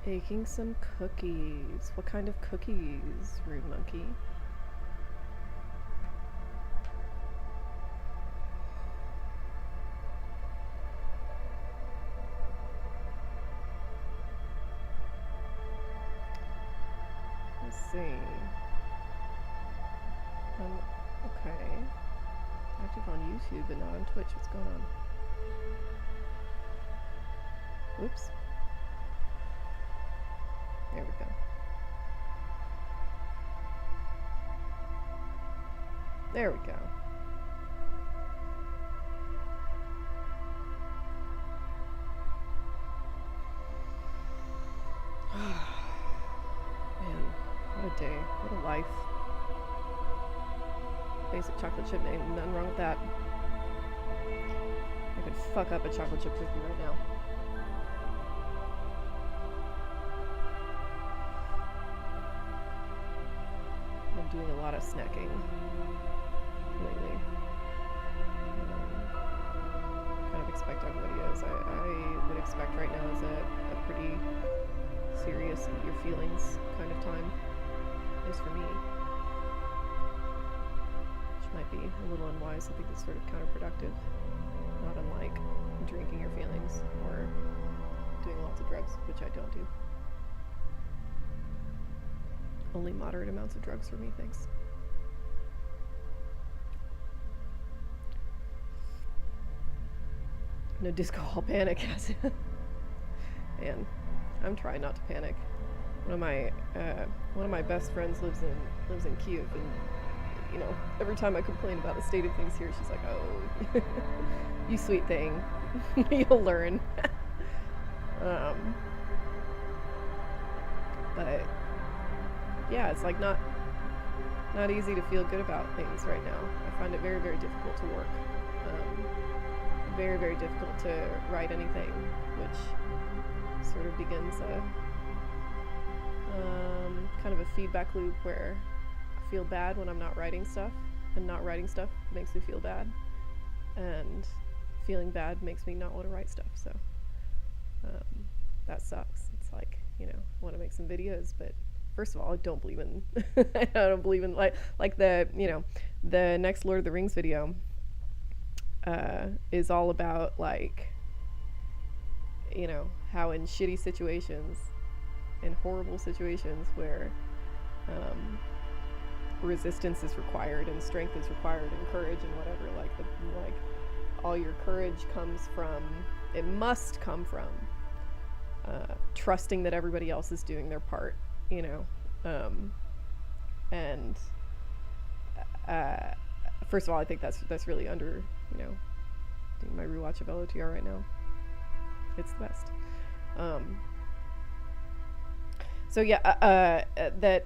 Baking some cookies. What kind of cookies, rude monkey? Let's see. Okay. Active on YouTube but not on Twitch. What's going on? Whoops. There we go. There we go. Man, what a day. What a life. Basic chocolate chip name. Nothing wrong with that. I could fuck up a chocolate chip cookie right now. I'm doing a lot of snacking lately. Kind of expect everybody is. I would expect right now is a pretty serious eat your feelings kind of time. At least for me. Which might be a little unwise. I think it's sort of counterproductive. Not unlike drinking your feelings or doing lots of drugs, which I don't do. Only moderate amounts of drugs for me, thanks. No disco hall panic. Man, I'm trying not to panic. One of my best friends lives in Kiev, and you know, every time I complain about the state of things here, she's like, "Oh, you sweet thing, you'll learn." But yeah, it's like not easy to feel good about things right now. I find it very, very difficult to work. Very, very difficult to write anything, which sort of begins a kind of a feedback loop where I feel bad when I'm not writing stuff, and not writing stuff makes me feel bad, and feeling bad makes me not want to write stuff. So that sucks. It's like, you know, I want to make some videos, but first of all, I don't believe in I don't believe in like the, you know, the next Lord of the Rings video is all about, like, you know, how in shitty situations, in horrible situations where resistance is required and strength is required and courage and whatever, like all your courage comes from, it must come from trusting that everybody else is doing their part, you know. And first of all, I think that's really under, you know, doing my rewatch of LOTR right now. It's the best. So yeah, that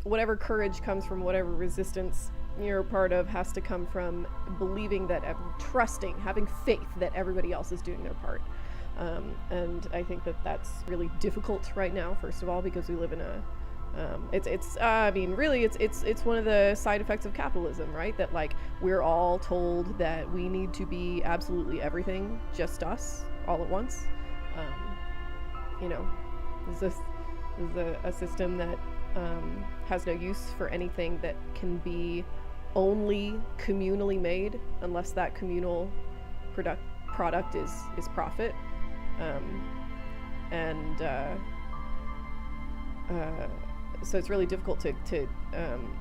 whatever courage comes from whatever resistance you're a part of has to come from believing that, trusting, having faith that everybody else is doing their part. And I think that that's really difficult right now, first of all, because we live in a I mean, really, it's one of the side effects of capitalism, right? That, like, we're all told that we need to be absolutely everything, just us, all at once. You know, this is a system that has no use for anything that can be only communally made, unless that communal product is profit. So it's really difficult to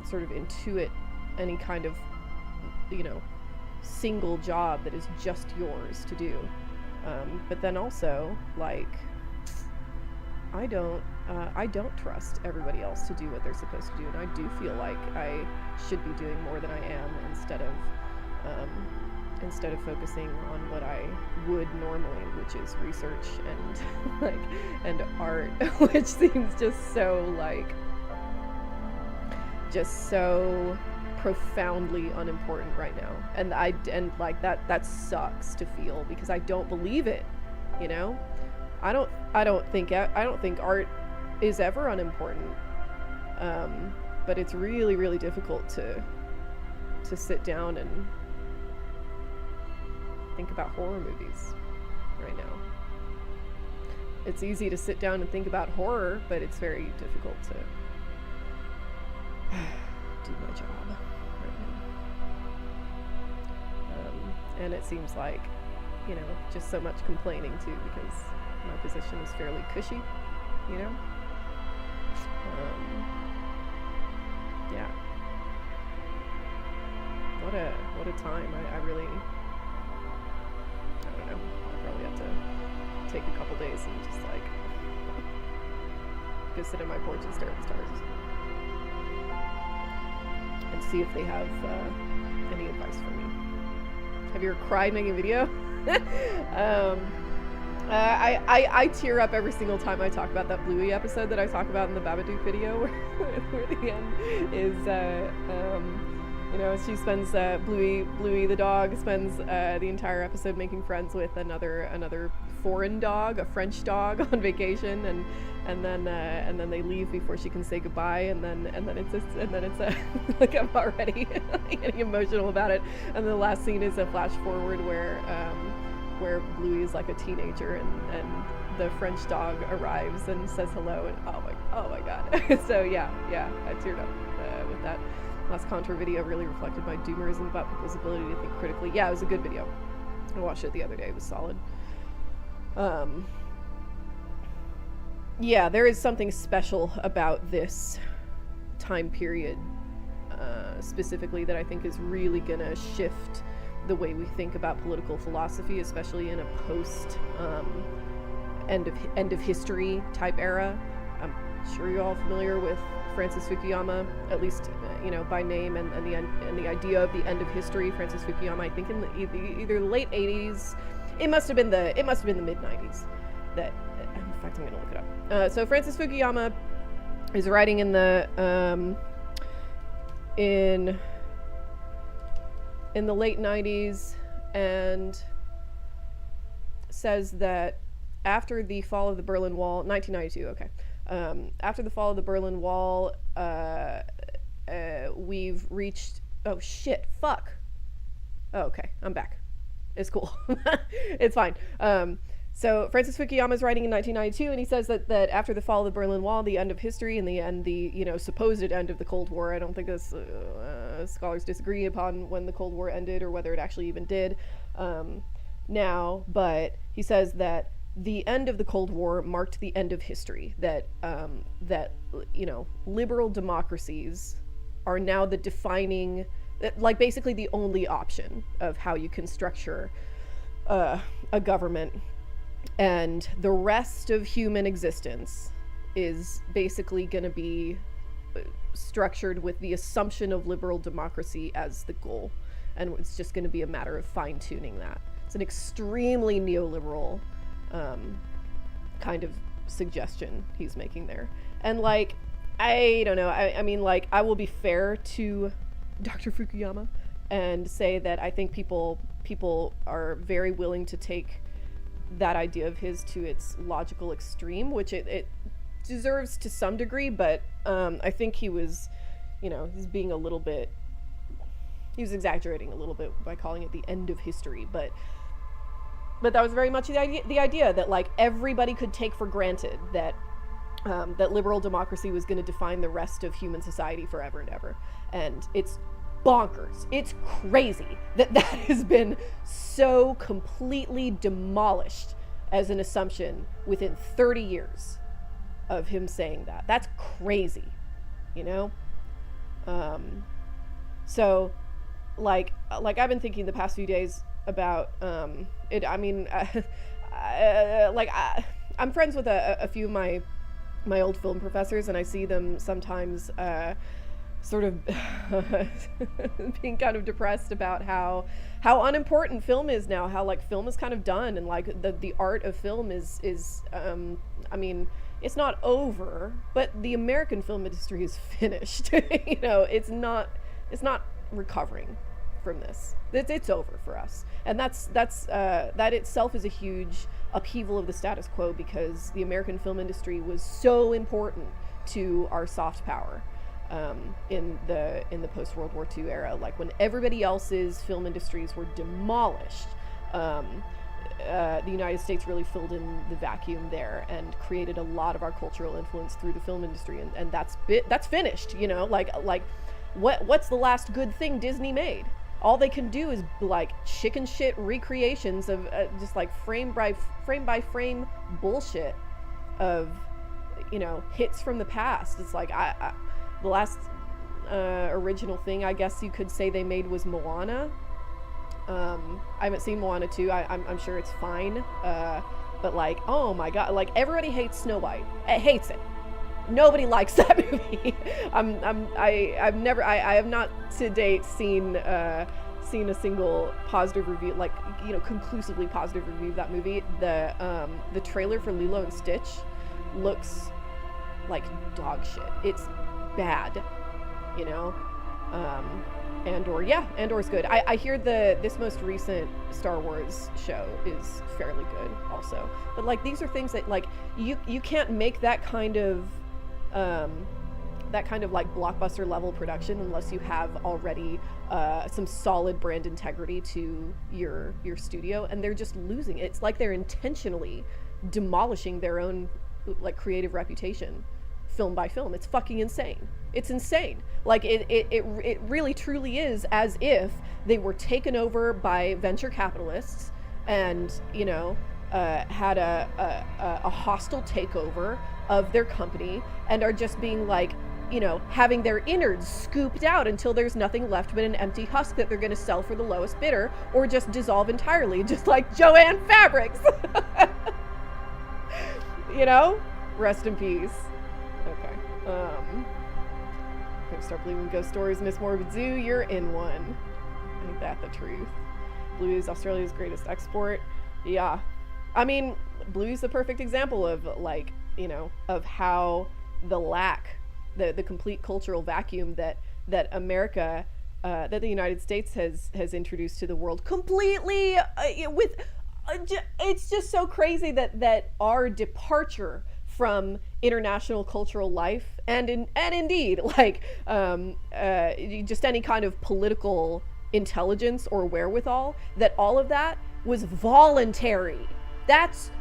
sort of intuit any kind of, you know, single job that is just yours to do. But then also, like, I don't trust everybody else to do what they're supposed to do, and I do feel like I should be doing more than I am, instead of focusing on what I would normally, which is research and and art, which seems just so profoundly unimportant right now. And like that sucks to feel, because I don't believe it, you know? I don't think art is ever unimportant. But it's really, really difficult to sit down and think about horror movies right now. it's easy to sit down and think about horror, but it's very difficult to do my job right now. And it seems like, you know, just so much complaining too, because my position is fairly cushy, you know? Yeah. What a time. I really, I don't know, I'll probably have to take a couple days and just like go sit on my porch and stare at the stars and see if they have any advice for me. Have you ever cried making a video? I tear up every single time I talk about that Bluey episode that I talk about in the Babadook video, where the end is, you know, she spends, Bluey the dog spends the entire episode making friends with another foreign dog, a French dog, on vacation, and then they leave before she can say goodbye, and then it's like, I'm already getting emotional about it. And the last scene is a flash forward where Bluey is like a teenager, and the French dog arrives and says hello, and oh my god. So yeah, I teared up with that. Last Contour video really reflected my doomerism about people's ability to think critically. Yeah, it was a good video. I watched it the other day. It was solid. Yeah, there is something special about this time period, specifically, that I think is really gonna shift the way we think about political philosophy, especially in a post end of history type era. I'm sure you're all familiar with Francis Fukuyama, at least you know, by name, and the idea of the end of history. Francis Fukuyama, I think in either the late 80s, it must have been the mid 90s. That, in fact, I'm gonna look it up. So Francis Fukuyama is writing in the in the late 90s, and says that after the fall of the Berlin Wall, 1992, okay. After the fall of the Berlin Wall, we've reached, oh shit, fuck. Oh, okay, I'm back. It's cool. It's fine. So Francis Fukuyama is writing in 1992, and he says that after the fall of the Berlin Wall, the end of history, and the you know, supposed end of the Cold War. I don't think this scholars disagree upon when the Cold War ended or whether it actually even did now, but he says that the end of the Cold War marked the end of history. That you know, liberal democracies are now the defining, like basically the only option of how you can structure a government. And the rest of human existence is basically going to be structured with the assumption of liberal democracy as the goal. And it's just going to be a matter of fine-tuning that. It's an extremely neoliberal kind of suggestion he's making there. And like, I don't know, I mean, like, I will be fair to Dr. Fukuyama and say that I think people are very willing to take that idea of his to its logical extreme, which it deserves to some degree, but I think he was, you know, he was exaggerating a little bit by calling it the end of history, but that was very much the idea that like everybody could take for granted that that liberal democracy was going to define the rest of human society forever and ever. And it's bonkers. It's crazy that has been so completely demolished as an assumption within 30 years of him saying that. That's crazy, you know? So like I've been thinking the past few days about it. I mean, I'm friends with a few of my old film professors, and I see them sometimes sort of being kind of depressed about how unimportant film is now, how like film is kind of done, and like the art of film is I mean, it's not over, but the American film industry is finished. You know, it's not recovering from this. It's over for us, and that itself is a huge upheaval of the status quo, because the American film industry was so important to our soft power in the post-World War II era. Like when everybody else's film industries were demolished, the United States really filled in the vacuum there and created a lot of our cultural influence through the film industry, and that's finished, you know, like what's the last good thing Disney made? All they can do is like chicken shit recreations of just like frame by frame bullshit of, you know, hits from the past. It's like the last original thing I guess you could say they made was Moana. I haven't seen Moana 2. I'm sure it's fine. But like, oh my god, like everybody hates Snow White. Hates it. Nobody likes that movie. I have not to date seen a single positive review, like, you know, conclusively positive review of that movie. The trailer for Lilo and Stitch looks like dog shit. It's bad, you know. Andor's good. I hear this most recent Star Wars show is fairly good also. But like, these are things that like you can't make that kind of like blockbuster level production unless you have already some solid brand integrity to your studio, and they're just losing it. It's like they're intentionally demolishing their own like creative reputation film by film. It's fucking insane. It's insane. Like it really truly is as if they were taken over by venture capitalists and, you know, had a hostile takeover of their company and are just being like, you know, having their innards scooped out until there's nothing left but an empty husk that they're going to sell for the lowest bidder or just dissolve entirely, just like Joanne Fabrics. You know? Rest in peace. Okay. I'm gonna start believing ghost stories, Miss Morbid Zoo. You're in one. Ain't that the truth? Blue is Australia's greatest export. Yeah. I mean, blue's the perfect example of, like, you know, of how the complete cultural vacuum that America, that the United States has introduced to the world completely it's just so crazy that our departure from international cultural life and indeed like just any kind of political intelligence or wherewithal, that all of that was voluntary. That's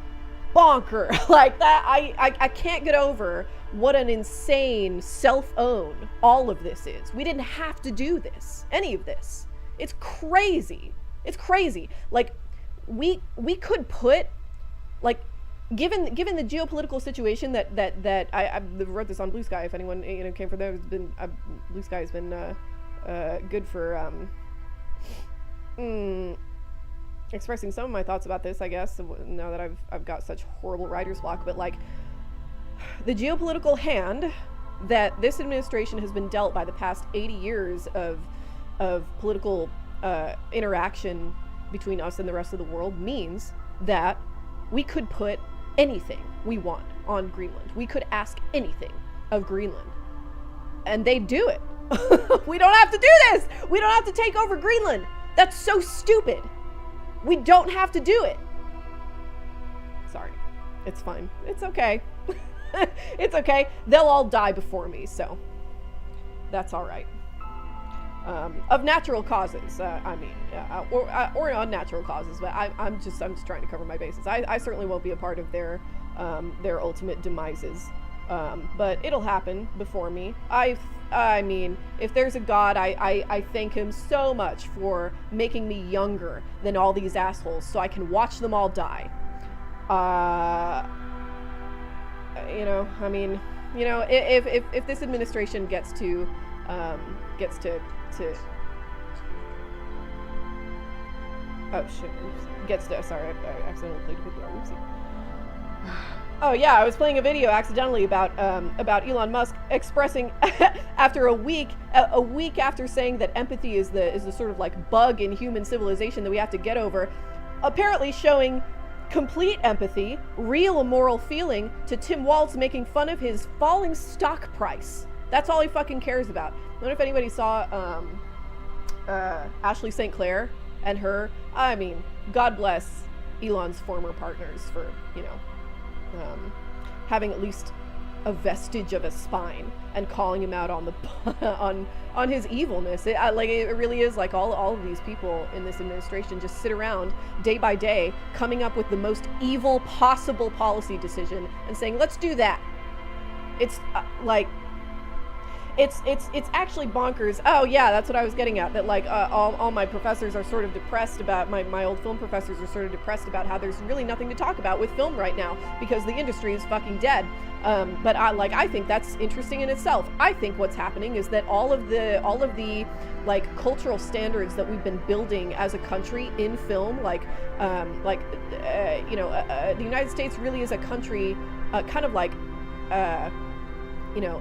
bonker. Like that, I can't get over what an insane self-own all of this is. We didn't have to do this, any of this. It's crazy. It's crazy. Like we could put, like, given the geopolitical situation that I wrote this on Blue Sky. If anyone, you know, came from there, it's been Blue Sky has been good for expressing some of my thoughts about this, I guess, now that I've got such horrible writer's block. But like, the geopolitical hand that this administration has been dealt by the past 80 years of political interaction between us and the rest of the world means that we could put anything we want on Greenland. We could ask anything of Greenland, and they'd do it. We don't have to do this. We don't have to take over Greenland. That's so stupid. We don't have to do it. Sorry. It's fine. It's okay. It's okay. They'll all die before me, so that's all right. Of natural causes, I mean, or unnatural causes, but I'm just trying to cover my bases. I certainly won't be a part of their ultimate demises, but it'll happen before me. I mean, if there's a God, I thank him so much for making me younger than all these assholes, so I can watch them all die. You know, I mean, you know, if this administration gets to oh shit, oops. Sorry, I accidentally played a video, oopsie. Oh yeah, I was playing a video accidentally about Elon Musk expressing after a week after saying that empathy is the sort of like bug in human civilization that we have to get over, apparently showing complete empathy, real moral feeling to Tim Walz making fun of his falling stock price. That's all he fucking cares about. I don't know if anybody saw Ashley St. Clair and her. I mean, God bless Elon's former partners for, you know, having at least a vestige of a spine and calling him out on the on his evilness. It really is like all of these people in this administration just sit around day by day coming up with the most evil possible policy decision and saying, let's do that. It's it's actually bonkers. Oh yeah, that's what I was getting at, that like all my professors are sort of depressed about, my old film professors are sort of depressed about how there's really nothing to talk about with film right now because the industry is fucking dead. But I think that's interesting in itself. I think what's happening is that all of the like cultural standards that we've been building as a country in film, the United States really is a country, kind of like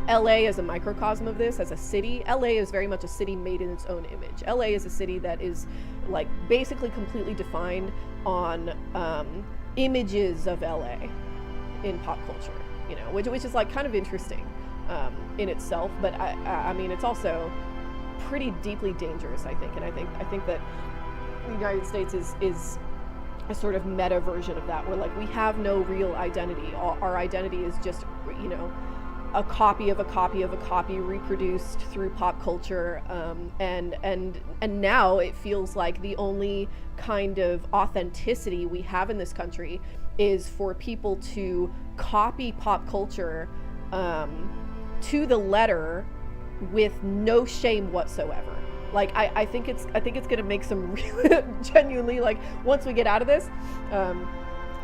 LA is a microcosm of this as a city. LA is very much a city made in its own image. LA is a city that is like basically completely defined on images of LA in pop culture, which is like kind of interesting in itself. But I mean, it's also pretty deeply dangerous, I think. And I think that the United States is a sort of meta version of that, where like we have no real identity. Our identity is just, a copy of a copy of a copy reproduced through pop culture, and now it feels like the only kind of authenticity we have in this country is for people to copy pop culture to the letter with no shame whatsoever. Like I think it's gonna make some real genuinely, like, once we get out of this,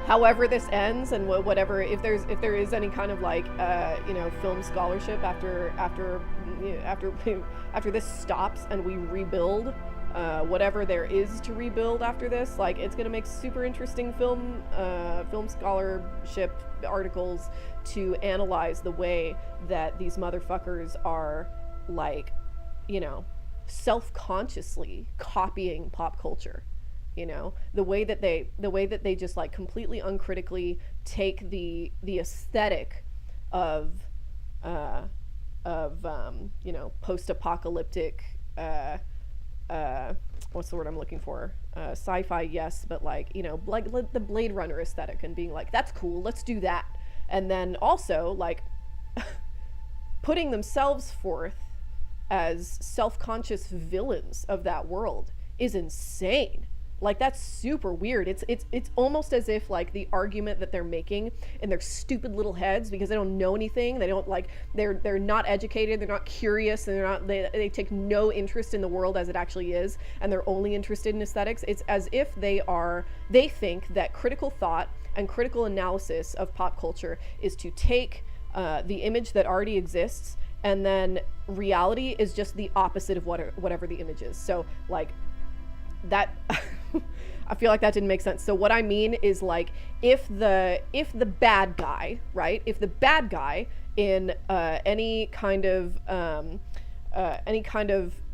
however this ends and whatever, if there is any kind of like film scholarship after this stops and we rebuild whatever there is to rebuild after this, like, it's gonna make super interesting film scholarship articles to analyze the way that these motherfuckers are, like, self-consciously copying pop culture. The way that they just like completely uncritically take the aesthetic of post-apocalyptic what's the word I'm looking for, sci-fi, yes, but like the Blade Runner aesthetic, and being like, that's cool, let's do that. And then also like putting themselves forth as self-conscious villains of that world is insane. Like, that's super weird. It's almost as if like the argument that they're making in their stupid little heads, because they don't know anything, they don't like, they're not educated, they're not curious, and they take no interest in the world as it actually is, and they're only interested in aesthetics. It's as if they think that critical thought and critical analysis of pop culture is to take the image that already exists, and then reality is just the opposite of whatever the image is. So like that I feel like that didn't make sense. So what I mean is, like, if the bad guy, right, if the bad guy in any kind of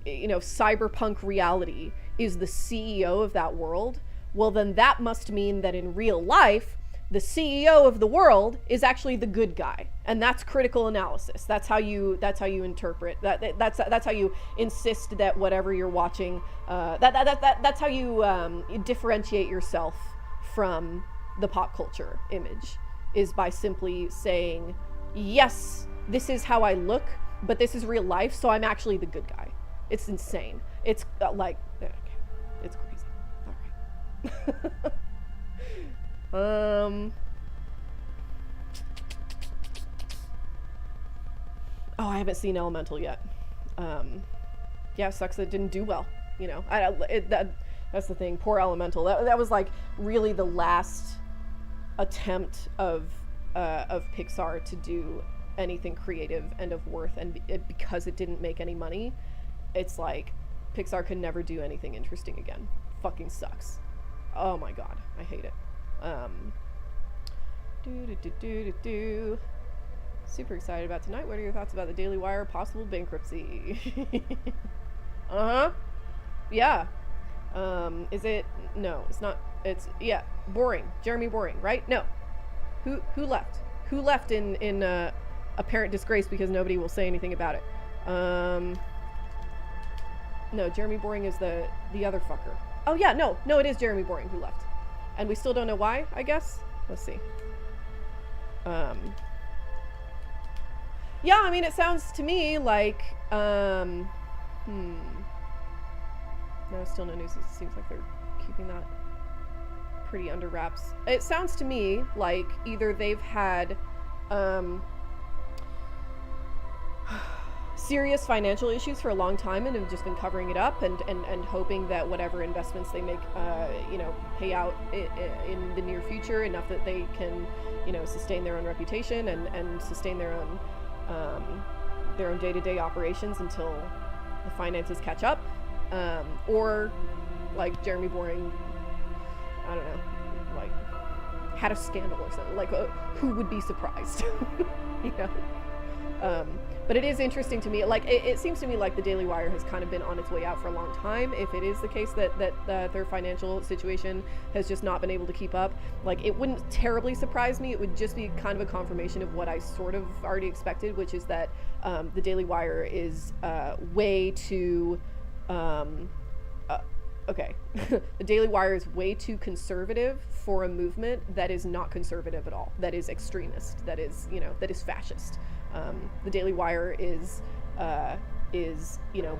cyberpunk reality is the CEO of that world, well, then that must mean that in real life the CEO of the world is actually the good guy, and that's critical analysis. That's how you interpret that. That's how you insist that whatever you're watching, that's how you differentiate yourself from the pop culture image, is by simply saying, yes, this is how I look, but this is real life, so I'm actually the good guy. It's insane. It's like, okay, it's crazy. All right. I haven't seen Elemental yet. Yeah, sucks that it didn't do well. That's the thing. Poor Elemental. That was like really the last attempt of Pixar to do anything creative and of worth, and because it didn't make any money, it's like Pixar could never do anything interesting again. Fucking sucks. Oh my god, I hate it. Super excited about tonight. What are your thoughts about the Daily Wire possible bankruptcy? Yeah. Is it? No, it's not. It's, yeah, Boring. Jeremy Boring, right? No. Who left? Who left in apparent disgrace because nobody will say anything about it? No, Jeremy Boring is the other fucker. Oh yeah, no, it is Jeremy Boring who left. And we still don't know why, I guess? Let's see. Yeah, I mean, it sounds to me like, no, still no news. It seems like they're keeping that pretty under wraps. It sounds to me like either they've had, serious financial issues for a long time and have just been covering it up and hoping that whatever investments they make, pay out in the near future enough that they can, sustain their own reputation and sustain their own day-to-day operations until the finances catch up, or like Jeremy Boring, I don't know, like had a scandal or something. Like, who would be surprised? But it is interesting to me. Like, it seems to me like the Daily Wire has kind of been on its way out for a long time. If it is the case that their financial situation has just not been able to keep up, like, it wouldn't terribly surprise me. It would just be kind of a confirmation of what I sort of already expected, which is that the Daily Wire is way too... okay. The Daily Wire is way too conservative for a movement that is not conservative at all. That is extremist. That is, that is fascist. The Daily Wire is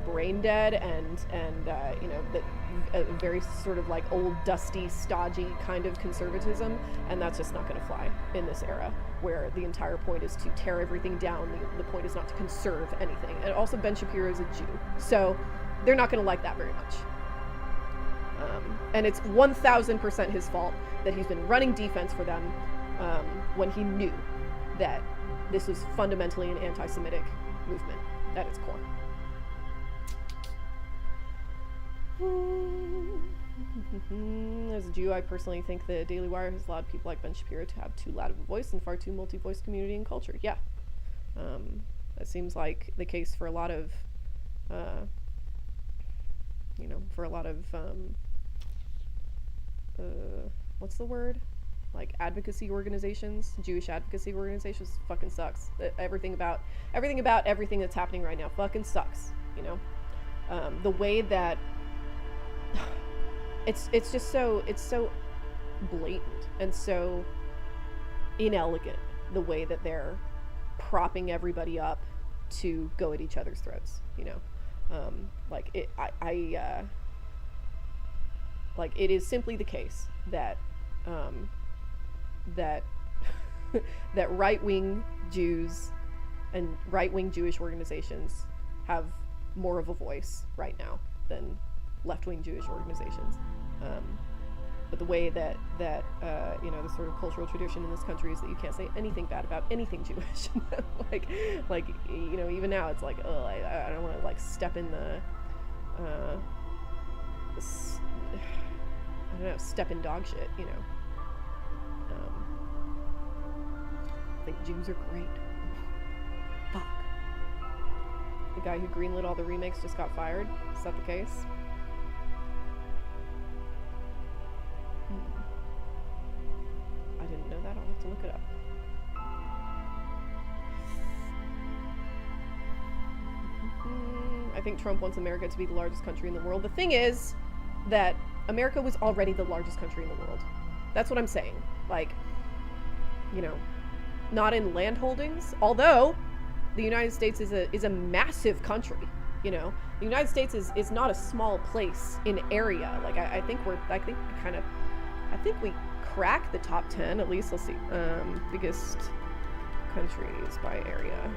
brain dead and a very sort of like old, dusty, stodgy kind of conservatism, and that's just not going to fly in this era where the entire point is to tear everything down. The point is not to conserve anything. And also Ben Shapiro is a Jew, so they're not going to like that very much. And it's 1000% his fault that he's been running defense for them when he knew that this was fundamentally an anti-Semitic movement at its core. As a Jew, I personally think the Daily Wire has allowed people like Ben Shapiro to have too loud of a voice and far too multi-voiced community and culture. Yeah. That seems like the case for a lot of, what's the word? Like advocacy organizations, Jewish advocacy organizations. Fucking sucks. Everything about everything that's happening right now fucking sucks. The way that it's so blatant and so inelegant, the way that they're propping everybody up to go at each other's throats. It is simply the case that that right-wing Jews and right-wing Jewish organizations have more of a voice right now than left-wing Jewish organizations. But the way that the sort of cultural tradition in this country is that you can't say anything bad about anything Jewish. Even now it's like, oh, I don't want to like step in the step in dog shit, I think Jews are great. Fuck. The guy who greenlit all the remakes just got fired. Is that the case? I didn't know that. I'll have to look it up. I think Trump wants America to be the largest country in the world. The thing is that America was already the largest country in the world. That's what I'm saying. Like, not in land holdings, although the United States is a massive country. The United States is not a small place in area. Like, I think we crack the top 10 at least. Let's see, biggest countries by area.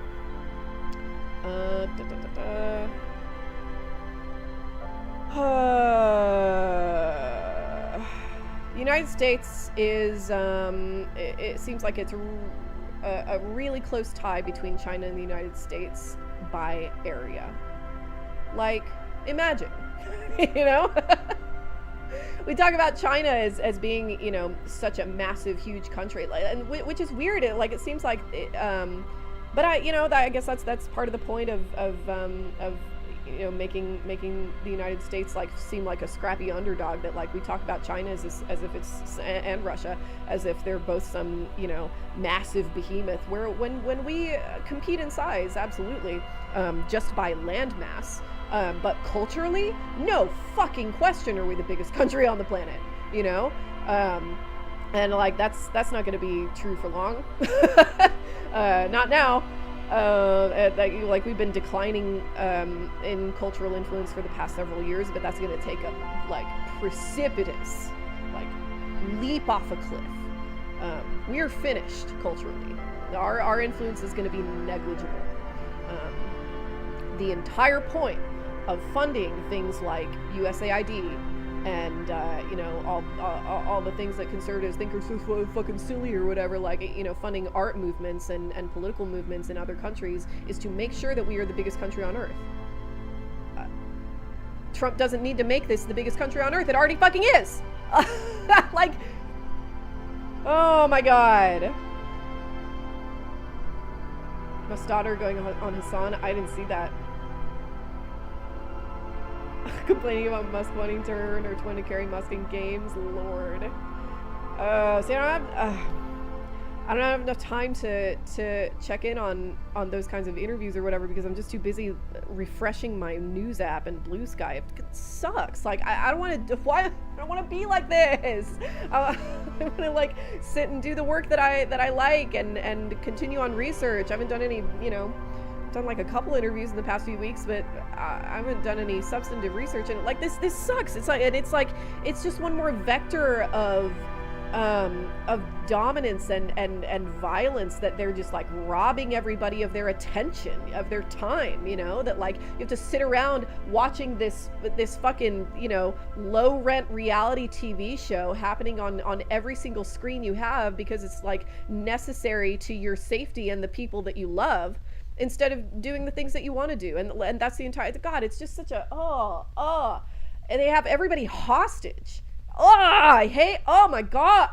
The United States is, it seems like it's a really close tie between China and the United States by area. Like, imagine, we talk about China as being, such a massive, huge country, which is weird. It seems like, but I guess that's part of the point of making the United States seem like a scrappy underdog, that we talk about China as if it's, and Russia, as if they're both some massive behemoth, where when we compete in size, absolutely, just by land mass, but culturally, no fucking question are we the biggest country on the planet, and that's not going to be true for long. Not now. Like we've been declining in cultural influence for the past several years, but that's going to take a like precipitous like leap off a cliff. We are finished culturally. Our influence is going to be negligible. The entire point of funding things like USAID and all the things that conservatives think are so fucking silly or whatever, like funding art movements and political movements in other countries, is to make sure that we are the biggest country on earth. Trump doesn't need to make this the biggest country on earth. It already fucking is. Like, oh my god. Mustard going on Hassan. I didn't see that. Complaining about Musk wanting to earn or trying to carry Musk in games. Lord. So I don't have enough time to check in on those kinds of interviews or whatever, because I'm just too busy refreshing my news app and Blue Sky. It sucks. Like I don't want to. Why? I don't want to be like this. I want to like sit and do the work that I like and continue on research. I haven't done any, done like a couple interviews in the past few weeks, but I haven't done any substantive research. And like this sucks. It's just one more vector of dominance and violence that they're just like robbing everybody of their attention, of their time, that like you have to sit around watching this fucking, low rent reality TV show happening on every single screen you have, because it's like necessary to your safety and the people that you love, instead of doing the things that you want to do. And that's the entire, God, it's just such a, and they have everybody hostage. I hate, oh my god,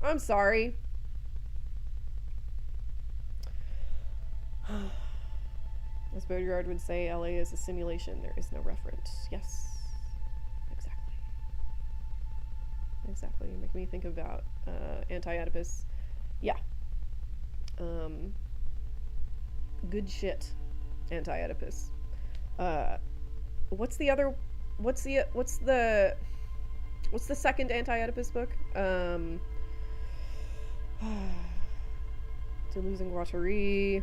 I'm sorry. As Baudrillard would say, LA is a simulation, there is no reference. Yes, exactly. You make me think about Anti-Oedipus. Yeah. Good shit, Anti-Oedipus. What's the second Anti-Oedipus book? Deleuze and Guattari.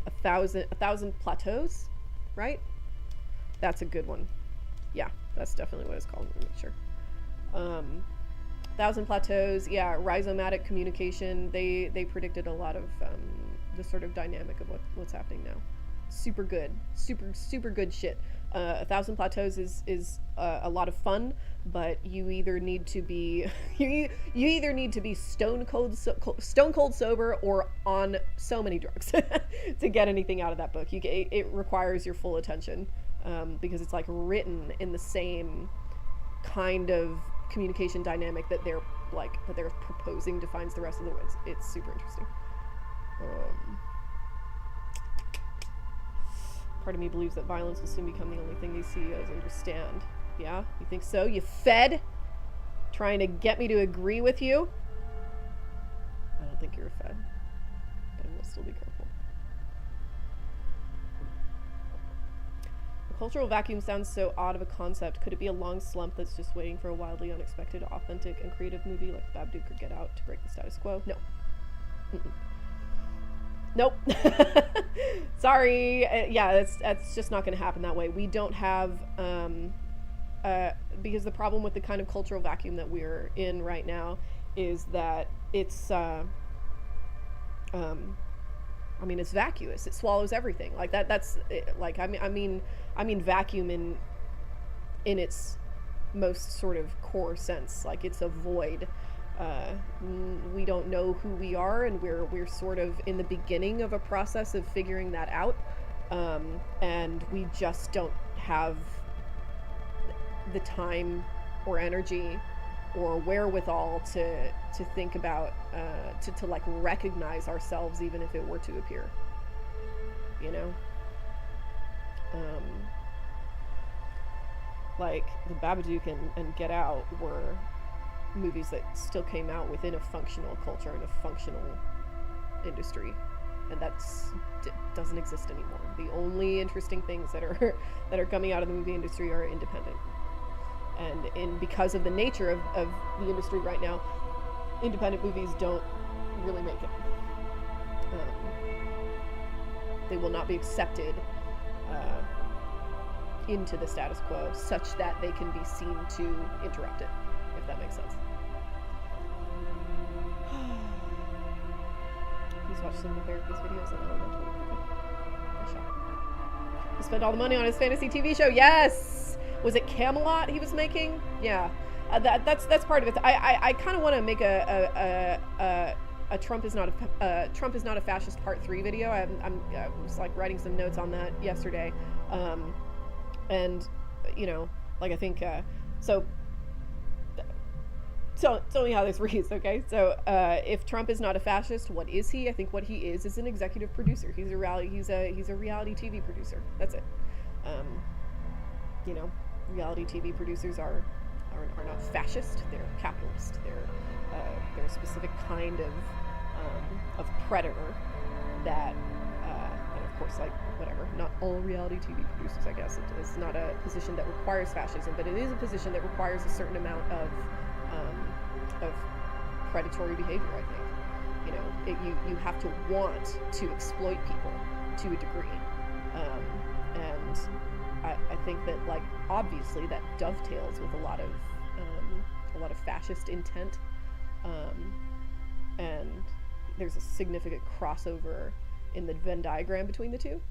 A thousand plateaus, right? That's a good one. Yeah, that's definitely what it's called. Let me make sure. Thousand plateaus. Yeah, rhizomatic communication. They predicted a lot of the sort of dynamic of what's happening now. Super good, super good shit. A Thousand Plateaus is a lot of fun, but you either need to be you either need to be stone cold sober or on so many drugs to get anything out of that book. It requires your full attention, because it's like written in the same kind of communication dynamic that they're proposing defines the rest of the woods. It's super interesting. Part of me believes that violence will soon become the only thing these CEOs understand. Yeah? You think so? You fed? Trying to get me to agree with you? I don't think you're a fed. But I will still be careful. The cultural vacuum sounds so odd of a concept. Could it be a long slump that's just waiting for a wildly unexpected, authentic, and creative movie like The Babadook or Get Out to break the status quo? No. Mm-mm. Nope. Sorry. Yeah, that's just not going to happen that way. We don't have, because the problem with the kind of cultural vacuum that we're in right now is that it's, it's vacuous. It swallows everything. Like that's like, I mean vacuum in its most sort of core sense. Like it's a void. We don't know who we are, and we're sort of in the beginning of a process of figuring that out, and we just don't have the time or energy or wherewithal to think about to like recognize ourselves, even if it were to appear, like The Babadook and Get Out were movies that still came out within a functional culture and a functional industry, and doesn't exist anymore. The only interesting things that are coming out of the movie industry are independent, and because of the nature of the industry right now, independent movies don't really make it. They will not be accepted into the status quo such that they can be seen to interrupt it, if that makes sense. He's watched some of the therapist videos on Elemental. He spent all the money on his fantasy TV show. Yes! Was it Camelot he was making? Yeah. That's part of it. I kind of want to make a Trump is not a fascist part 3 video. I was like writing some notes on that yesterday, and you know, like I think so tell me how this reads, okay? So if Trump is not a fascist, what is he? I think what he is an executive producer. He's a reality TV producer. That's it. You know, reality TV producers are not fascist. They're capitalist. They're a specific kind of predator that, and of course, like whatever. Not all reality TV producers, I guess. It's not a position that requires fascism, but it is a position that requires a certain amount of predatory behavior. I think, you know, you have to want to exploit people to a degree, and I think that, like, obviously that dovetails with a lot of fascist intent, and there's a significant crossover in the Venn diagram between the two,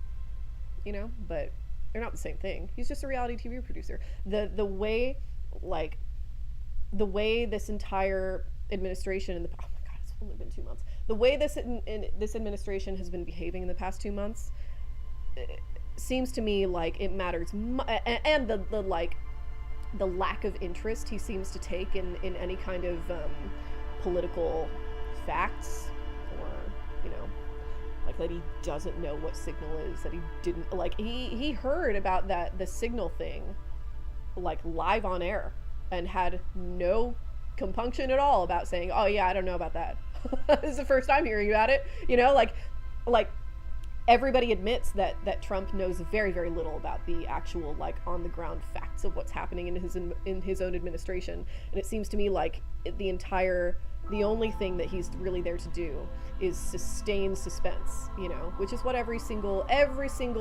you know, but they're not the same thing. He's just a reality TV producer. The way this entire administration oh my god, it's only been 2 months. The way this administration has been behaving in the past 2 months, seems to me like it matters, and the lack of interest he seems to take in any kind of political facts, or, you know, like that he doesn't know what signal is, that he didn't, like, he heard about the signal thing, like, live on air, and had no compunction at all about saying, oh yeah, I don't know about that. This is the first time hearing about it, you know, like everybody admits that Trump knows very, very little about the actual, like, on the ground facts of what's happening in his own administration. And it seems to me like the only thing that he's really there to do is sustain suspense, you know, which is what every single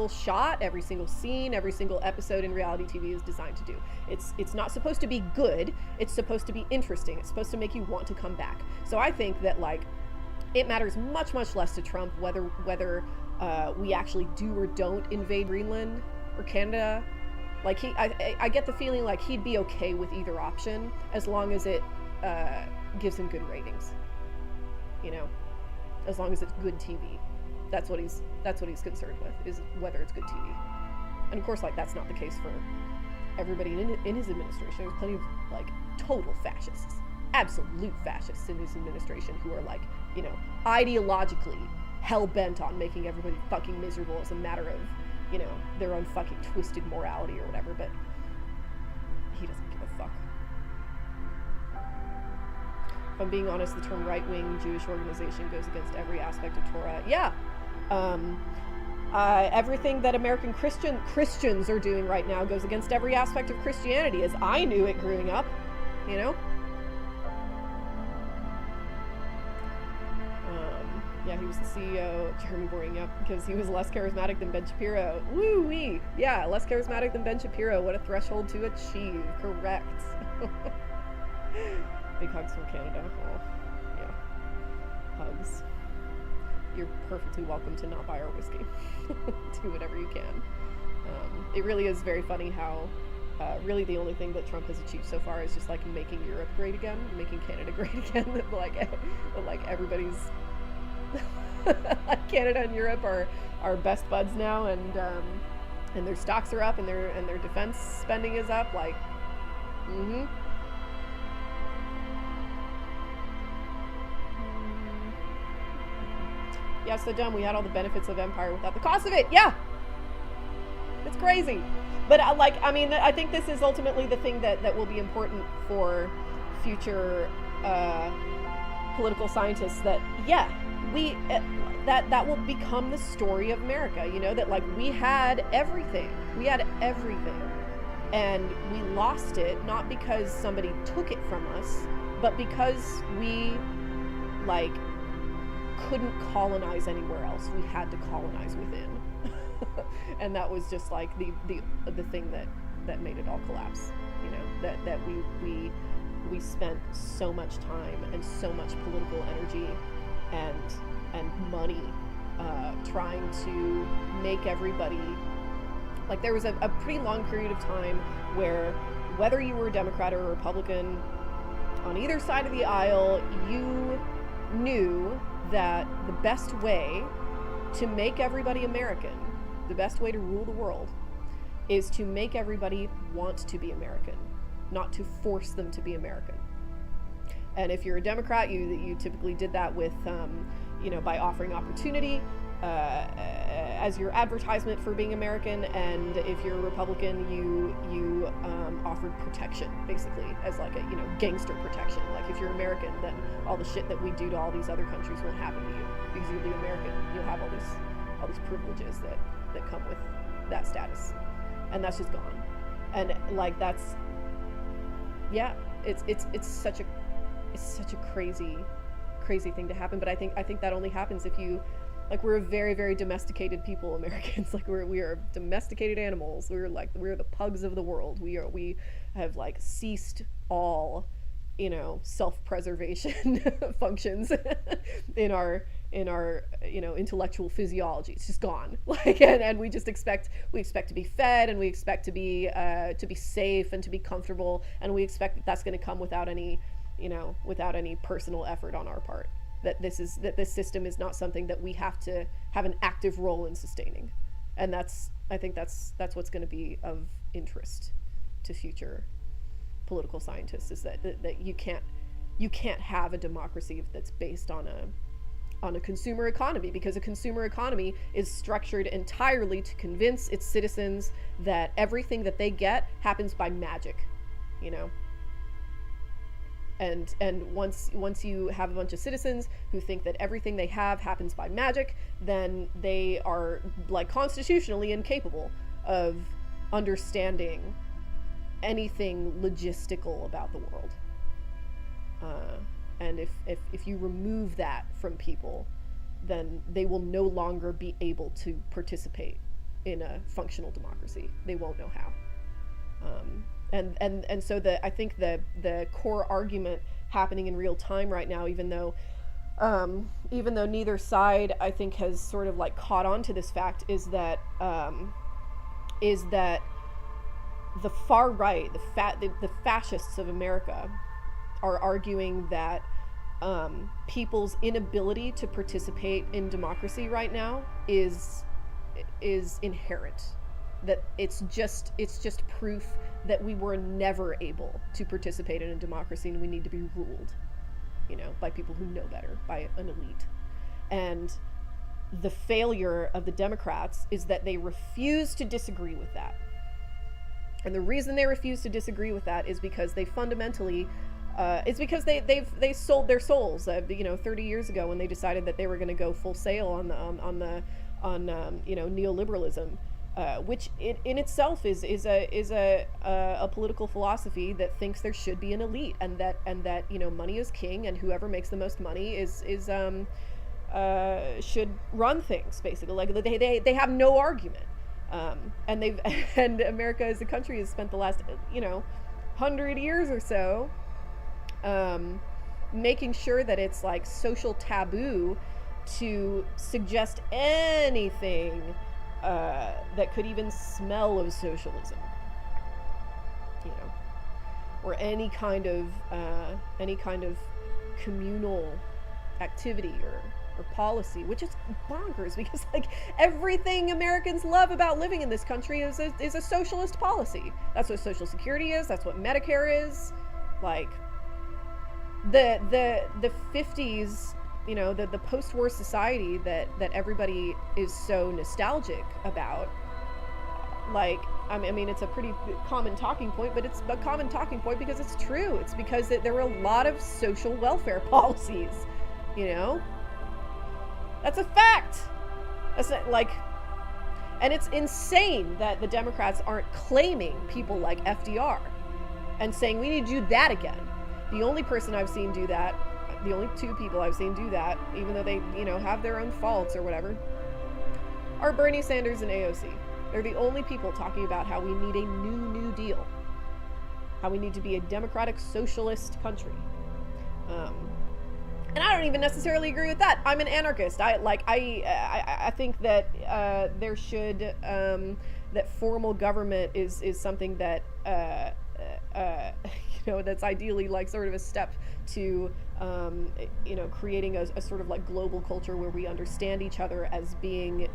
shot, every single scene, every single episode in reality TV is designed to do. It's not supposed to be good. It's supposed to be interesting. It's supposed to make you want to come back. So I think that, like, it matters much, much less to Trump whether we actually do or don't invade Greenland or Canada. Like, I get the feeling like he'd be okay with either option as long as it gives him good ratings, you know, as long as it's good TV. That's what he's concerned with, is whether it's good TV. And of course, like, that's not the case for everybody in his administration. There's plenty of, like, total fascists, absolute fascists in his administration who are, like, you know, ideologically hell-bent on making everybody fucking miserable as a matter of, you know, their own fucking twisted morality or whatever, but he doesn't give a fuck. If I'm being honest, the term right-wing Jewish organization goes against every aspect of Torah. Yeah. Everything that American Christians are doing right now goes against every aspect of Christianity, as I knew it growing up, you know? Yeah, he was the CEO, Jeremy Boring, up because he was less charismatic than Ben Shapiro. Woo-wee! Yeah, less charismatic than Ben Shapiro. What a threshold to achieve. Correct. Big hugs from Canada. Oh, yeah. Hugs. You're perfectly welcome to not buy our whiskey. Do whatever you can. It really is very funny how really the only thing that Trump has achieved so far is just, like, making Europe great again, making Canada great again. like everybody's Canada and Europe are best buds now, and their stocks are up, and their defense spending is up. Like, yeah, so dumb. We had all the benefits of empire without the cost of it. Yeah, it's crazy. But I think this is ultimately the thing that will be important for future political scientists. That that will become the story of America. You know, that, like, we had everything, and we lost it, not because somebody took it from us, but because we like couldn't colonize anywhere else. We had to colonize within. And that was just like the thing that made it all collapse. You know, that we spent so much time and so much political energy and money trying to make everybody, like, there was a pretty long period of time where whether you were a Democrat or a Republican, on either side of the aisle, you knew that the best way to make everybody American, the best way to rule the world, is to make everybody want to be American, not to force them to be American. And if you're a Democrat, you typically did that with, you know, by offering opportunity as your advertisement for being American. And if you're a Republican, you offered protection, basically, as like a, you know, gangster protection. Like, if you're American, then all the shit that we do to all these other countries won't happen to you because you'll be American. You'll have all these privileges that come with that status, and that's just gone. And like, that's, yeah, it's such a crazy thing to happen. But I think that only happens if you, like, we're a very, very domesticated people, Americans. Like, we are domesticated animals. We're the pugs of the world. We have like ceased all, you know, self-preservation functions in our you know, intellectual physiology. It's just gone. Like, and we expect to be fed, and we expect to be safe and to be comfortable, and we expect that's going to come without any, you know, without any personal effort on our part. That this system is not something that we have to have an active role in sustaining. And I think that's what's going to be of interest to future political scientists, is that you can't have a democracy that's based on a consumer economy, because a consumer economy is structured entirely to convince its citizens that everything that they get happens by magic, you know. And once you have a bunch of citizens who think that everything they have happens by magic, then they are, like, constitutionally incapable of understanding anything logistical about the world. And if you remove that from people, then they will no longer be able to participate in a functional democracy. They won't know how. And so I think the core argument happening in real time right now, even though neither side, I think, has sort of like caught on to this fact, is that the far right, the fascists of America, are arguing that people's inability to participate in democracy right now is inherent. That it's just proof that we were never able to participate in a democracy, and we need to be ruled, you know, by people who know better, by an elite. And the failure of the Democrats is that they refuse to disagree with that. And the reason they refuse to disagree with that is because they fundamentally, it's because they sold their souls, you know, 30 years ago, when they decided that they were going to go full sail on you know, neoliberalism. Which in itself is a political philosophy that thinks there should be an elite, and that you know, money is king, and whoever makes the most money should run things, basically. Like, they have no argument, and America as a country has spent the last, you know, 100 years or so making sure that it's like social taboo to suggest anything that could even smell of socialism, you know, or any kind of communal activity or policy, which is bonkers, because like everything Americans love about living in this country is a socialist policy. That's what Social Security is. That's what Medicare is. Like the 50s, you know, the post-war society that everybody is so nostalgic about. Like, I mean, it's a pretty common talking point, but it's a common talking point because it's true. It's because there were a lot of social welfare policies, you know? That's a fact. That's not, like, and it's insane that the Democrats aren't claiming people like FDR and saying we need to do that again. The only person I've seen do that, the only two people I've seen do that, even though they, have their own faults or whatever, are Bernie Sanders and AOC. They're the only people talking about how we need a New Deal, how we need to be a democratic socialist country. And I don't even necessarily agree with that. I'm an anarchist. I think that there should that formal government is something that that's ideally like sort of a step to creating a sort of like global culture where we understand each other as being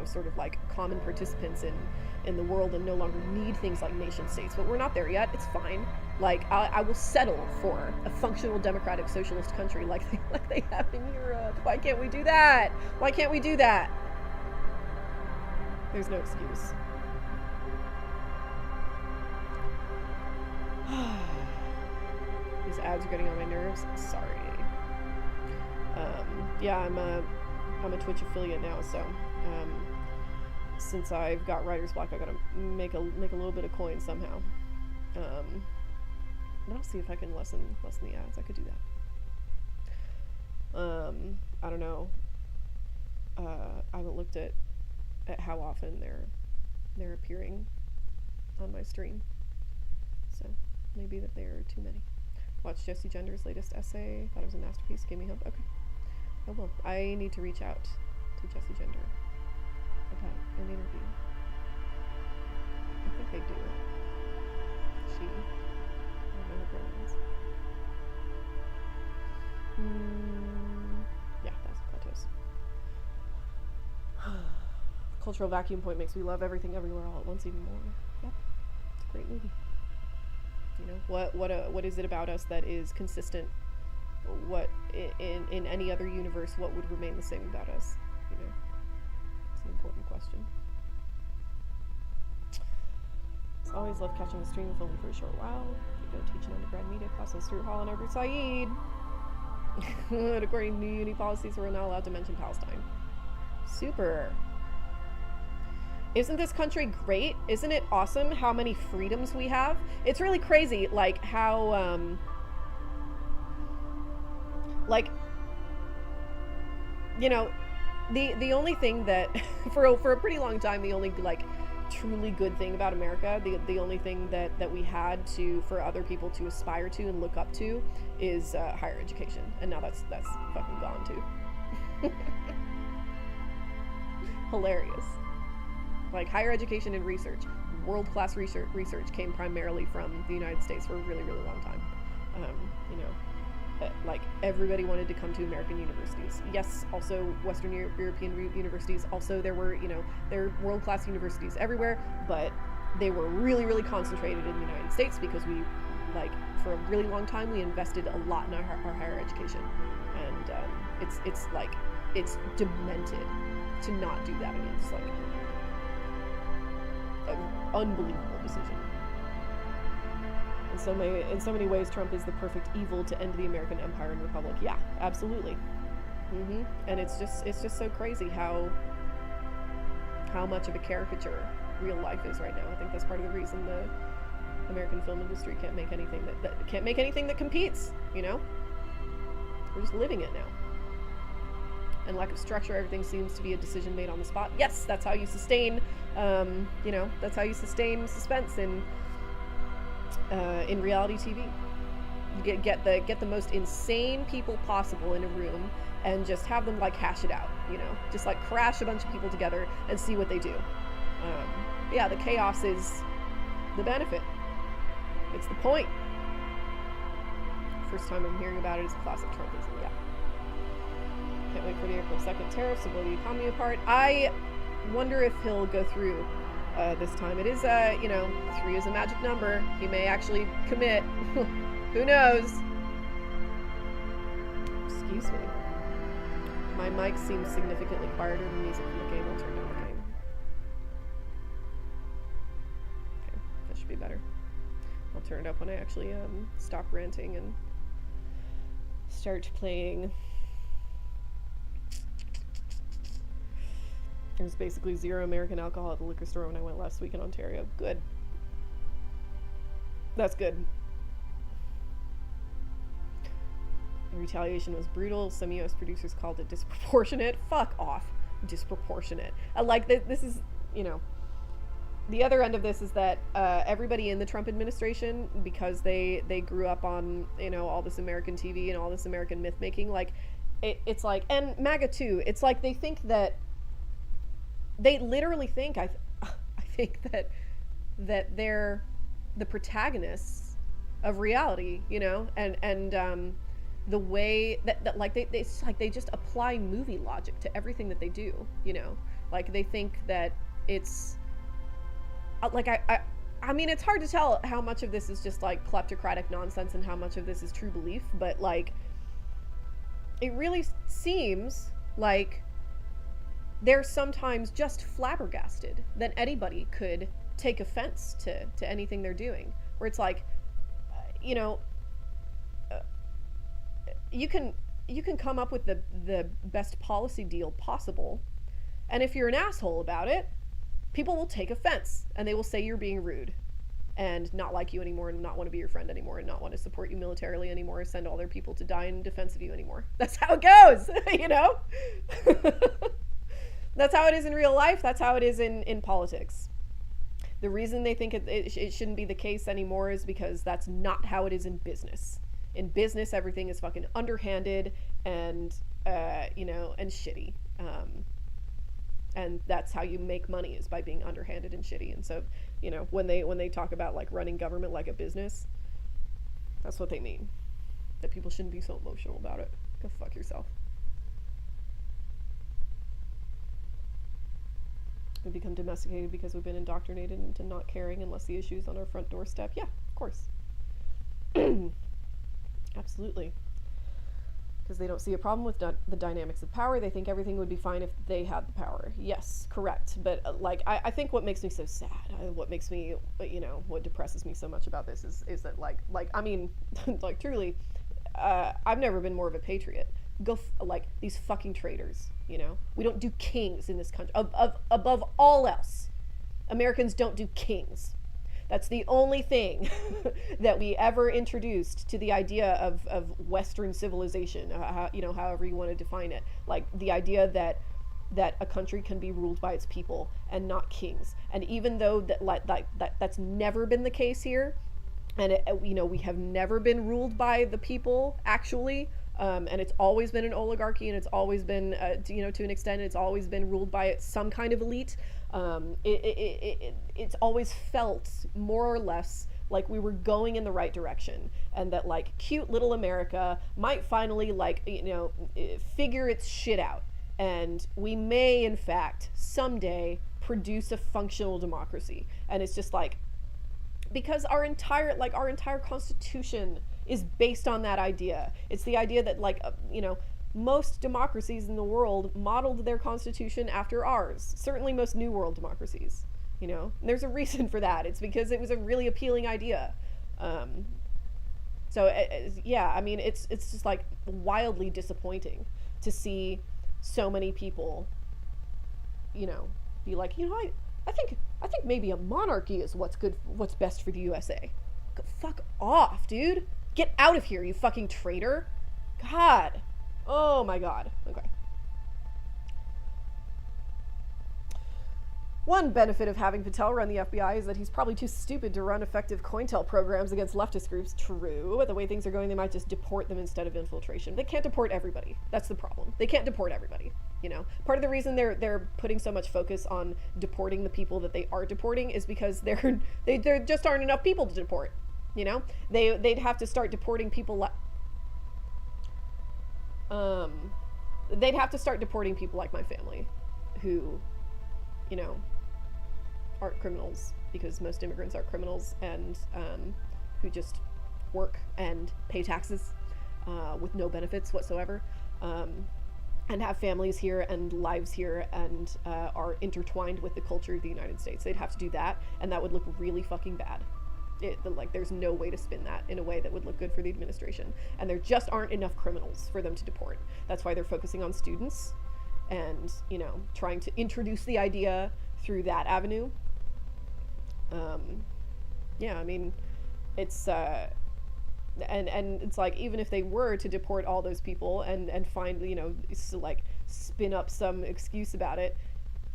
sort of like common participants in the world and no longer need things like nation states. But we're not there yet. It's fine. Like I will settle for a functional democratic socialist country like they have in Europe. Why can't we do that? Why can't we do that? There's no excuse. These ads are getting on my nerves. Sorry. Yeah, I'm a Twitch affiliate now, so since I've got writer's block, I gotta make a little bit of coin somehow. But I'll see if I can lessen the ads. I could do that. I don't know. I haven't looked at how often they're appearing on my stream, so maybe that there are too many. Watch Jesse Gender's latest essay. Thought it was a masterpiece. Gave me hope. Okay, I will. I need to reach out to Jesse Gender about an interview. I think they do. She. I don't know her pronouns. Yeah, that's Plateaus. Cultural Vacuum Point makes me love everything everywhere all at once even more. Yeah, it's a great movie. What is it about us that is consistent? What in any other universe, what would remain the same about us? It's an important question. It's always loved catching the stream, if only for a short while. You go teach an undergrad media class at Stuart Hall and Edward Said. According to new uni policies, we're not allowed to mention Palestine. Super. Isn't this country great? Isn't it awesome how many freedoms we have? It's really crazy, like how, the only thing that, for a pretty long time, the only, like, truly good thing about America, the only thing that we had for other people to aspire to and look up to is higher education. And now that's fucking gone, too. Hilarious. Like, higher education and research, world-class research came primarily from the United States for a really, really long time. Like, everybody wanted to come to American universities. Yes, also Western European universities. Also, there were, there are world-class universities everywhere, but they were really, really concentrated in the United States because we, like, for a really long time, we invested a lot in our higher education. And it's demented to not do that. I mean, it's like an unbelievable decision. In so many ways, Trump is the perfect evil to end the American empire and republic. Yeah, absolutely. And it's just so crazy how much of a caricature real life is right now. I think that's part of the reason the American film industry can't make anything that competes. We're just living it now. And lack of structure, everything seems to be a decision made on the spot. Yes, that's how you sustain, that's how you sustain suspense in reality TV. You get the most insane people possible in a room and just have them like hash it out. Just like crash a bunch of people together and see what they do. Yeah, the chaos is the benefit. It's the point. First time I'm hearing about it is classic Trumpism. Yeah. Can't wait for the April 2nd tariffs to blow the economy apart. I wonder if he'll go through this time. It is, 3 is a magic number. He may actually commit. Who knows? Excuse me. My mic seems significantly quieter than music from the game. I'll turn down the game. Okay, that should be better. I'll turn it up when I actually stop ranting and start playing. There's basically zero American alcohol at the liquor store when I went last week in Ontario. Good. That's good. retaliation was brutal. Some US producers called it disproportionate. Fuck off. Disproportionate. Like, this is, you know, the other end of this is that everybody in the Trump administration, because they grew up on, you know, all this American TV and all this American myth making, like, it's like, and MAGA too, it's like they think that, they literally think, I think that they're the protagonists of reality, you know, and the way that like it's like they just apply movie logic to everything that they do, you know, like they think that it's like I mean, it's hard to tell how much of this is just like kleptocratic nonsense and how much of this is true belief, but like it really seems like they're sometimes just flabbergasted that anybody could take offense to anything they're doing, where it's like, you know, you can come up with the best policy deal possible, and if you're an asshole about it, people will take offense and they will say you're being rude and not like you anymore and not want to be your friend anymore and not want to support you militarily anymore, send all their people to die in defense of you anymore. That's how it goes, you know? That's how it is in real life. That's how it is in politics. The reason they think it shouldn't be the case anymore is because that's not how it is in business. In business, everything is fucking underhanded and, you know, and shitty. And that's how you make money, is by being underhanded and shitty. And so, you know, when they talk about like running government like a business, that's what they mean. That people shouldn't be so emotional about it. Go fuck yourself. We become domesticated because we've been indoctrinated into not caring unless the issue's on our front doorstep. Yeah, of course. Absolutely. Because they don't see a problem with the dynamics of power. They think everything would be fine if they had the power. Yes, correct. But like, I think what makes me so sad, what makes me, you know, what depresses me so much about this is that like I mean, like truly, I've never been more of a patriot. Like these fucking traitors, you know? We don't do kings in this country. Above all else, Americans don't do kings. That's the only thing that we ever introduced to the idea of Western civilization, you know, however you want to define it. Like the idea that a country can be ruled by its people and not kings. And even though that's never been the case here, and you know, we have never been ruled by the people actually. And it's always been an oligarchy, and it's always been, you know, to an extent, it's always been ruled by some kind of elite. It's always felt more or less like we were going in the right direction, and that like cute little America might finally, like, you know, figure its shit out, and we may in fact someday produce a functional democracy. And it's just like, because our entire constitution is based on that idea. It's the idea that like, you know, most democracies in the world modeled their constitution after ours. Certainly most New World democracies, you know. And there's a reason for that. It's because it was a really appealing idea. So yeah, I mean, it's just like wildly disappointing to see so many people, you know, be like, you know, I think maybe a monarchy is what's best for the USA. Go fuck off, dude. Get out of here, you fucking traitor. God. Oh my god. Okay. One benefit of having Patel run the FBI is that he's probably too stupid to run effective COINTEL programs against leftist groups. True, but the way things are going, they might just deport them instead of infiltration. They can't deport everybody. That's the problem. They can't deport everybody, you know? Part of the reason they're putting so much focus on deporting the people that they are deporting is because there just aren't enough people to deport, you know? They'd have to start deporting people they'd have to start deporting people like my family who, you know, aren't criminals, because most immigrants are criminals, and who just work and pay taxes with no benefits whatsoever, and have families here and lives here and are intertwined with the culture of the United States. They'd have to do that, and that would look really fucking bad. Like, there's no way to spin that in a way that would look good for the administration, and there just aren't enough criminals for them to deport. That's why they're focusing on students and, you know, trying to introduce the idea through that avenue. Yeah, I mean, it's and it's like, even if they were to deport all those people and find, like spin up some excuse about it,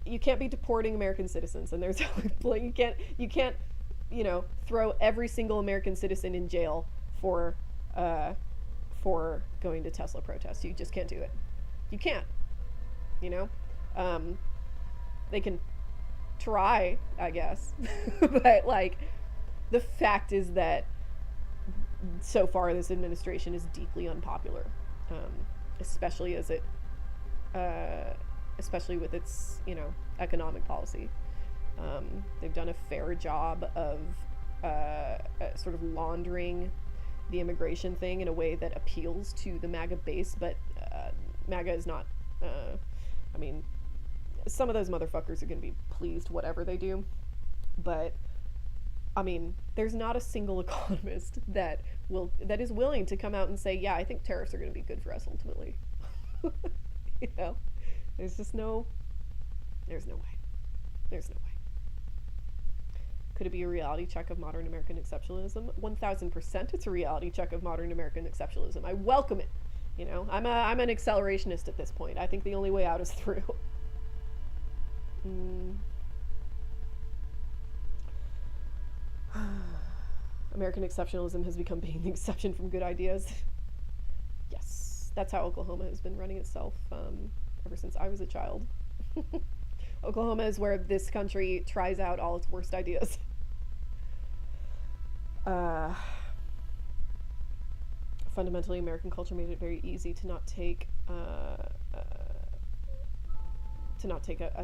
you can't be deporting American citizens. And there's like, you can't throw every single American citizen in jail for going to Tesla protests. You just can't do it. You can't. They can try, I guess. But like, the fact is that so far this administration is deeply unpopular, especially as it especially with its economic policy. They've done a fair job of sort of laundering the immigration thing in a way that appeals to the MAGA base, but MAGA is not, I mean, some of those motherfuckers are going to be pleased whatever they do, but I mean, there's not a single economist that is willing to come out and say, yeah, I think tariffs are going to be good for us ultimately. There's just no way. There's no way. Could it be a reality check of modern American exceptionalism? 1000% it's a reality check of modern American exceptionalism. I welcome it. I'm an accelerationist at this point. I think the only way out is through. American exceptionalism has become being the exception from good ideas. Yes, that's how Oklahoma has been running itself ever since I was a child. Oklahoma is where this country tries out all its worst ideas. Fundamentally, American culture made it very easy to not take a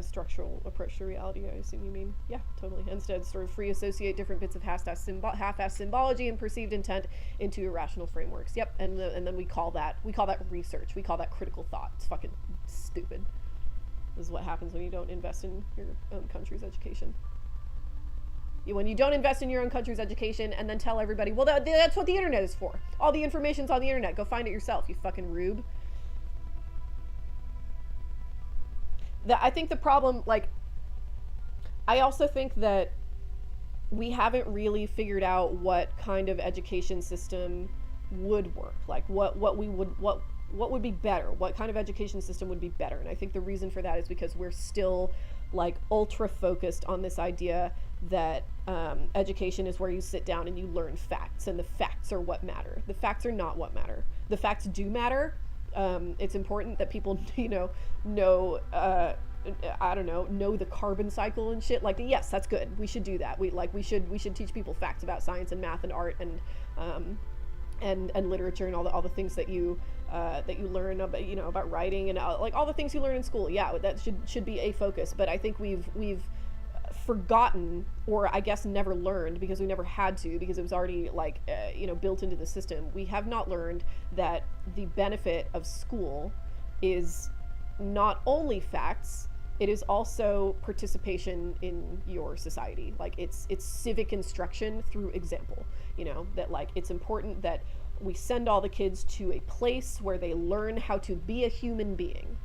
structural approach to reality. I assume you mean. Yeah, totally. Instead, sort of free associate different bits of half-assed symbology and perceived intent into irrational frameworks. Yep, and then we call that research. We call that critical thought. It's fucking stupid. This is what happens when you don't invest in your own country's education. When you don't invest in your own country's education and then tell everybody, well, that's what the internet is for. All the information's on the internet. Go find it yourself, you fucking rube. I think the problem, like, I also think that we haven't really figured out what kind of education system would work. Like, what would be better? What kind of education system would be better? And I think the reason for that is because we're still, like, ultra focused on this idea that education is where you sit down and you learn facts, and the facts are what matter. The facts are not what matter. The facts do matter. It's important that people, know the carbon cycle and shit. Like, yes, that's good. We should do that. We should teach people facts about science and math and art and literature and all the things that you learn about, about writing and like all the things you learn in school. Yeah, that should be a focus. But I think we've forgotten, or I guess never learned, because we never had to, because it was already like built into the system. We have not learned that the benefit of school is not only facts, it is also participation in your society. Like, it's civic instruction through example. That, like, it's important that we send all the kids to a place where they learn how to be a human being,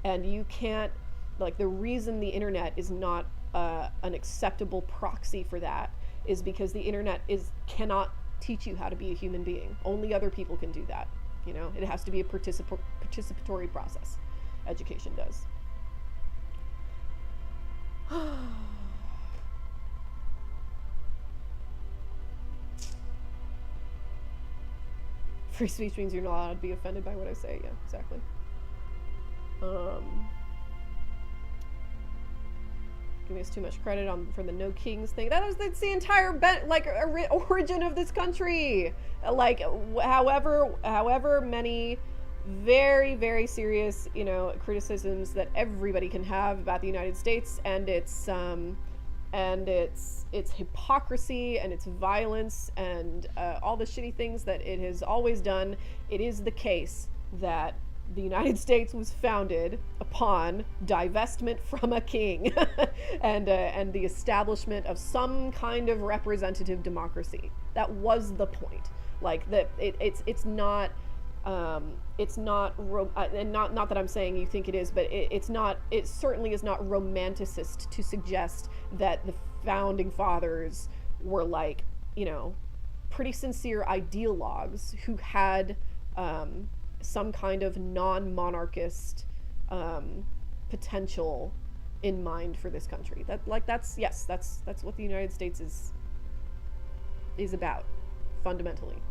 and you can't, like, the reason the internet is not an acceptable proxy for that is because the internet cannot teach you how to be a human being. Only other people can do that. It has to be a participatory process. Education does. Free speech means you're not allowed to be offended by what I say. Yeah, exactly. Giving us too much credit for the no kings thing. That's the entire origin of this country. Like, however many very, very serious, criticisms that everybody can have about the United States and its hypocrisy and its violence and all the shitty things that it has always done. It is the case that the United States was founded upon divestment from a king and the establishment of some kind of representative democracy. That was the point. Like, that it's not and not that I'm saying you think it is, but it certainly is not romanticist to suggest that the founding fathers were, like, pretty sincere ideologues who had some kind of non-monarchist potential in mind for this country. That's what the United States is about, fundamentally.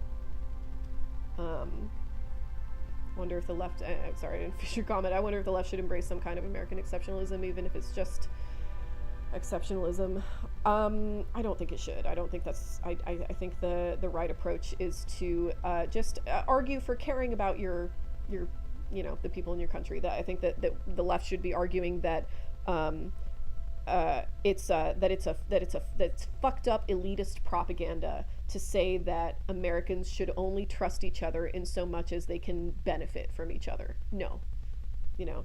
Wonder if the left, sorry, I didn't finish your comment. I wonder if the left should embrace some kind of American exceptionalism, even if it's just exceptionalism. I don't think it should. I don't think that's, I think the right approach is to just argue for caring about your the people in your country. That I think that the left should be arguing that it's fucked up elitist propaganda to say that Americans should only trust each other in so much as they can benefit from each other. No,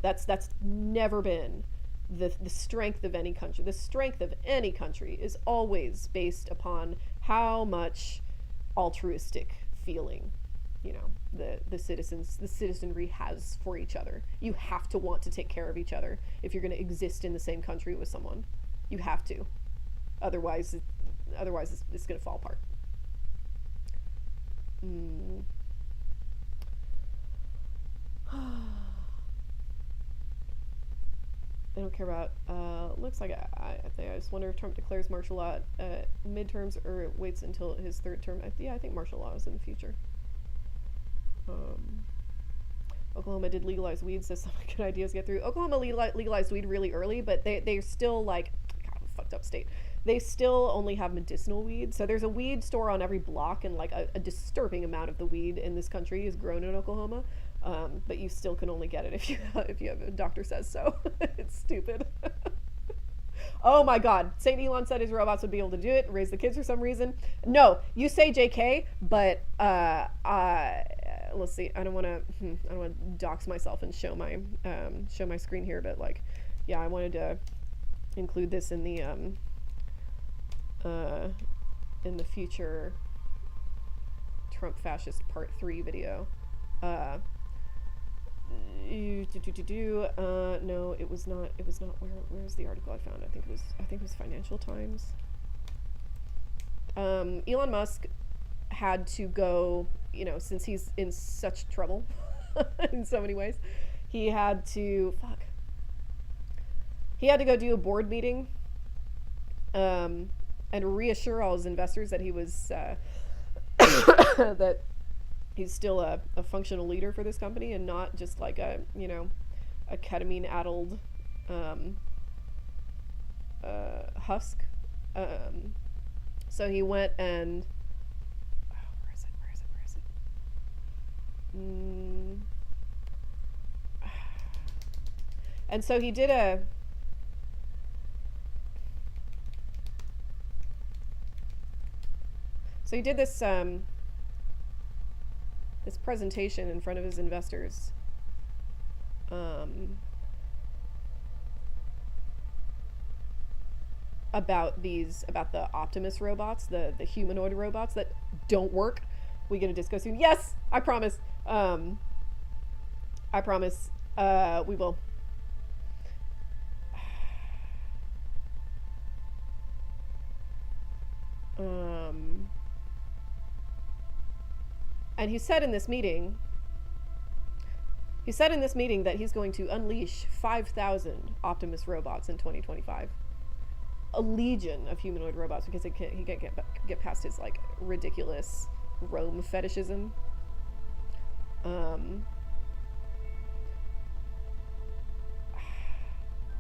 that's never been the strength of any country. The strength of any country is always based upon how much altruistic feeling the citizenry has for each other. You have to want to take care of each other if you're going to exist in the same country with someone. You have to. Otherwise it's going to fall apart. I don't care about looks like I just wonder if Trump declares martial law midterms or waits until his third term. I think martial law is in the future. Oklahoma did legalize weed, so some good ideas get through. Oklahoma legalized weed really early, but they're still like, God, fucked up state. They still only have medicinal weed. So there's a weed store on every block, and like a disturbing amount of the weed in this country is grown in Oklahoma. But you still can only get it if you have a doctor says so. It's stupid. Oh my God. St. Elon said his robots would be able to do it, raise the kids for some reason. No, you say JK, but let's see. I don't want to dox myself and show my screen here, but like, yeah, I wanted to include this in the future Trump fascist part 3 video. No, it was not. Where's the article I found? I think it was Financial Times. Elon Musk had to go, since he's in such trouble in so many ways, he had to go do a board meeting and reassure all his investors that he was that he's still a functional leader for this company and not just like a ketamine-addled husk. So he went and where is it? And so he did this this presentation in front of his investors about the Optimus robots, the humanoid robots that don't work. We get a disco soon. Yes, I promise. I promise. We will. And he said in this meeting that he's going to unleash 5,000 Optimus robots in 2025. A legion of humanoid robots, because he can't get past his like ridiculous Rome fetishism.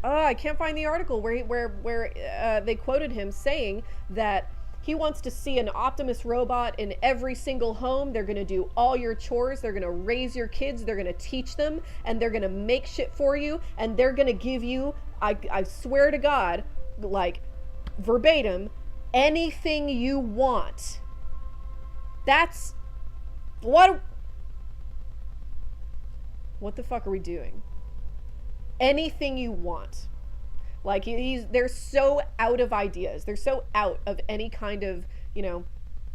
I can't find the article where they quoted him saying that he wants to see an Optimus robot in every single home. They're going to do all your chores. They're going to raise your kids. They're going to teach them, and they're going to make shit for you, and they're going to give you, I swear to God, like verbatim, anything you want. That's what the fuck are we doing? Anything you want. Like they're so out of ideas. They're so out of any kind of,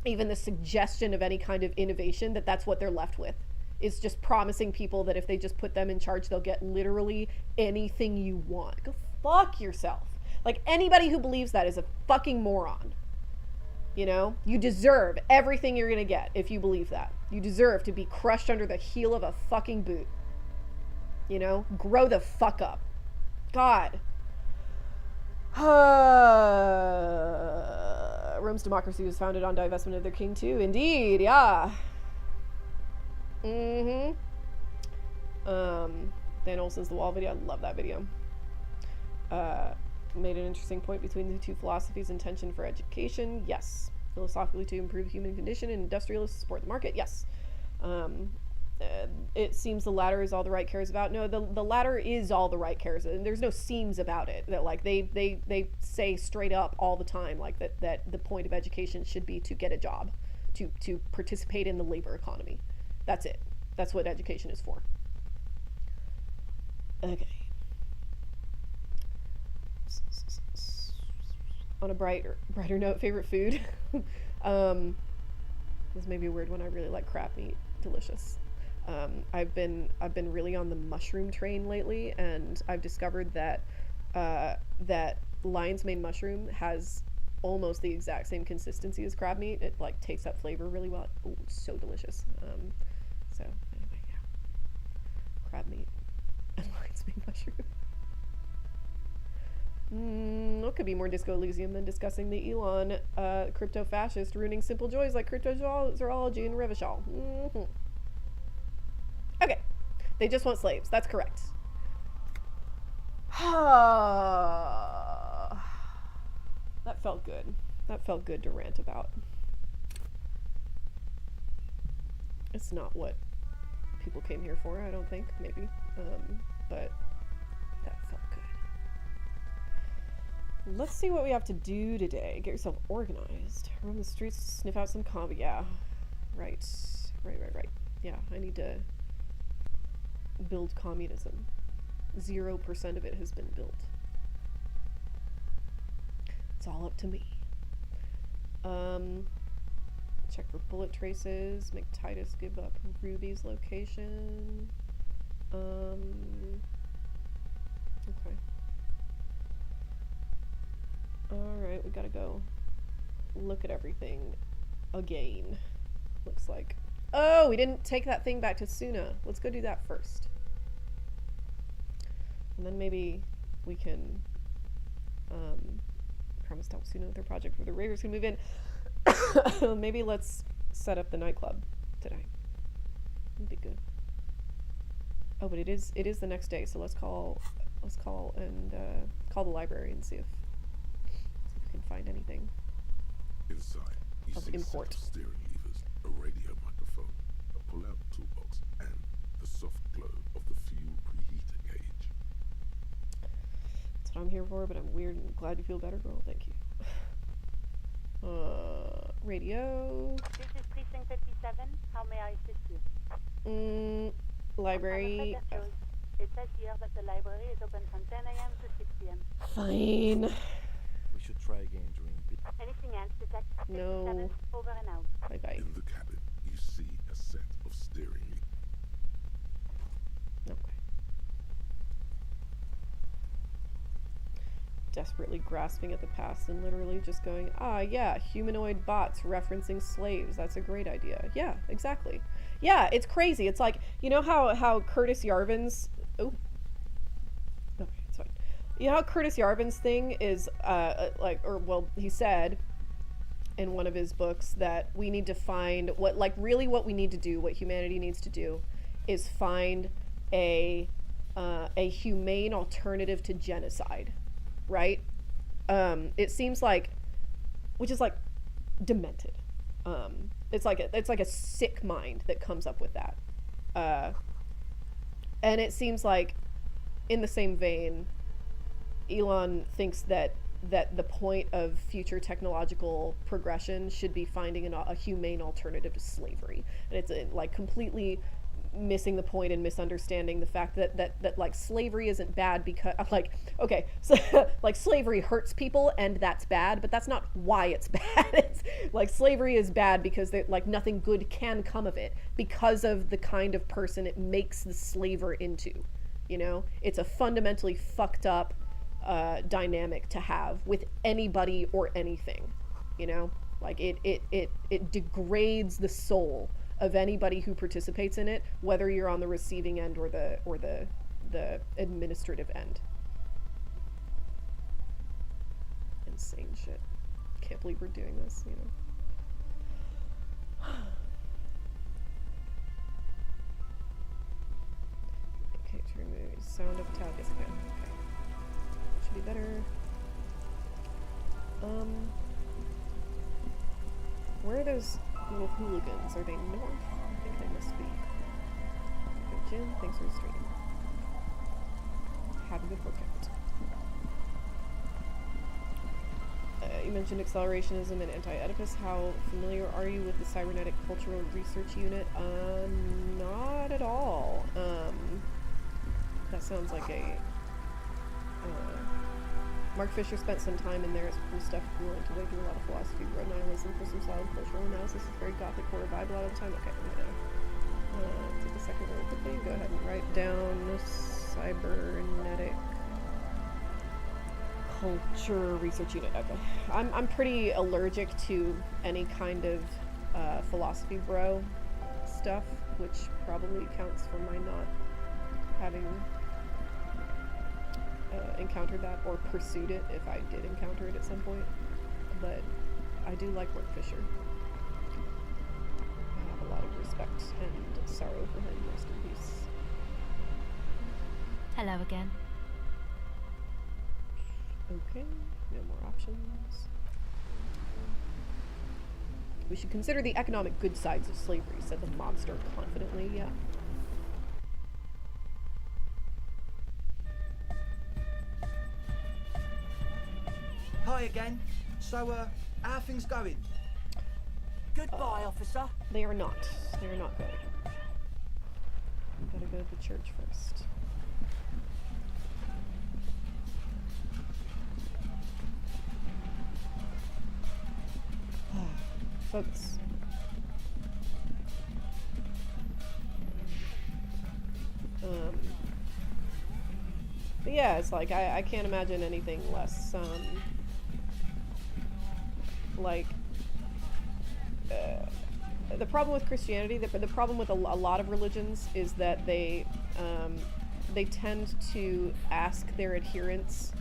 even the suggestion of any kind of innovation that's what they're left with. Is just promising people that if they just put them in charge, they'll get literally anything you want. Go fuck yourself. Like anybody who believes that is a fucking moron. You know, you deserve everything you're gonna get if you believe that. You deserve to be crushed under the heel of a fucking boot. You know, grow the fuck up. God. Rome's democracy was founded on divestment of their king too. Indeed, yeah. Dan Olson's The Wall video. I love that video. Made an interesting point between the two philosophies. Intention for education, yes. Philosophically to improve human condition, and industrialists to support the market, yes. It seems the latter is all the right cares about. No, the latter is all the right cares, and there's no seems about it. That like they say straight up all the time, like that the point of education should be to get a job, to participate in the labor economy. That's it. That's what education is for. Okay. On a brighter note, favorite food. This may be a weird one. I really like crab meat. Delicious. I've been really on the mushroom train lately, and I've discovered that that lion's mane mushroom has almost the exact same consistency as crab meat. It like takes up flavor really well. Oh, it's so delicious. So anyway, yeah, crab meat and lion's mane mushroom. What could be more Disco Elysium than discussing the Elon crypto fascist ruining simple joys like cryptozoology and Revachol? Okay, they just want slaves. That's correct. That felt good. That felt good to rant about. It's not what people came here for, I don't think. Maybe, but that felt good. Let's see what we have to do today. Get yourself organized. Roam the streets, sniff out some comedy. Yeah, right. Yeah, I need to build communism. 0% of it has been built. It's all up to me. Check for bullet traces. Make Titus give up Ruby's location. Okay. Alright, we gotta go look at everything again. Looks like. Oh, we didn't take that thing back to Suna. Let's go do that first. And then maybe we can promise to help Suna with their project where the ravers can move in. Maybe let's set up the nightclub today. That'd be good. Oh, but it is the next day, so let's call and call the library and see if we can find anything. Inside, you of see import. a set of steering levers, a radio microphone, a pull-out toolbox, and the soft glow of the fuel preheater gauge. That's what I'm here for, but I'm weird and glad you feel better, girl. Thank you. Radio. This is Precinct 57. How may I assist you? Library. It says here that the library is open from 10 a.m. to 6 p.m. Fine. We should try again during Anything else, Detective 57? No. Over and out. Bye. In the cabin, you see a set of steering levers. Okay. Desperately grasping at the past and literally just going, yeah, humanoid bots referencing slaves. That's a great idea. Yeah, exactly. Yeah, it's crazy. It's like, you know how Curtis Yarvin's... Oh. Okay, it's fine. You know how Curtis Yarvin's thing is, he said in one of his books that we need to find what we need to do, what humanity needs to do, is find a humane alternative to genocide, right? It seems like, which is like demented. It's like a sick mind that comes up with that, and it seems like, in the same vein, Elon thinks that the point of future technological progression should be finding a humane alternative to slavery, and it's like completely missing the point and misunderstanding the fact that like slavery isn't bad because like, okay, so like slavery hurts people and that's bad, but that's not why it's bad. It's like slavery is bad because like nothing good can come of it because of the kind of person it makes the slaver into, you know? It's a fundamentally fucked up dynamic to have with anybody or anything, you know? Like it degrades the soul of anybody who participates in it, whether you're on the receiving end or the administrative end. Insane shit. Can't believe we're doing this, you know. Okay, to remove sound of tab. Yes, okay. Okay. Should be better. Where are those little hooligans? Are they north? I think they must be. Good, Jim. Thanks for the stream. Have a good workout. You mentioned accelerationism and anti-Oedipus. How familiar are you with the Cybernetic Cultural Research Unit? Not at all. That sounds like a... Mark Fisher spent some time in there. It's cool stuff. If you're willing to wager a lot of philosophy, road nihilism for some solid cultural analysis. It's very gothic horror vibe a lot of the time. Okay, I'm gonna take a second really quickly and go ahead and write down cybernetic culture research unit. Okay. I'm pretty allergic to any kind of philosophy bro stuff, which probably accounts for my not having encountered that or pursued it if I did encounter it at some point. But I do like Mark Fisher. I have a lot of respect and sorrow for him. Rest in peace. Hello again. Okay, no more options. We should consider the economic good sides of slavery, said the monster confidently. Yeah. Hi again. So, how are things going? Goodbye, officer. They are not. They are not good. We gotta go to the church first. Focus. But yeah, it's like I can't imagine anything less like the problem with Christianity, the problem with a lot of religions is that they tend to ask their adherents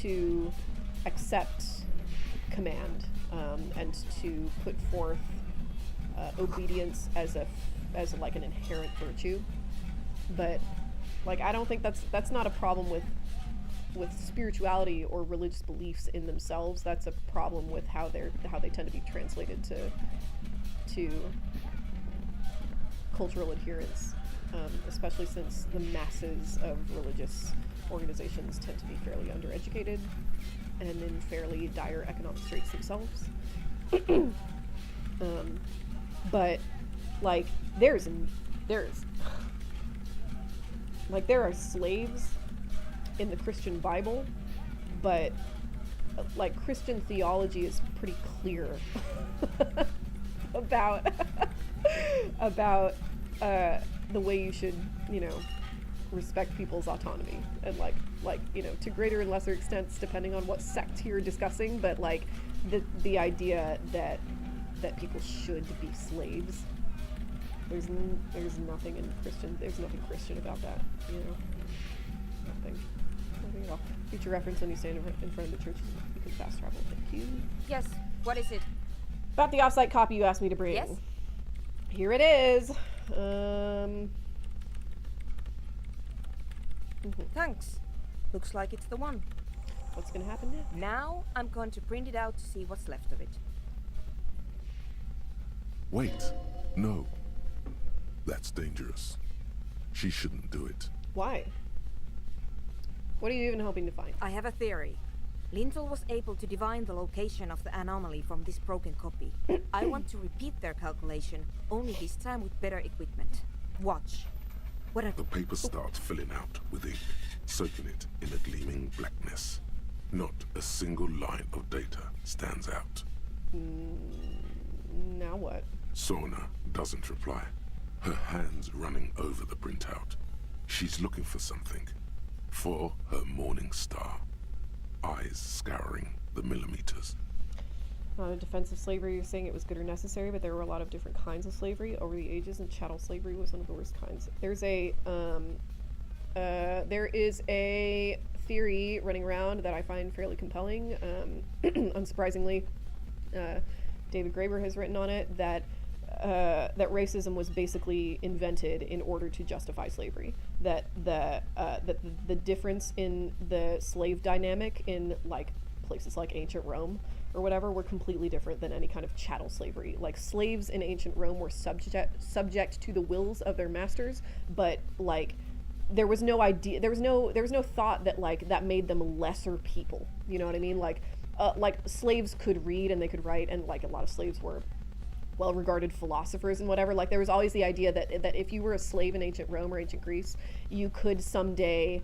to accept command and to put forth obedience as like an inherent virtue. But like I don't think that's not a problem with spirituality or religious beliefs in themselves. That's a problem with how they tend to be translated to cultural adherence, especially since the masses of religious organizations tend to be fairly undereducated and in fairly dire economic straits themselves. But like there are slaves in the Christian Bible, but like Christian theology is pretty clear about the way you should, respect people's autonomy, and like to greater and lesser extents depending on what sect you're discussing, but like the idea that people should be slaves, there's nothing Christian about that, nothing at all. Future reference when you stand in front of the church, you can fast travel. Thank you. Yes, what is it? About the offsite copy you asked me to bring. Yes. Here it is. Thanks. Looks like it's the one. What's gonna happen now? Now I'm going to print it out to see what's left of it. Wait. No. That's dangerous. She shouldn't do it. Why? What are you even hoping to find? I have a theory. Lintel was able to divine the location of the anomaly from this broken copy. I want to repeat their calculation, only this time with better equipment. Watch. What The paper starts filling out with ink, soaking it in a gleaming blackness. Not a single line of data stands out. Now what? Sona doesn't reply. Her hands running over the printout. She's looking for something. For her morning star. Eyes scouring the millimeters. Not a defense of slavery. You're saying it was good or necessary, but there were a lot of different kinds of slavery over the ages, and chattel slavery was one of the worst kinds. There is a theory running around that I find fairly compelling. Unsurprisingly, David Graeber has written on it that racism was basically invented in order to justify slavery. That the difference in the slave dynamic in like places like ancient Rome or whatever were completely different than any kind of chattel slavery. Like slaves in ancient Rome were subject to the wills of their masters, but like there was no idea, there was no thought that like that made them lesser people. You know what I mean? Like slaves could read and they could write, and like a lot of slaves were well-regarded philosophers and whatever. Like there was always the idea that if you were a slave in ancient Rome or ancient Greece, you could someday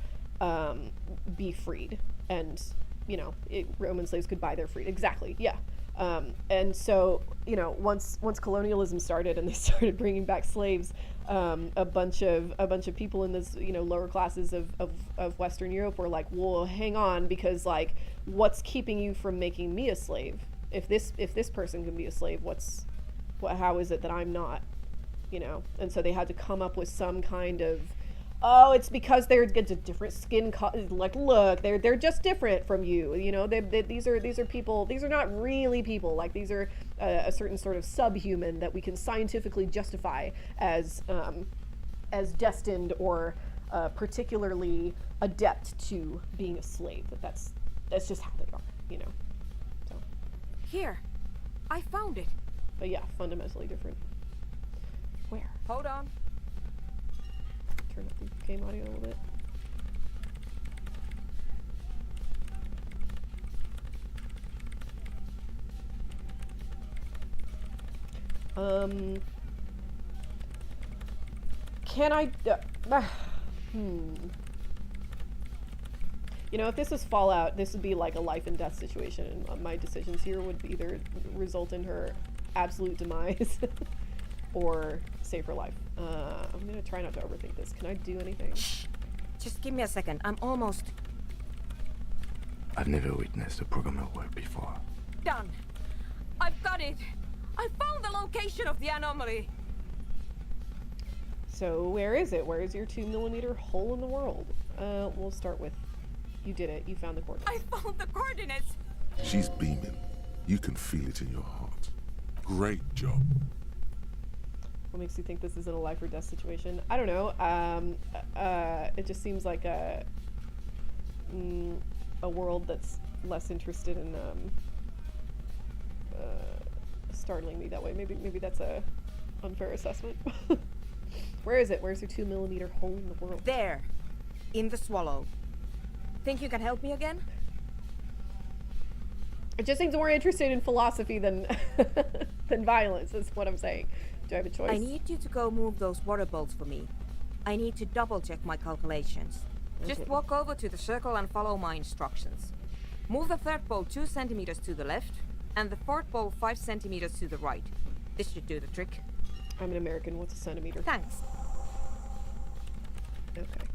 be freed, and you know, Roman slaves could buy their freedom. Exactly, yeah. And so, you know, once colonialism started and they started bringing back slaves, a bunch of people in this, you know, lower classes of Western Europe were like, well, hang on, because like, what's keeping you from making me a slave? If this person can be a slave, how is it that I'm not? You know, and so they had to come up with some kind of, oh, it's because they're different skin color. Like, look, they're just different from you. You know, these are people. These are not really people. Like, these are a certain sort of subhuman that we can scientifically justify as destined or particularly adept to being a slave. That's just how they are. You know. So. Here, I found it. But yeah, fundamentally different. Where? Hold on. Turn up the game audio a little bit. Can I... You know, if this was Fallout, this would be like a life and death situation, and my decisions here would either result in her absolute demise or save her life. I'm gonna try not to overthink this. Can I do anything? Shh. Just give me a second. I'm almost... I've never witnessed a programmer work before. done. I've got it. I found the location of the anomaly. So where is it? Where is your 2mm hole in the world? We'll start with, you did it. You found the coordinates. I found the coordinates. She's beaming. You can feel it in your heart. Great job. What makes you think this isn't a life or death situation? I don't know. It just seems like a world that's less interested in startling me that way. Maybe that's a unfair assessment. Where is it? Where's your 2mm hole in the world? There, in the swallow. Think you can help me again? It just seems more interested in philosophy than than violence, is what I'm saying. Do I have a choice? I need you to go move those water bolts for me. I need to double check my calculations. Just Okay. walk over to the circle and follow my instructions. Move the third bolt 2 centimeters to the left, and the fourth bolt 5 centimeters to the right. This should do the trick. I'm an American. What's a centimeter? Thanks. Okay.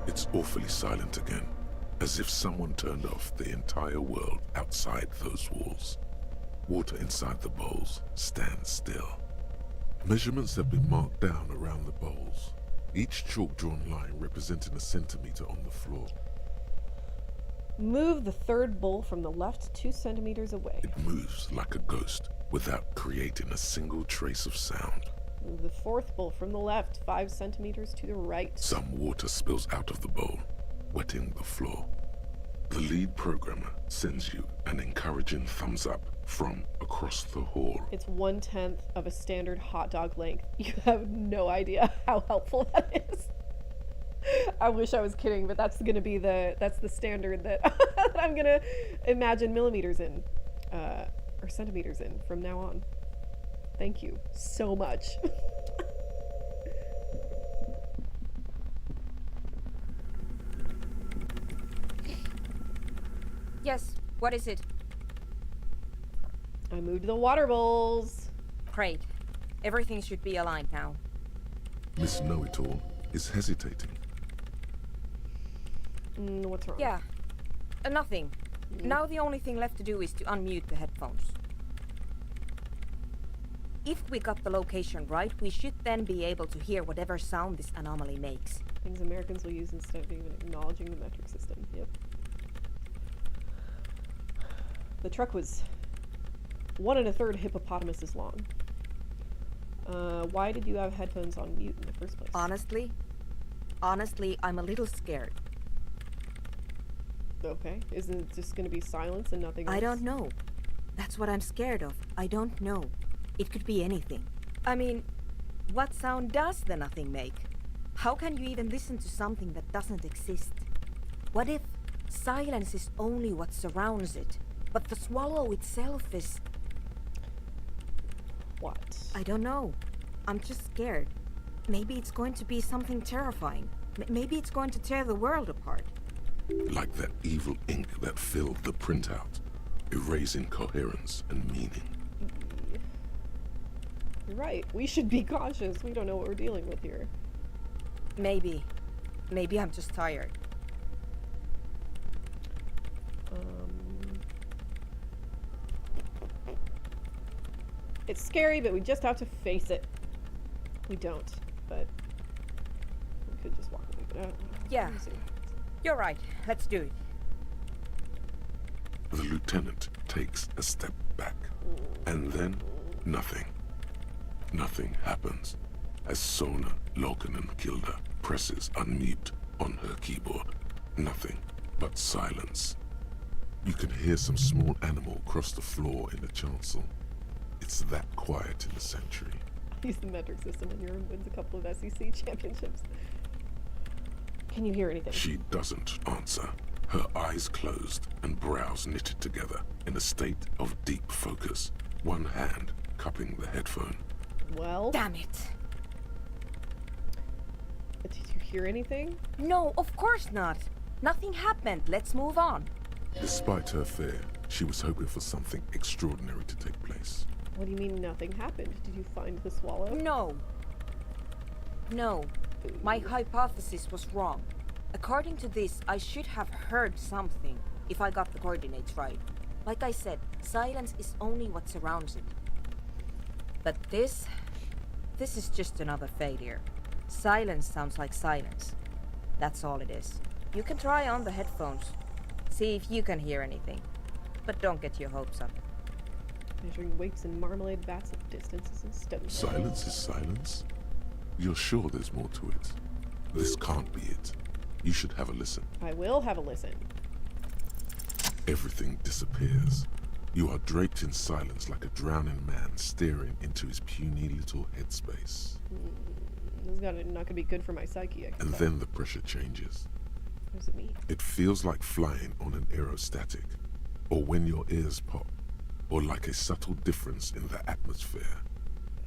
It's awfully silent again, as if someone turned off the entire world outside those walls. Water inside the bowls stands still. Measurements have been marked down around the bowls, each chalk-drawn line representing a centimeter on the floor. Move the third bowl from the left 2 centimeters away. It moves like a ghost without creating a single trace of sound. Move the fourth bowl from the left 5 centimeters to the right. Some water spills out of the bowl, wetting the floor. The lead programmer sends you an encouraging thumbs up from across the hall. It's 1/10 of a standard hot dog length. You have no idea how helpful that is. I wish I was kidding, but that's gonna be that's the standard that, that I'm gonna imagine millimeters in, or centimeters in from now on. Thank you so much. Yes, what is it? I moved the water bowls. Great. Everything should be aligned now. Miss Know-It-All is hesitating. What's wrong? Yeah. Nothing. Now the only thing left to do is to unmute the headphones. If we got the location right, we should then be able to hear whatever sound this anomaly makes. Things Americans will use instead of even acknowledging the metric system. Yep. The truck was 1 1/3 hippopotamuses long. Why did you have headphones on mute in the first place? Honestly, I'm a little scared. Okay. Isn't it just going to be silence and nothing else? I don't know. That's what I'm scared of. I don't know. It could be anything. I mean, what sound does the nothing make? How can you even listen to something that doesn't exist? What if silence is only what surrounds it, but the swallow itself is... What? I don't know. I'm just scared. Maybe it's going to be something terrifying. Maybe it's going to tear the world apart. Like that evil ink that filled the printout, erasing coherence and meaning. You're right. We should be cautious. We don't know what we're dealing with here. Maybe. Maybe I'm just tired. It's scary, but we just have to face it. We don't, but we could just walk away. But I don't know. Yeah. Let me see. You're right. Let's do it. The lieutenant takes a step back, and then nothing. Nothing happens as Sona Lokanen-Kilda presses unmute on her keyboard. Nothing but silence. You can hear some small animal cross the floor in the chancel. It's that quiet in the sanctuary. Use the metric system and Europe wins a couple of SEC championships. Can you hear anything? She doesn't answer, her eyes closed and brows knitted together in a state of deep focus, one hand cupping the headphone. Well, Damn it. did you hear anything? No, of course not. Nothing happened. Let's move on. Despite her fear, she was hoping for something extraordinary to take place. What do you mean nothing happened? Did you find the swallow? No. No. My hypothesis was wrong. According to this, I should have heard something if I got the coordinates right. Like I said, silence is only what surrounds it. But this is just another failure. Silence sounds like silence. That's all it is. You can try on the headphones. See if you can hear anything. But don't get your hopes up. Measuring weights and marmalade vats at distances and study. Silence is silence? You're sure there's more to it? This can't be it. You should have a listen. I will have a listen. Everything disappears. You are draped in silence like a drowning man staring into his puny little headspace. This is not gonna be good for my psyche. I can And tell. then the pressure changes. What does it mean? It feels like flying on an aerostatic, or when your ears pop, or like a subtle difference in the atmosphere,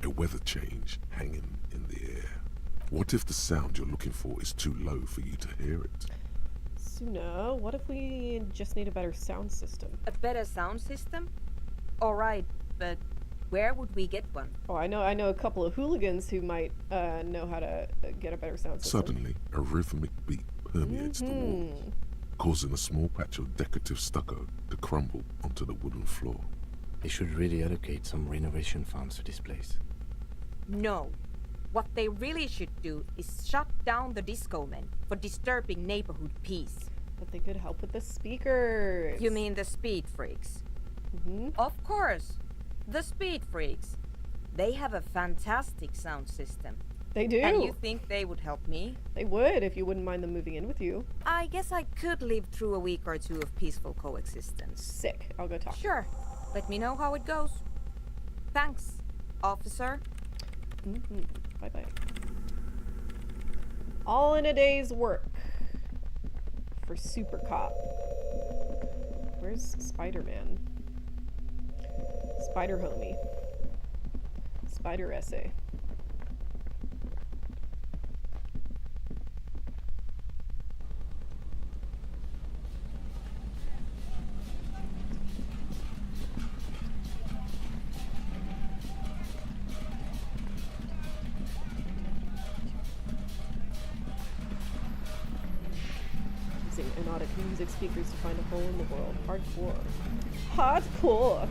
a weather change hanging in the air. What if the sound you're looking for is too low for you to hear it? Suna, what if we just need a better sound system? A better sound system? Alright, but where would we get one? Oh, I know a couple of hooligans who might know how to get a better sound system. Suddenly, a rhythmic beat permeates the walls, causing a small patch of decorative stucco to crumble onto the wooden floor. They should really allocate some renovation funds to this place. No. What they really should do is shut down the disco men for disturbing neighborhood peace. But they could help with the speakers. You mean the speed freaks? Mm-hmm. Of course. The speed freaks. They have a fantastic sound system. They do. And you think they would help me? They would if you wouldn't mind them moving in with you. I guess I could live through a week or two of peaceful coexistence. Sick. I'll go talk. Sure. Let me know how it goes. Thanks, officer. Mm-hmm. Bye-bye. All in a day's work for Super Cop. Where's Spider-Man? Spider Homie. Spider Essay. Anarchist music speakers to find a hole in the world. Hardcore. Hardcore!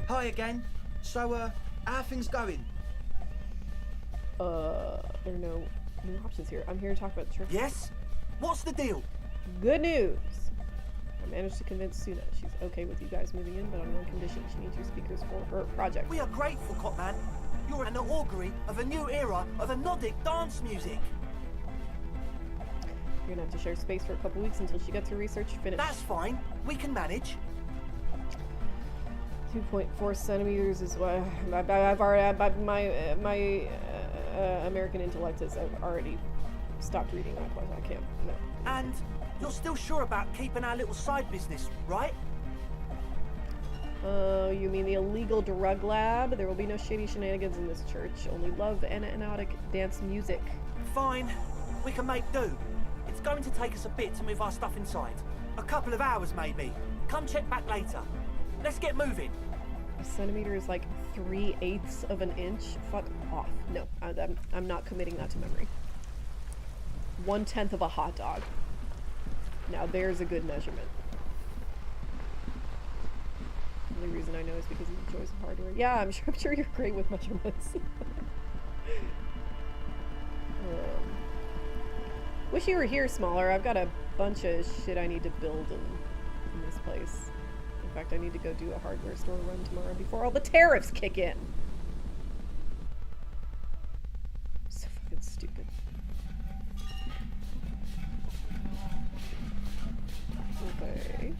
Hi again. So, how things going? There are no options here. I'm here to talk about the church. Yes? What's the deal? Good news! I managed to convince Suna. She's okay with you guys moving in, but on one condition. She needs your speakers for her project. We are grateful, Copman. You're an augury of a new era of anodic dance music. You're gonna have to share space for a couple weeks until she gets her research finished. That's fine. We can manage. 2.4 centimeters is what I've already. My American intellect has already stopped reading that question. I can't. No. And you're still sure about keeping our little side business, right? You mean the illegal drug lab? There will be no shady shenanigans in this church. Only love and anodic dance music. Fine. We can make do. It's going to take us a bit to move our stuff inside. A couple of hours, maybe. Come check back later. Let's get moving. A centimeter is like 3/8 of an inch. Fuck off. No, I'm not committing that to memory. 1/10 of a hot dog. Now there's a good measurement. The only reason I know is because of the joys of hardware. Yeah, I'm sure you're great with measurements. Wish you were here smaller. I've got a bunch of shit I need to build in this place. In fact, I need to go do a hardware store run tomorrow before all the tariffs kick in. So fucking stupid. Okay.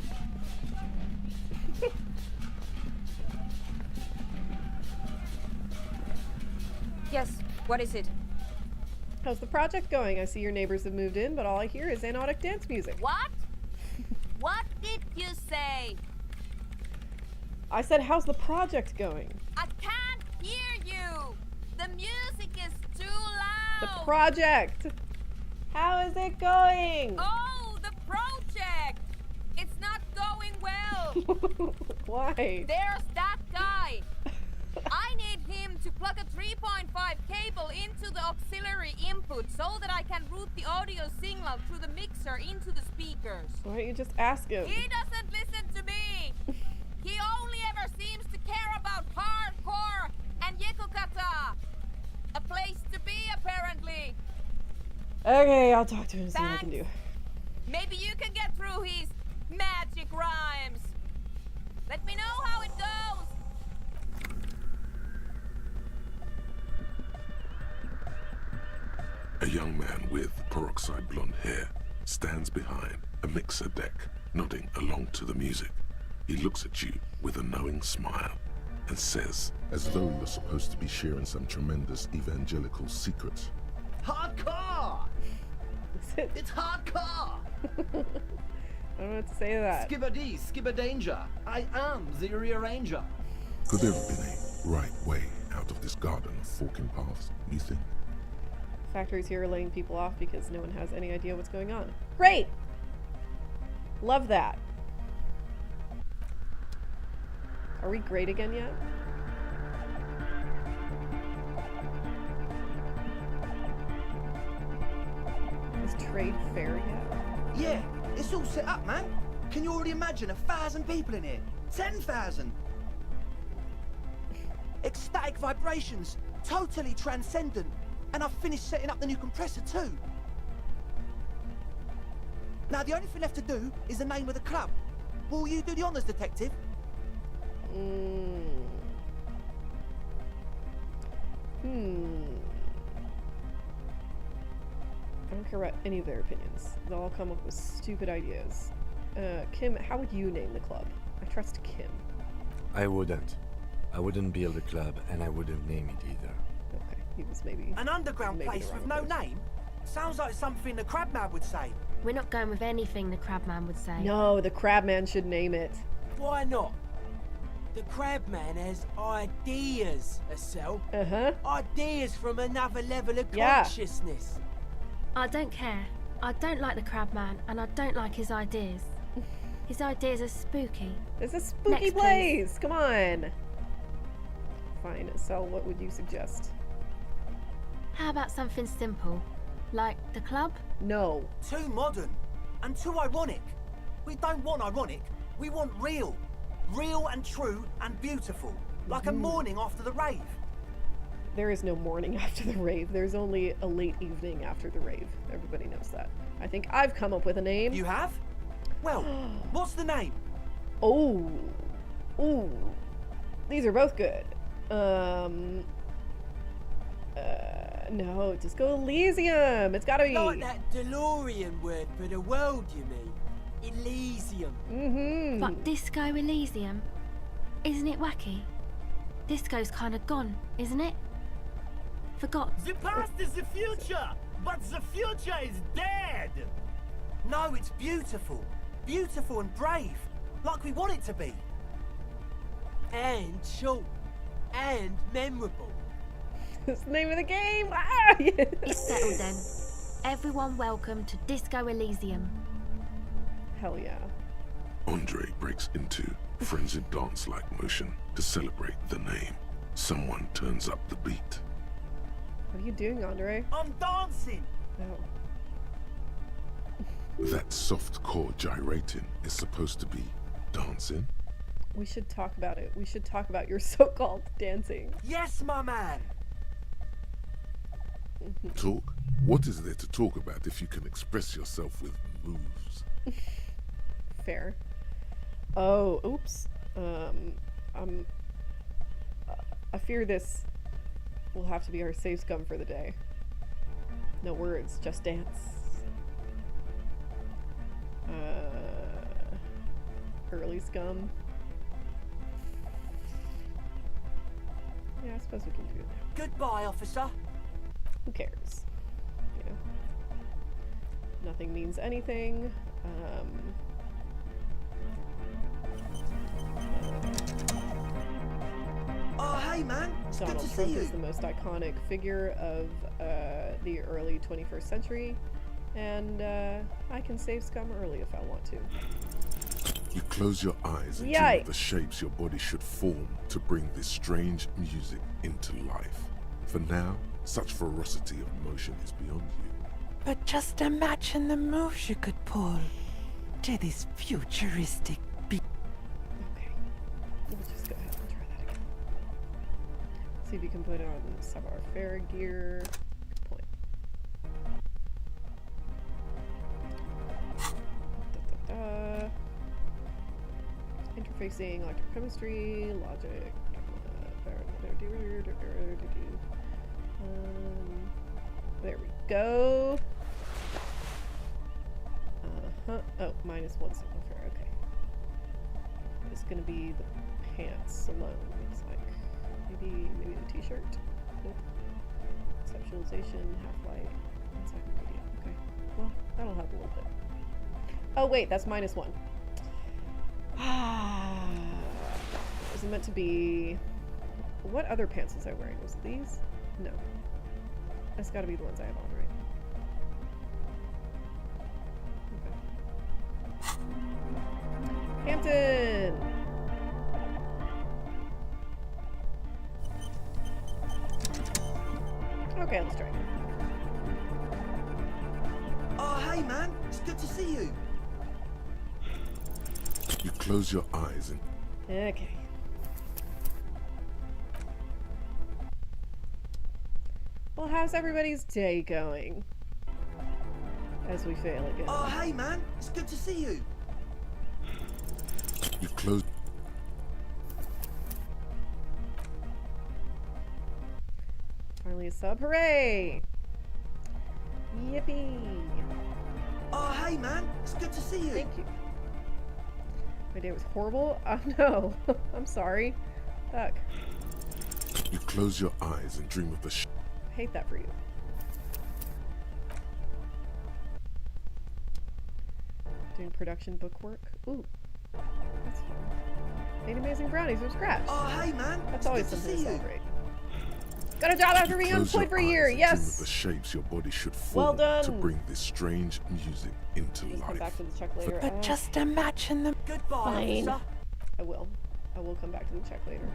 Yes, what is it? How's the project going? I see your neighbors have moved in, but all I hear is anodic dance music. What? What did you say? I said, how's the project going? I can't hear you. The music is too loud. The project! How is it going? Oh, the project! It's not going well. Why? There's that guy. I need him to plug a 3.5 cable into the auxiliary input so that I can route the audio signal through the mixer into the speakers. Why don't you just ask him? He doesn't listen to me. He only ever seems to care about hardcore and Yekukata. A place to be, apparently. Okay, I'll talk to him and see what I can do. Maybe you can get through his magic rhymes. Let me know how it goes. A young man with peroxide blonde hair stands behind a mixer deck, nodding along to the music. He looks at you with a knowing smile and says, as though you're supposed to be sharing some tremendous evangelical secret, Hardcore! It's hardcore! I don't know what to say to that. Skibbity, skibberdanger. I am the rearranger. could there have been a right way out of this garden of forking paths, you think? Factories here are laying people off because no one has any idea what's going on. Great! Love that. Are we great again yet? Is trade fair yet? Yeah, it's all set up, man. Can you already imagine 1,000 people in here? 10,000! Ecstatic vibrations, totally transcendent. And I've finished setting up the new compressor too. Now the only thing left to do is the name of the club. Will you do the honours, detective? I don't care about any of their opinions. They'll all come up with stupid ideas. Kim, how would you name the club? I trust Kim. I wouldn't. I wouldn't build a club, and I wouldn't name it either. Okay, he was maybe... An underground maybe place the with wrong no place. name? Sounds like something the Crabman would say. We're not going with anything the Crabman would say. No, the Crabman should name it. Why not? The Crabman has ideas, Estelle. Uh-huh. Ideas from another level of Yeah. consciousness. I don't care. I don't like the Crabman, and I don't like his ideas. His ideas are spooky. It's a spooky Next, place! Come on! Fine, so what would you suggest? How about something simple? Like the club? No. Too modern and too ironic. We don't want ironic. We want real. Real and true and beautiful. Like a morning after the rave. There is no morning after the rave. There's only a late evening after the rave. Everybody knows that. I think I've come up with a name. You have? Well, what's the name? Oh. Ooh. These are both good. No, just go Elysium. It's gotta be. Like that DeLorean word for the world, you mean? Elysium. Mm-hmm. But Disco Elysium? Isn't it wacky? Disco's kind of gone, isn't it? Forgot. The past is the future, but the future is dead. No, it's beautiful. Beautiful and brave. Like we want it to be. And short. And memorable. That's the name of the game. Ah, yes. It's settled then. Everyone welcome to Disco Elysium. Hell yeah. Andre breaks into frenzied dance-like motion to celebrate the name. Someone turns up the beat. What are you doing, Andre? I'm dancing. Oh. That soft core gyrating is supposed to be dancing. We should talk about it. We should talk about your so-called dancing. Yes, my man. Talk? What is there to talk about if you can express yourself with moves? Fair. Oh, oops. I fear this will have to be our safe scum for the day. No words, just dance. Early scum. Yeah, I suppose we can do it. Goodbye, officer. Who cares? You know? Nothing means anything. Oh, hey, man. It's good Donald to see Trump you. is the most iconic figure of the early 21st century, and I can save scum early if I want to. You close your eyes and Yikes. dream of the shapes your body should form to bring this strange music into life. For now, such ferocity of motion is beyond you. But just imagine the moves you could pull to this futuristic beat. Okay, we'll just go ahead and try that again. See if you can put it on some of our fair gear. Good point. Interfacing electrochemistry, logic. There we go. Oh, minus one signal fair. Okay. It's gonna be the pants alone. Looks like maybe the t-shirt. Nope. Conceptualization, half-light, encyclopedia. Okay. Well, that'll help a little bit. Oh wait, that's minus one. Was it meant to be? What other pants was I wearing? Was it these? No. That's got to be the ones I have on, right? Okay. Hampton! Okay, let's try. Oh, hey, man. It's good to see you. You close your eyes and Okay. Well, how's everybody's day going? As we fail again. Oh, hey, man. It's good to see you. you close. Finally a sub. Hooray! Yippee! Oh, hey, man. It's good to see you. Thank you. My day was horrible? Oh no. I'm sorry. Fuck. You close your eyes and dream of the I hate that for you. Doing production book work. Ooh. That's fun. Made amazing brownies from scratch. Oh, hey, man. That's It's always good to something to see you. celebrate. Got a job after being unemployed for a year. Dream of Yes! the shapes your body should Well form done. to bring this strange music into Please come life. back to the check later. But just imagine the Goodbye, Fine. officer. I will. I will come back to the check later.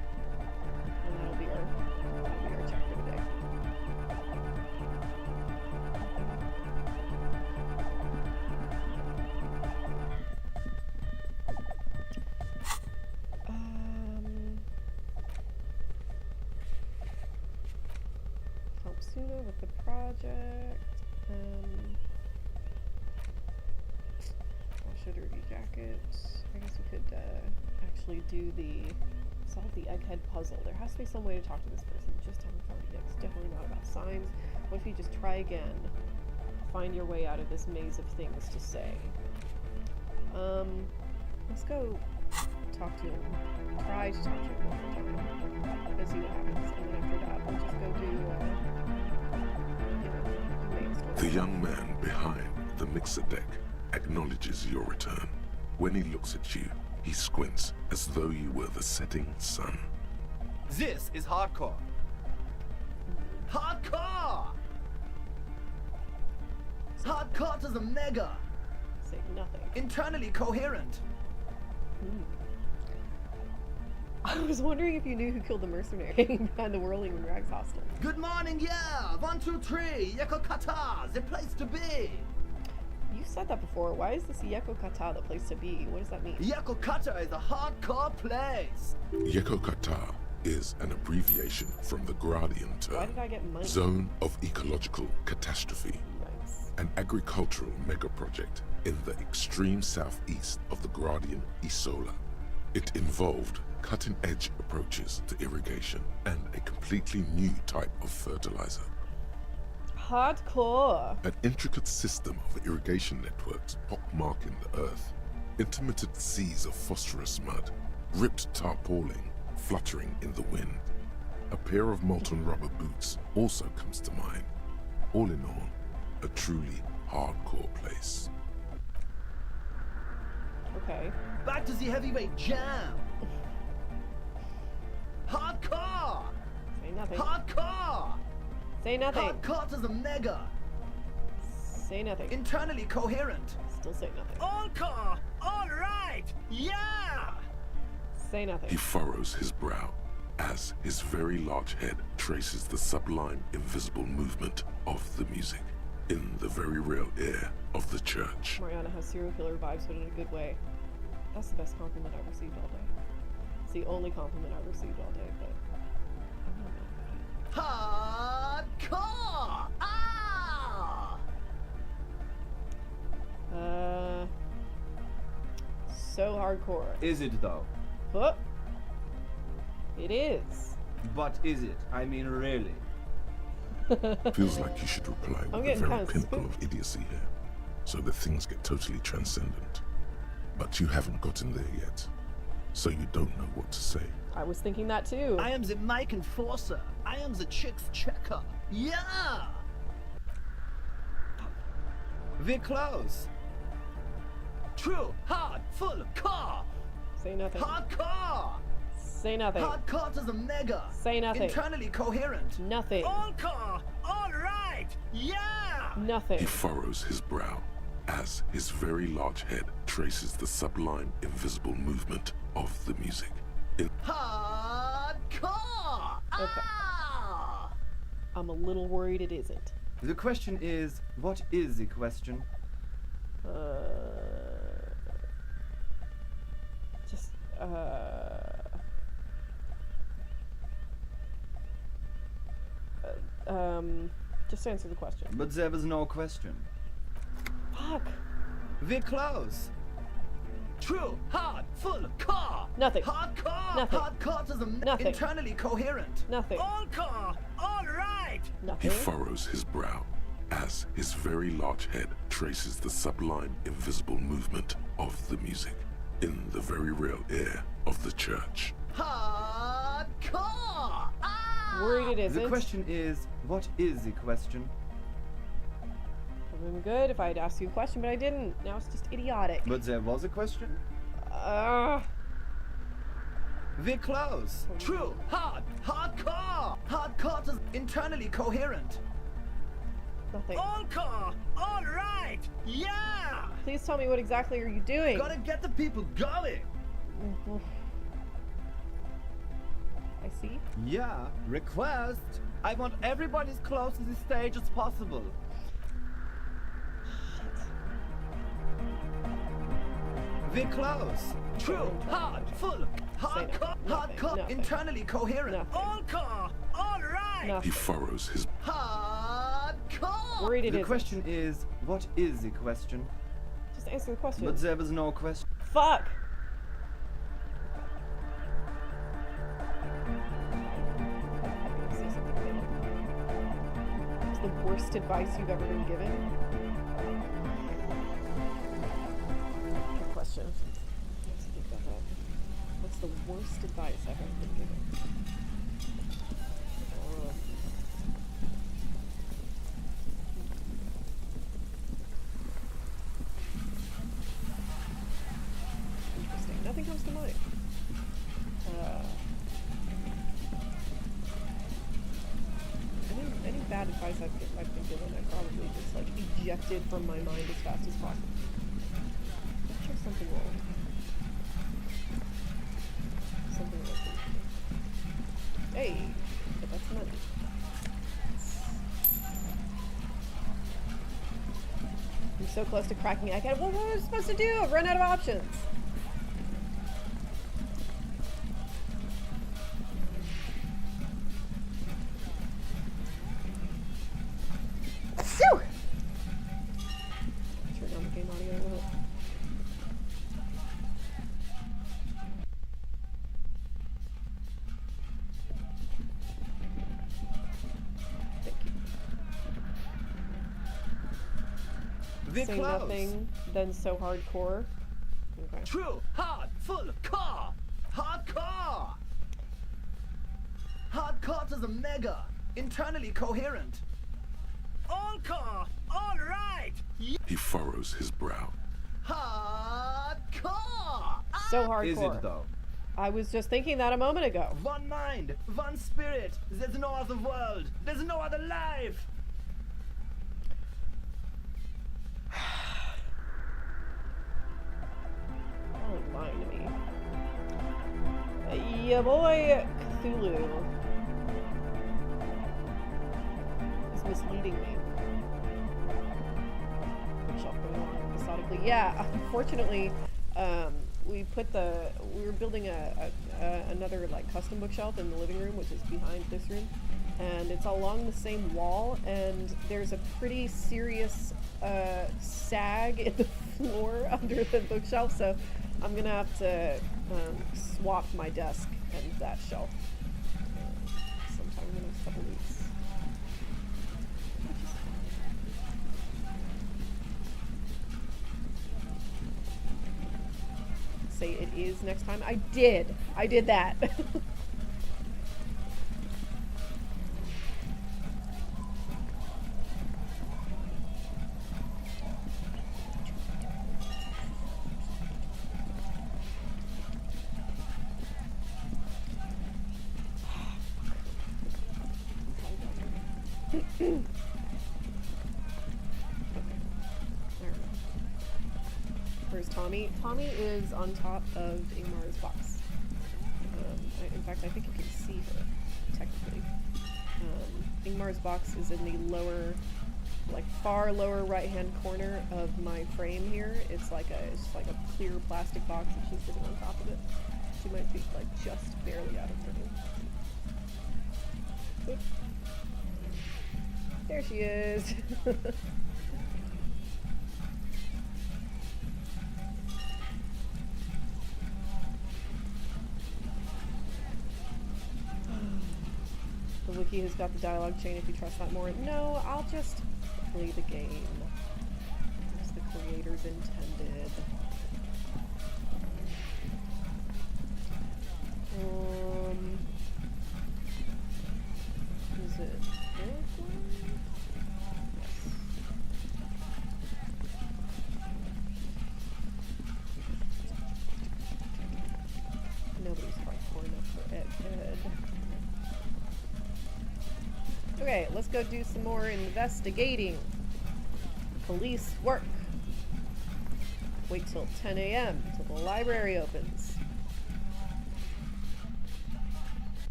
And that'll be our check for the day. to though with the project. Should review jackets. I guess we could actually do solve the egghead puzzle. There has to be some way to talk to this person. Just haven't found it yet. It's definitely not about signs. What if you just try again? Find your way out of this maze of things to say. Let's go talk to him. Try to talk to him one more time. And see what happens. And then after that, we'll just go do, maze door. The young man behind the mixer deck acknowledges your return. When he looks at you, he squints as though you were the setting sun. This is hardcore. Hardcore! Hardcore to the mega. Say nothing. Internally coherent. I was wondering if you knew who killed the mercenary behind the Whirling and Rags hostel. Good morning, yeah. 1, 2, 3. Yeko Kata, the place to be. You said that before. Why is this Yeko Kata the place to be? What does that mean? Yeko Kata is a hardcore place. Yeko Kata is an abbreviation from the Gradian term. Why did I get money? Zone of Ecological Catastrophe. Nice. An agricultural mega-project in the extreme southeast of the Gradian Isola. It involved cutting-edge approaches to irrigation and a completely new type of fertilizer. Hardcore. An intricate system of irrigation networks pockmarking the earth, intermittent seas of phosphorus mud, ripped tarpaulin fluttering in the wind. A pair of molten rubber boots also comes to mind. All in all, a truly hardcore place. Okay. Back to the heavyweight jam. Hardcore. Say nothing. Hardcore. Say nothing. Hardcore to the mega. Say nothing. Internally coherent. Still say nothing. All car. All right. Yeah. Say nothing. He furrows his brow as his very large head traces the sublime invisible movement of the music in the very real air of the church. Mariana has serial killer vibes, but in a good way. That's the best compliment I've received all day. It's the only compliment I've received all day, but I'm not mad Hardcore! Ah! about it. So hardcore. Is it though? Huh? It is. But is it? I mean, really? Feels like you should reply I'm with the getting very kinda pinnacle spooked. of idiocy here, so that things get totally transcendent. But you haven't gotten there yet, so you don't know what to say. I was thinking that too. I am the mic enforcer. I am the chick's checker. Yeah! We're close. True, hard, full, car. Say nothing. Hardcore! Say nothing. Hardcore to the mega. Say nothing. Internally coherent. Nothing. All car. All right. Yeah. Nothing. He furrows his brow as his very large head traces the sublime invisible movement of the music. Hardcore! Okay. Ah! I'm a little worried it isn't. The question is, what is the question? Just, just answer the question. But there was no question. Fuck. We're close. True, hard, full, car. Nothing. Hardcore. Nothing. Hardcore to the Nothing. internally coherent. Nothing. All car. All right. He Nothing. furrows his brow as his very large head traces the sublime invisible movement of the music in the very real air of the church. Hardcore! Ah! Worried it isn't. The question is, what is the question? It would have been good if I had asked you a question, but I didn't. Now it's just idiotic. But there was a question? We're close. True, hard, hardcore! Hardcore to internally coherent. Nothing. All car. All right. Yeah. Please tell me what exactly are you doing? Gotta get the people going. I see. Yeah, request. I want everybody as close to the stage as possible. We're close. True, hard, full, hardcore, Nothing. hardcore, Nothing. internally coherent. Nothing. All car. All right. He Nothing. furrows his Hard. Worried it The isn't. question is, what is the question? Just answer the question. But there was no question. Fuck! It's the worst advice you've ever been given. Good question. Let's think about that. What's the worst advice I've ever been given? Interesting. Nothing comes to mind. Any bad advice I've been given, I probably just like ejected from my mind as fast as possible. I'm sure something wrong. Something wrong. Hey, but that's money. I'm so close to cracking it. What was I supposed to do? I've run out of options. Phew! Turn down the game audio a little. Thank you. Say nothing, then so hardcore. Okay. True, hard, full, car! Hardcore! Hardcore to the mega! Internally coherent! All car! All right! He furrows his brow. Hardcore! So hardcore. Is it though? I was just thinking that a moment ago. One mind, one spirit. There's no other world. There's no other life. Don't lying to me. Yeah, boy, Cthulhu is misleading me. Bookshelf going on methodically. Yeah, unfortunately, we were building another like custom bookshelf in the living room, which is behind this room, and it's along the same wall, and there's a pretty serious sag in the floor under the bookshelf, so I'm gonna have to swap my desk and that shelf sometime in the next couple weeks. Say it is next time. I did that. Where's Tommy? Tommy is on top of Ingmar's box. In fact, I think you can see her, technically. Ingmar's box is in the lower, like far lower right-hand corner of my frame here. It's like a clear plastic box, and she's sitting on top of it. She might be like just barely out of frame. Oop. There she is. The wiki has got the dialogue chain if you trust that more. No, I'll just play the game as the creators intended. Is it this one? Yes. Nobody's hardcore enough for Egghead. Okay, let's go do some more investigating. Police work. Wait till 10 a.m. till the library opens.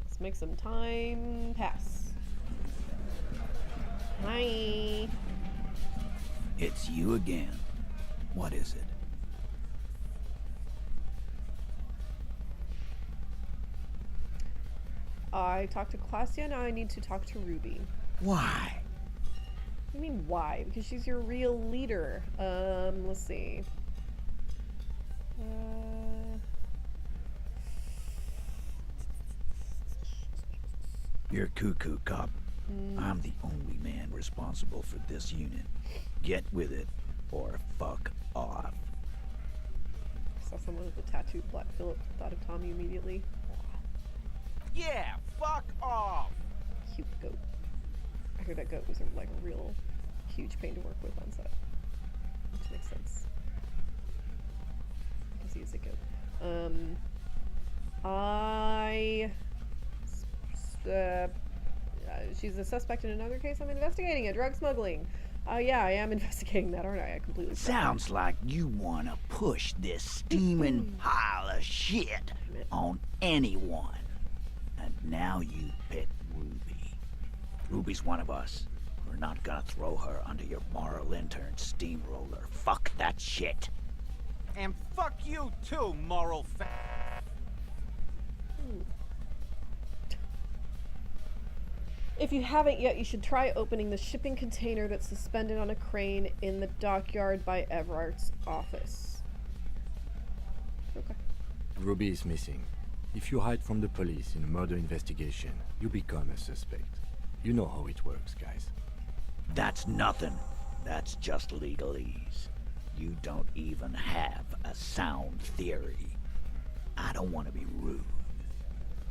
Let's make some time pass. Hi. It's you again. What is it? I talked to Klassia, now I need to talk to Ruby. Why? What do you mean why? Because she's your real leader. Let's see. You're cuckoo, cop. I'm the only man responsible for this unit. Get with it, or fuck off. Saw someone with a tattooed Black Phillip. Thought of Tommy immediately. Yeah, fuck off! Cute goat. I heard that goat was like a real huge pain to work with on set. Which makes sense. Because he is a goat. She's a suspect in another case I'm investigating, a drug smuggling. Yeah, I am investigating that, aren't I? I completely Sounds like you wanna push this steaming pile of shit on anyone. And now you pick Ruby. Ruby's one of us. We're not gonna throw her under your moral intern steamroller. Fuck that shit. And fuck you too, moral If you haven't yet, you should try opening the shipping container that's suspended on a crane in the dockyard by Everart's office. Okay. Ruby is missing. If you hide from the police in a murder investigation, you become a suspect. You know how it works, guys. That's nothing. That's just legalese. You don't even have a sound theory. I don't want to be rude,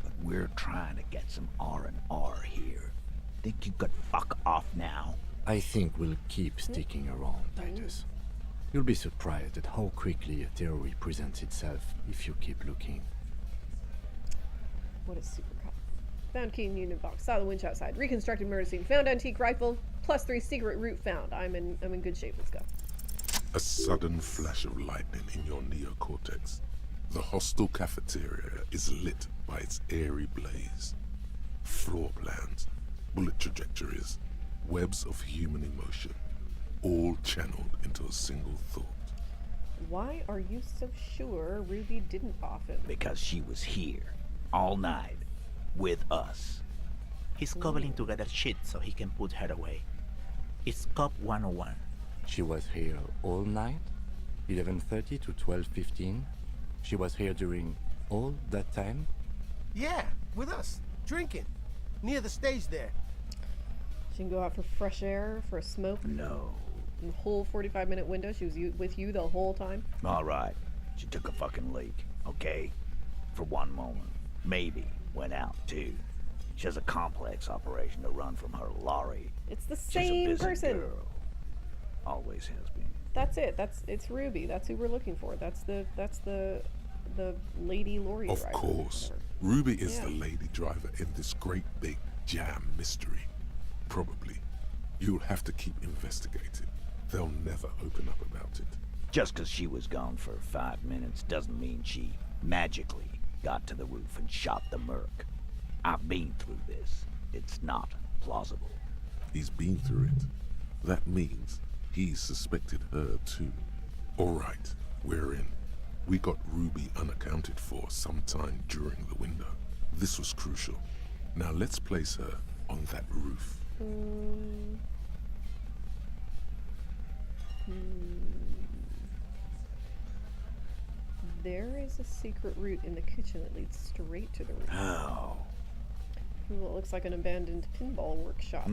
but we're trying to get some R&R here. Think you could fuck off now? I think we'll keep sticking around, Titus. You'll be surprised at how quickly a theory presents itself if you keep looking. What a super cop. Found key in unit box. Saw the winch outside. Reconstructed murder scene. Found antique rifle. +3 secret route found. I'm in good shape. Let's go. A sudden flash of lightning in your neocortex. The hostel cafeteria is lit by its airy blaze. Floor plans, bullet trajectories, webs of human emotion, all channeled into a single thought. Why are you so sure Ruby didn't off him? Because she was here, all night, with us. He's cobbling together shit so he can put her away. It's Cop 101. She was here all night? 11:30 to 12:15? She was here during all that time? Yeah, with us, drinking, near the stage there. She can go out for fresh air, for a smoke? No. In the whole 45-minute window, she was with you the whole time? All right, she took a fucking leak, okay? For one moment. Maybe went out, too. She has a complex operation to run from her lorry. It's the She's same a busy person. girl. Always has been. That's it. It's Ruby. That's who we're looking for. That's the lady lorry driver. Of course. Ruby is the lady driver in this great big jam mystery. Probably. You'll have to keep investigating. They'll never open up about it. Just because she was gone for 5 minutes doesn't mean she magically got to the roof and shot the merc. I've been through this. It's not plausible. He's been through it. That means he suspected her too. All right, we're in. We got Ruby unaccounted for sometime during the window. This was crucial. Now let's place her on that roof. There is a secret route in the kitchen that leads straight to the roof. How? What looks like an abandoned pinball workshop.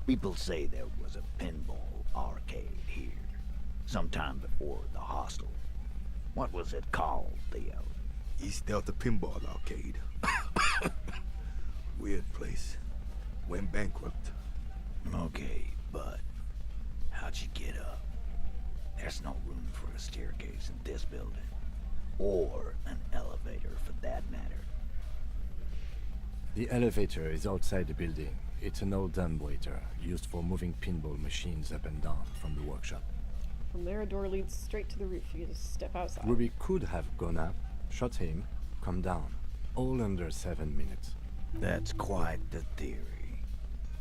People say there was a pinball arcade here, sometime before the hostel. What was it called, Theo? East Delta Pinball Arcade. Weird place. Went bankrupt. Okay, but how'd you get up? There's no room for a staircase in this building. Or an elevator, for that matter. The elevator is outside the building. It's an old dumbwaiter used for moving pinball machines up and down from the workshop. From there, a door leads straight to the roof. You just step outside. Ruby could have gone up, shot him, come down. All under 7 minutes. That's quite the theory.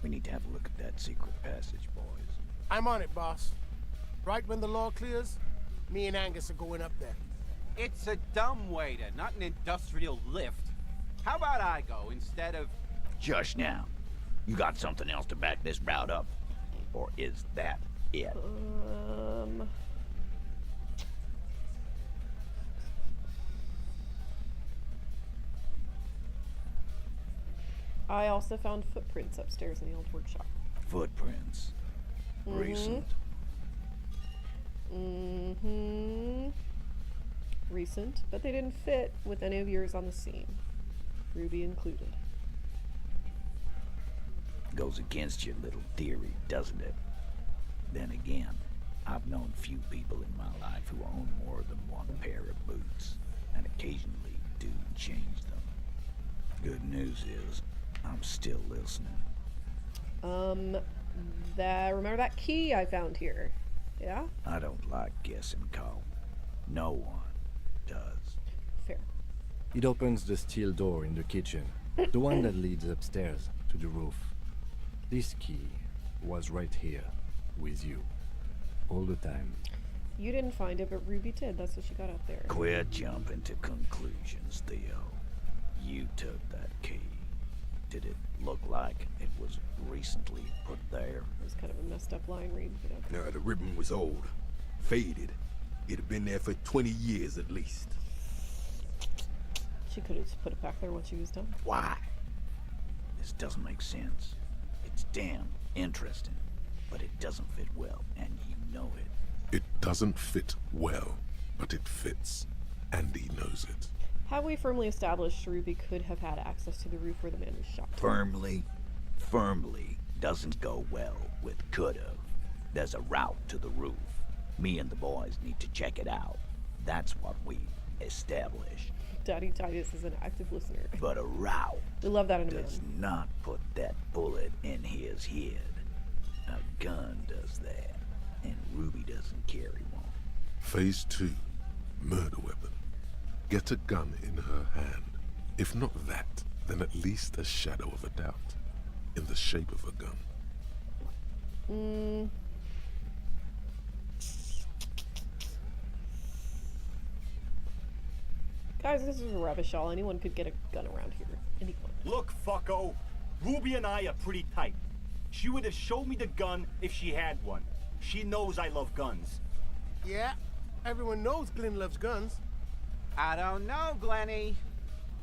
We need to have a look at that secret passage, boys. I'm on it, boss. Right when the law clears, me and Angus are going up there. It's a dumbwaiter, not an industrial lift. How about I go instead of... Just now. You got something else to back this route up? Or is that it? I also found footprints upstairs in the old workshop. Footprints. Recent. Recent, but they didn't fit with any of yours on the scene. Ruby included. Goes against your little theory, doesn't it? Then again, I've known few people in my life who own more than one pair of boots, and occasionally do change them. Good news is, I'm still listening. Remember that key I found here? Yeah? I don't like guessing, Cole. No one does. Fair. It opens the steel door in the kitchen, the one that leads upstairs to the roof. This key was right here, with you, all the time. You didn't find it, but Ruby did. That's what she got up there. Quit jumping to conclusions, Theo. You took that key. Did it look like it was recently put there? It was kind of a messed up line read. No, the ribbon was old. Faded. It had been there for 20 years at least. She could have just put it back there when she was done. Why? This doesn't make sense. It's damn interesting, but it doesn't fit well, and you know it. It doesn't fit well, but it fits, and he knows it. Have we firmly established Ruby could have had access to the roof where the man was shot? Firmly doesn't go well with could've. There's a route to the roof. Me and the boys need to check it out. That's what we established. Daddy Titus is an active listener. But a route we love that in a man. Does not put that bullet in his head. A gun does that, and Ruby doesn't carry one. Phase 2. Murder weapon. Get a gun in her hand. If not that, then at least a shadow of a doubt. In the shape of a gun. Guys, this is rubbish all. Anyone could get a gun around here. Anyone. Look, fucko. Ruby and I are pretty tight. She would have showed me the gun if she had one. She knows I love guns. Yeah, everyone knows Glenn loves guns. I don't know, Glenny.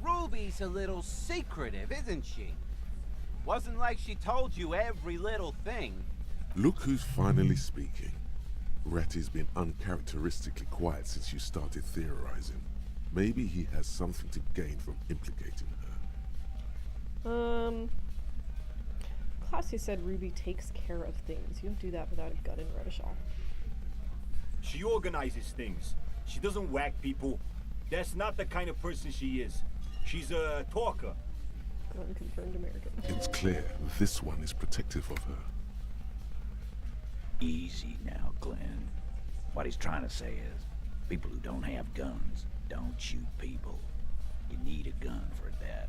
Ruby's a little secretive, isn't she? Wasn't like she told you every little thing. Look who's finally speaking. Ratty's been uncharacteristically quiet since you started theorizing. Maybe he has something to gain from implicating her. Classy said Ruby takes care of things. You don't do that without a gun in Revachol. She organizes things. She doesn't whack people. That's not the kind of person she is. She's a talker. Unconfirmed American. It's clear this one is protective of her. Easy now, Glenn. What he's trying to say is, people who don't have guns don't shoot people. You need a gun for that.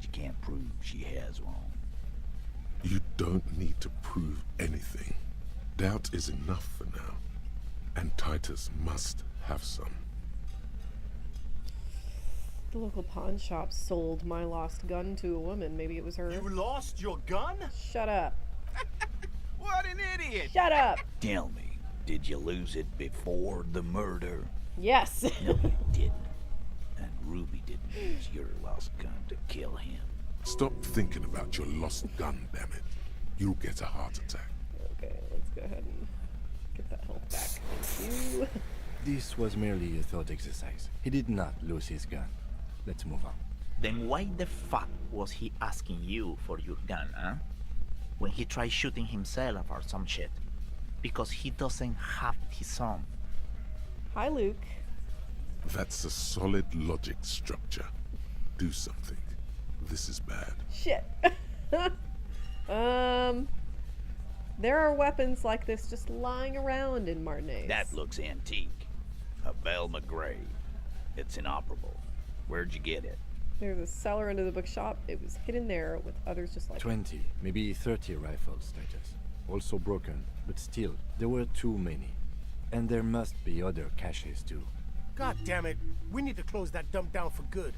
You can't prove she has one. You don't need to prove anything. Doubt is enough for now. And Titus must have some. The local pawn shop sold my lost gun to a woman. Maybe it was her. You lost your gun? Shut up. What an idiot! Shut up! Tell me, did you lose it before the murder? Yes. No, you didn't. And Ruby didn't use your lost gun to kill him. Stop thinking about your lost gun, damn it. You'll get a heart attack. Okay, let's go ahead and get that health back. Thank you. This was merely a thought exercise. He did not lose his gun. Let's move on. Then why the fuck was he asking you for your gun, huh? When he tried shooting himself or some shit. Because he doesn't have his own. Hi, Luke. That's a solid logic structure. Do something. This is bad. Shit. There are weapons like this just lying around in Martinez. That looks antique. A Velma grave. It's inoperable. Where'd you get it? There's a cellar under the bookshop. It was hidden there with others just like 20, maybe 30 rifles, Titus. Also broken, but still, there were too many. And there must be other caches too. God damn it. We need to close that dump down for good.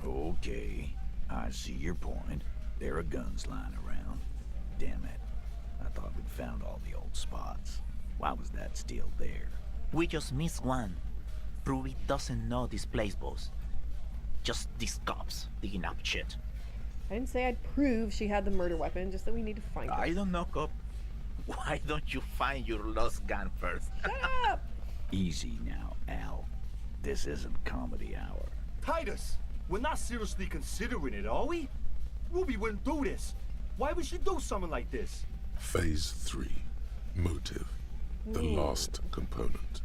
Okay, I see your point. There are guns lying around. Damn it. I thought we'd found all the old spots. Why was that still there? We just missed one. Ruby doesn't know this place, boss. Just these cops digging up shit. I didn't say I'd prove she had the murder weapon, just that we need to find her. I don't know, cop. Why don't you find your lost gun first? Shut up! Easy now, Al. This isn't comedy hour. Titus, we're not seriously considering it, are we? Ruby wouldn't do this. Why would she do something like this? Phase 3. Motive. The last component.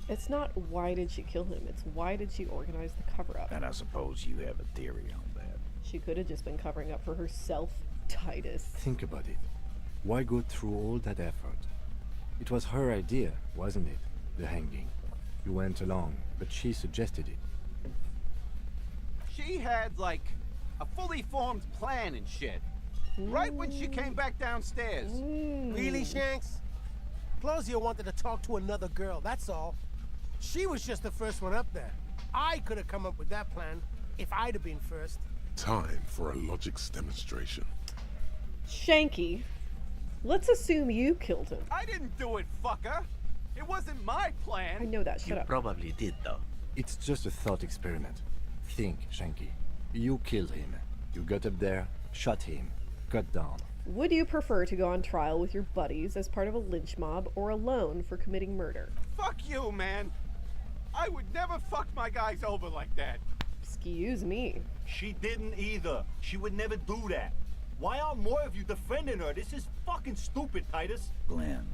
It's not why did she kill him, it's why did she organize the cover-up. And I suppose you have a theory on that. She could have just been covering up for herself, Titus. Think about it. Why go through all that effort? It was her idea, wasn't it? The hanging. You went along, but she suggested it. She had, like, a fully formed plan and shit. Right when she came back downstairs. Really, Shanks? Claudia wanted to talk to another girl, that's all. She was just the first one up there. I could have come up with that plan if I'd have been first. Time for a logics demonstration. Shanky, let's assume you killed him. I didn't do it, fucker. It wasn't my plan. I know that, shut You up. probably did, though. It's just a thought experiment. Think, Shanky. You killed him. You got up there, shot him, cut down. Would you prefer to go on trial with your buddies as part of a lynch mob or alone for committing murder? Fuck you, man. I would never fuck my guys over like that. Excuse me. She didn't either. She would never do that. Why aren't more of you defending her? This is fucking stupid, Titus. Glenn,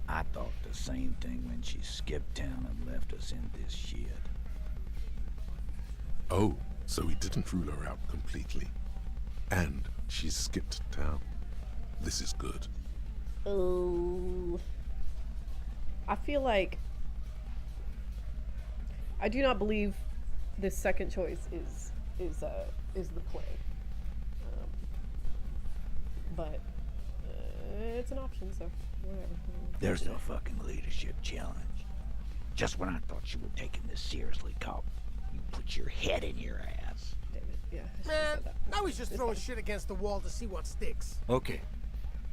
I thought the same thing when she skipped town and left us in this shit. Oh, so he didn't rule her out completely. And she skipped town. This is good. Oh. I feel like I do not believe this second choice is the play. But it's an option, so whatever. There's no fucking leadership challenge. Just when I thought you were taking this seriously, cop, you put your head in your ass. Damn it, yeah. Man, now he's just throwing shit against the wall to see what sticks. Okay.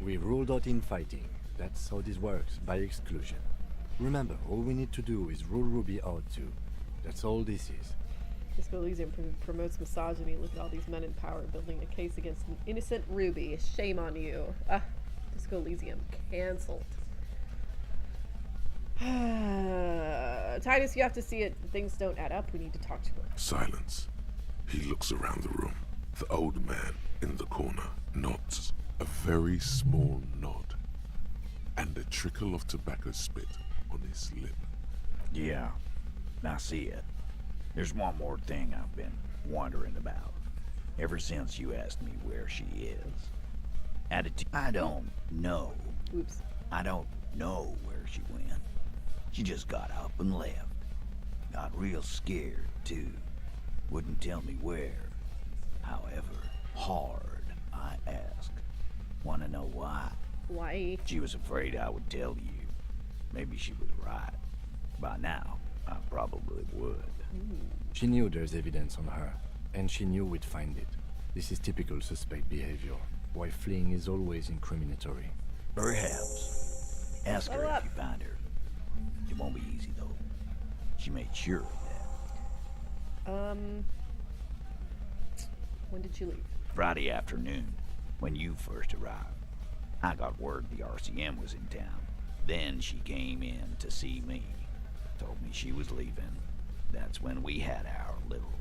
We ruled out infighting. That's how this works, by exclusion. Remember, all we need to do is rule Ruby out too. That's all this is. Disco Elysium promotes misogyny. Look at all these men in power building a case against an innocent Ruby. Shame on you. Disco Elysium cancelled. Titus, you have to see it. Things don't add up. We need to talk to her. Silence. He looks around the room. The old man in the corner nods. A very small nod. And a trickle of tobacco spit on his lip. Yeah, I see it. There's one more thing I've been wondering about. Ever since you asked me where she is. Attitude. I don't know. Oops. I don't know where she went. She just got up and left. Got real scared, too. Wouldn't tell me where. However, hard, I asked. Wanna know why? Why? She was afraid I would tell you. Maybe she was right. By now, I probably would. She knew there's evidence on her, and she knew we'd find it. This is typical suspect behavior, why fleeing is always incriminatory. Perhaps. Ask her if you find her. It won't be easy, though. She made sure of that. When did she leave? Friday afternoon, when you first arrived. I got word the RCM was in town. Then she came in to see me. Told me she was leaving. That's when we had our little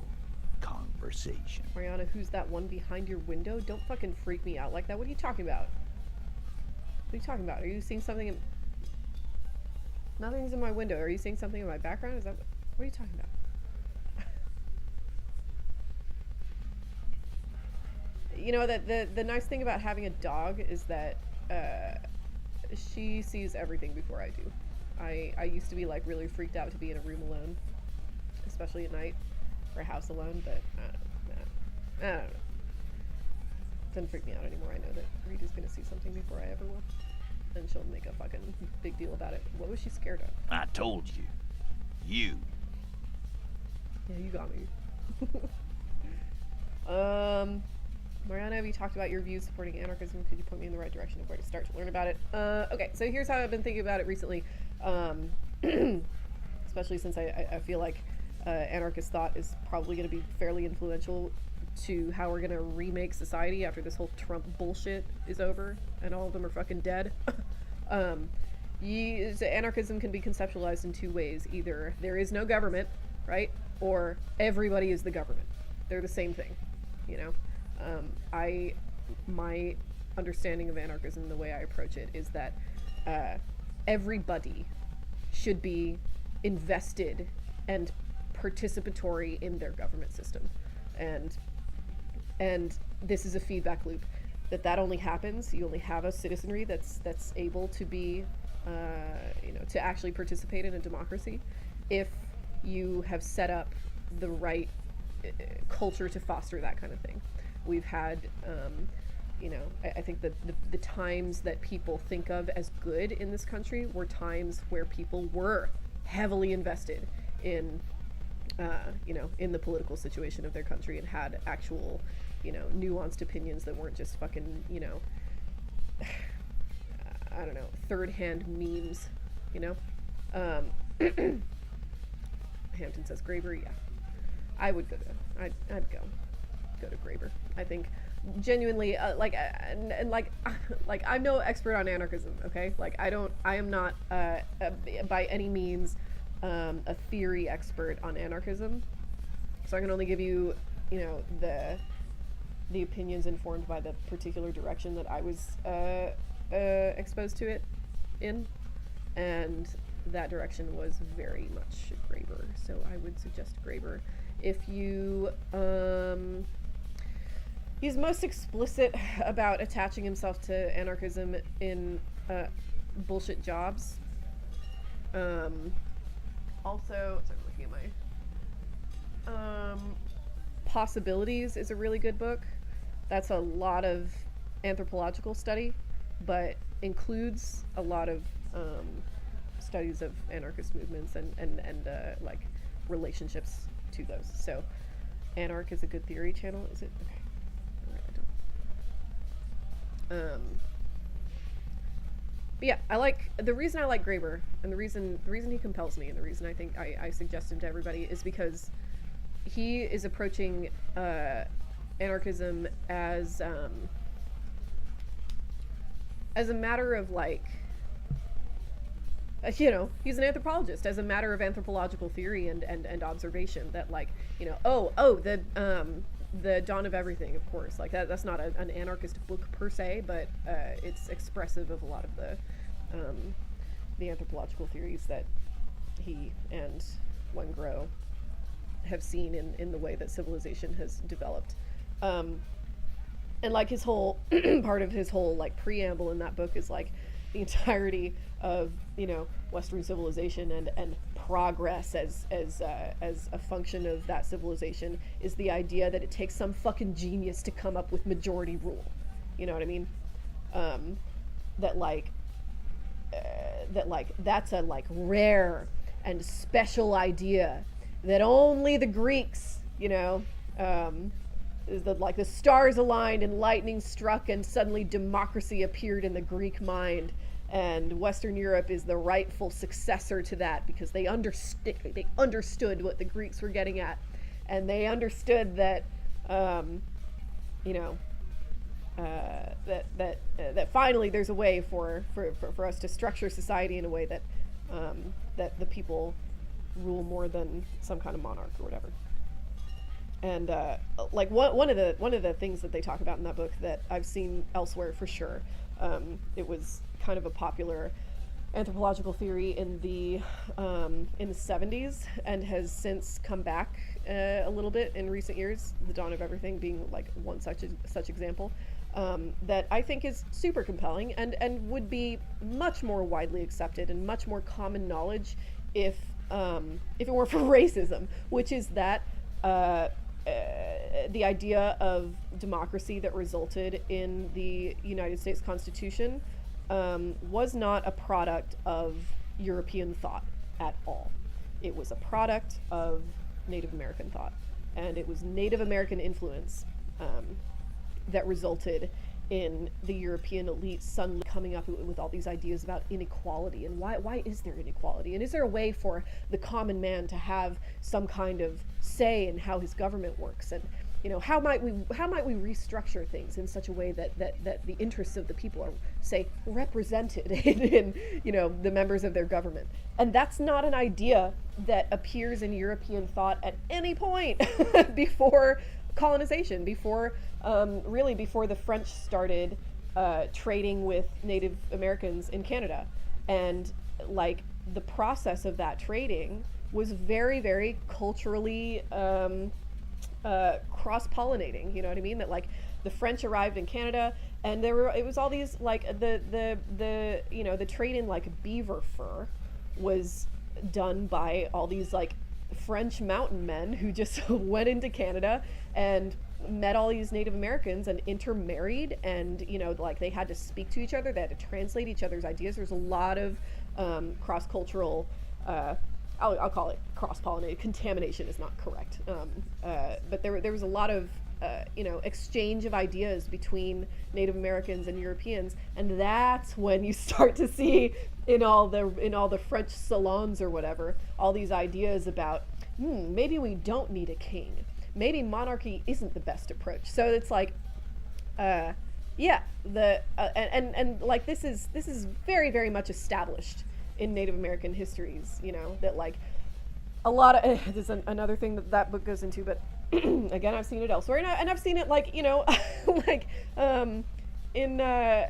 conversation. Mariana, who's that one behind your window? Don't fucking freak me out like that. What are you talking about? What are you talking about? Are you seeing something in... Nothing's in my window. Are you seeing something in my background? Is that... What are you talking about? You know, that the nice thing about having a dog is that she sees everything before I do. I used to be like really freaked out to be in a room alone, especially at night, or a house alone, but I don't know. Doesn't freak me out anymore. I know that Rita's gonna see something before I ever will, and she'll make a fucking big deal about it. What was she scared of? I told you. You. Yeah, you got me. Mariana, have you talked about your views supporting anarchism? Could you point me in the right direction of where to start to learn about it? Okay, so here's how I've been thinking about it recently, especially since I feel like anarchist thought is probably going to be fairly influential to how we're going to remake society after this whole Trump bullshit is over and all of them are fucking dead. Anarchism can be conceptualized in two ways. Either there is no government, right? Or everybody is the government. They're the same thing, you know? My understanding of anarchism, the way I approach it, is that everybody should be invested and participatory in their government system. And this is a feedback loop. That only happens, you only have a citizenry that's able to be, to actually participate in a democracy if you have set up the right culture to foster that kind of thing. We've had, I think that the times that people think of as good in this country were times where people were heavily invested in, in the political situation of their country and had actual, nuanced opinions that weren't just fucking, I don't know, third-hand memes, Hampton says Graeber, yeah. I would go to, I'd go to Graeber. I think genuinely, I'm no expert on anarchism, okay? I am not, by any means, a theory expert on anarchism. So I can only give you, the opinions informed by the particular direction that I was, exposed to it in. And that direction was very much Graeber. So I would suggest Graeber. If you, he's most explicit about attaching himself to anarchism in bullshit jobs. Also, sorry, I'm looking at my Possibilities is a really good book. That's a lot of anthropological study, but includes a lot of studies of anarchist movements and relationships to those. So, Anarch is a good theory channel. Is it? Okay. But yeah, the reason I like Graeber, and the reason he compels me, and the reason I think I suggest him to everybody is because he is approaching anarchism as a matter of he's an anthropologist, as a matter of anthropological theory and observation that the Dawn of Everything, of course, that's not an anarchist book per se, but it's expressive of a lot of the anthropological theories that he and Wengrow have seen in the way that civilization has developed. And his whole part of his whole preamble in that book is the entirety of Western civilization and progress as a function of that civilization is the idea that it takes some fucking genius to come up with majority rule. You know what I mean? That's a rare and special idea that only the Greeks, the stars aligned and lightning struck and suddenly democracy appeared in the Greek mind, and Western Europe is the rightful successor to that because they understood what the Greeks were getting at, and they understood that that finally there's a way for us to structure society in a way that that the people rule more than some kind of monarch or whatever. And one of the things that they talk about in that book that I've seen elsewhere for sure, it was kind of a popular anthropological theory in the 70s and has since come back a little bit in recent years, the Dawn of Everything being one such example, that I think is super compelling and would be much more widely accepted and much more common knowledge if it weren't for racism, which is that the idea of democracy that resulted in the United States Constitution was not a product of European thought at all. It was a product of Native American thought, and it was Native American influence that resulted in the European elite suddenly coming up with all these ideas about inequality, and why is there inequality, and is there a way for the common man to have some kind of say in how his government works, and how might we restructure things in such a way that the interests of the people are, say, represented in the members of their government. And that's not an idea that appears in European thought at any point before colonization, before the French started trading with Native Americans in Canada. And like the process of that trading was very, very culturally cross-pollinating, you know what I mean? That like the French arrived in Canada, and it was all these like the trade in like beaver fur was done by all these like French mountain men who just went into Canada and met all these Native Americans and intermarried, and like they had to speak to each other, they had to translate each other's ideas. There's a lot of cross-cultural I'll call it cross-pollinated. Contamination is not correct, but there was a lot of exchange of ideas between Native Americans and Europeans, and that's when you start to see in all the French salons or whatever all these ideas about maybe we don't need a king, maybe monarchy isn't the best approach. So it's like and like this is very, very much established in Native American histories, that like a lot of there's another thing that book goes into, but again, I've seen it elsewhere, and I've seen it like like in my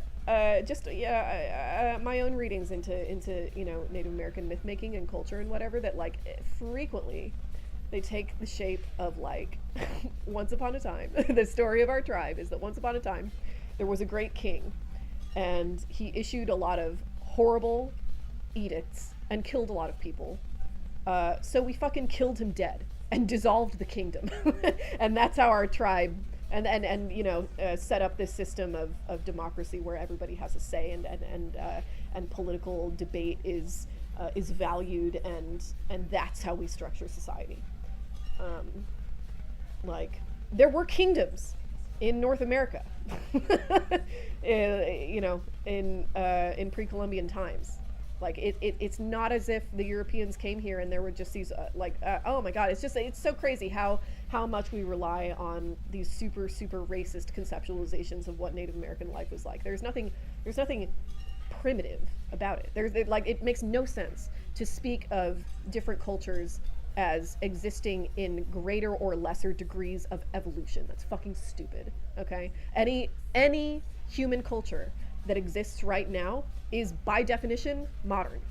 own readings into Native American myth making and culture and whatever, that like frequently they take the shape of like once upon a time. The story of our tribe is that once upon a time there was a great king, and he issued a lot of horrible edicts and killed a lot of people, so we fucking killed him dead and dissolved the kingdom. And that's how our tribe and set up this system of democracy where everybody has a say, and political debate is valued, and that's how we structure society. Like there were kingdoms in North America in pre-Columbian times. Like it's not as if the Europeans came here and there were just these oh my god, it's so crazy how much we rely on these super racist conceptualizations of what Native American life was like. There's nothing primitive about it. It makes no sense to speak of different cultures as existing in greater or lesser degrees of evolution. That's fucking stupid. Okay? Any human culture that exists right now is by definition modern.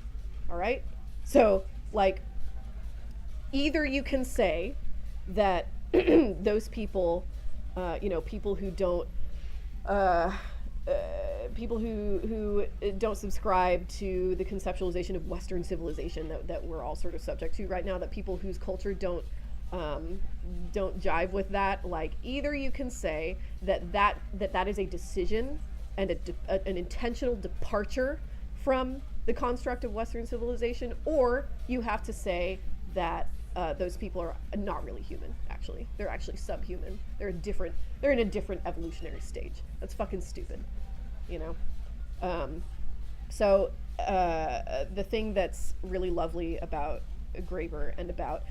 All right? So like either you can say that those people people who don't people who don't subscribe to the conceptualization of Western civilization that we're all sort of subject to right now, that people whose culture don't jive with that, like either you can say that is a decision and an intentional departure from the construct of Western civilization, or you have to say that those people are not really human. Actually, they're actually subhuman. They're in a different evolutionary stage. That's fucking stupid, So the thing that's really lovely about Graeber and about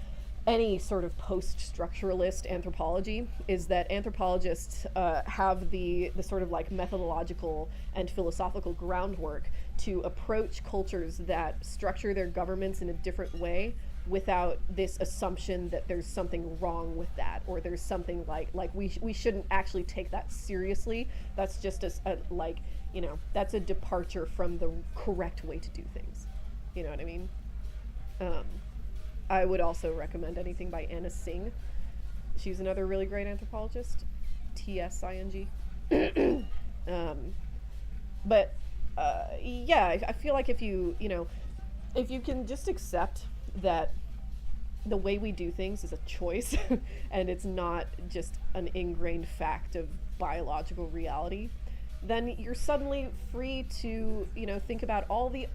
any sort of post-structuralist anthropology is that anthropologists have the sort of like methodological and philosophical groundwork to approach cultures that structure their governments in a different way without this assumption that there's something wrong with that, or there's something like we shouldn't actually take that seriously. That's just that's a departure from the correct way to do things. You know what I mean? I would also recommend anything by Anna Singh. She's another really great anthropologist. Tsing. But I feel like if you can just accept that the way we do things is a choice and it's not just an ingrained fact of biological reality, then you're suddenly free to think about all the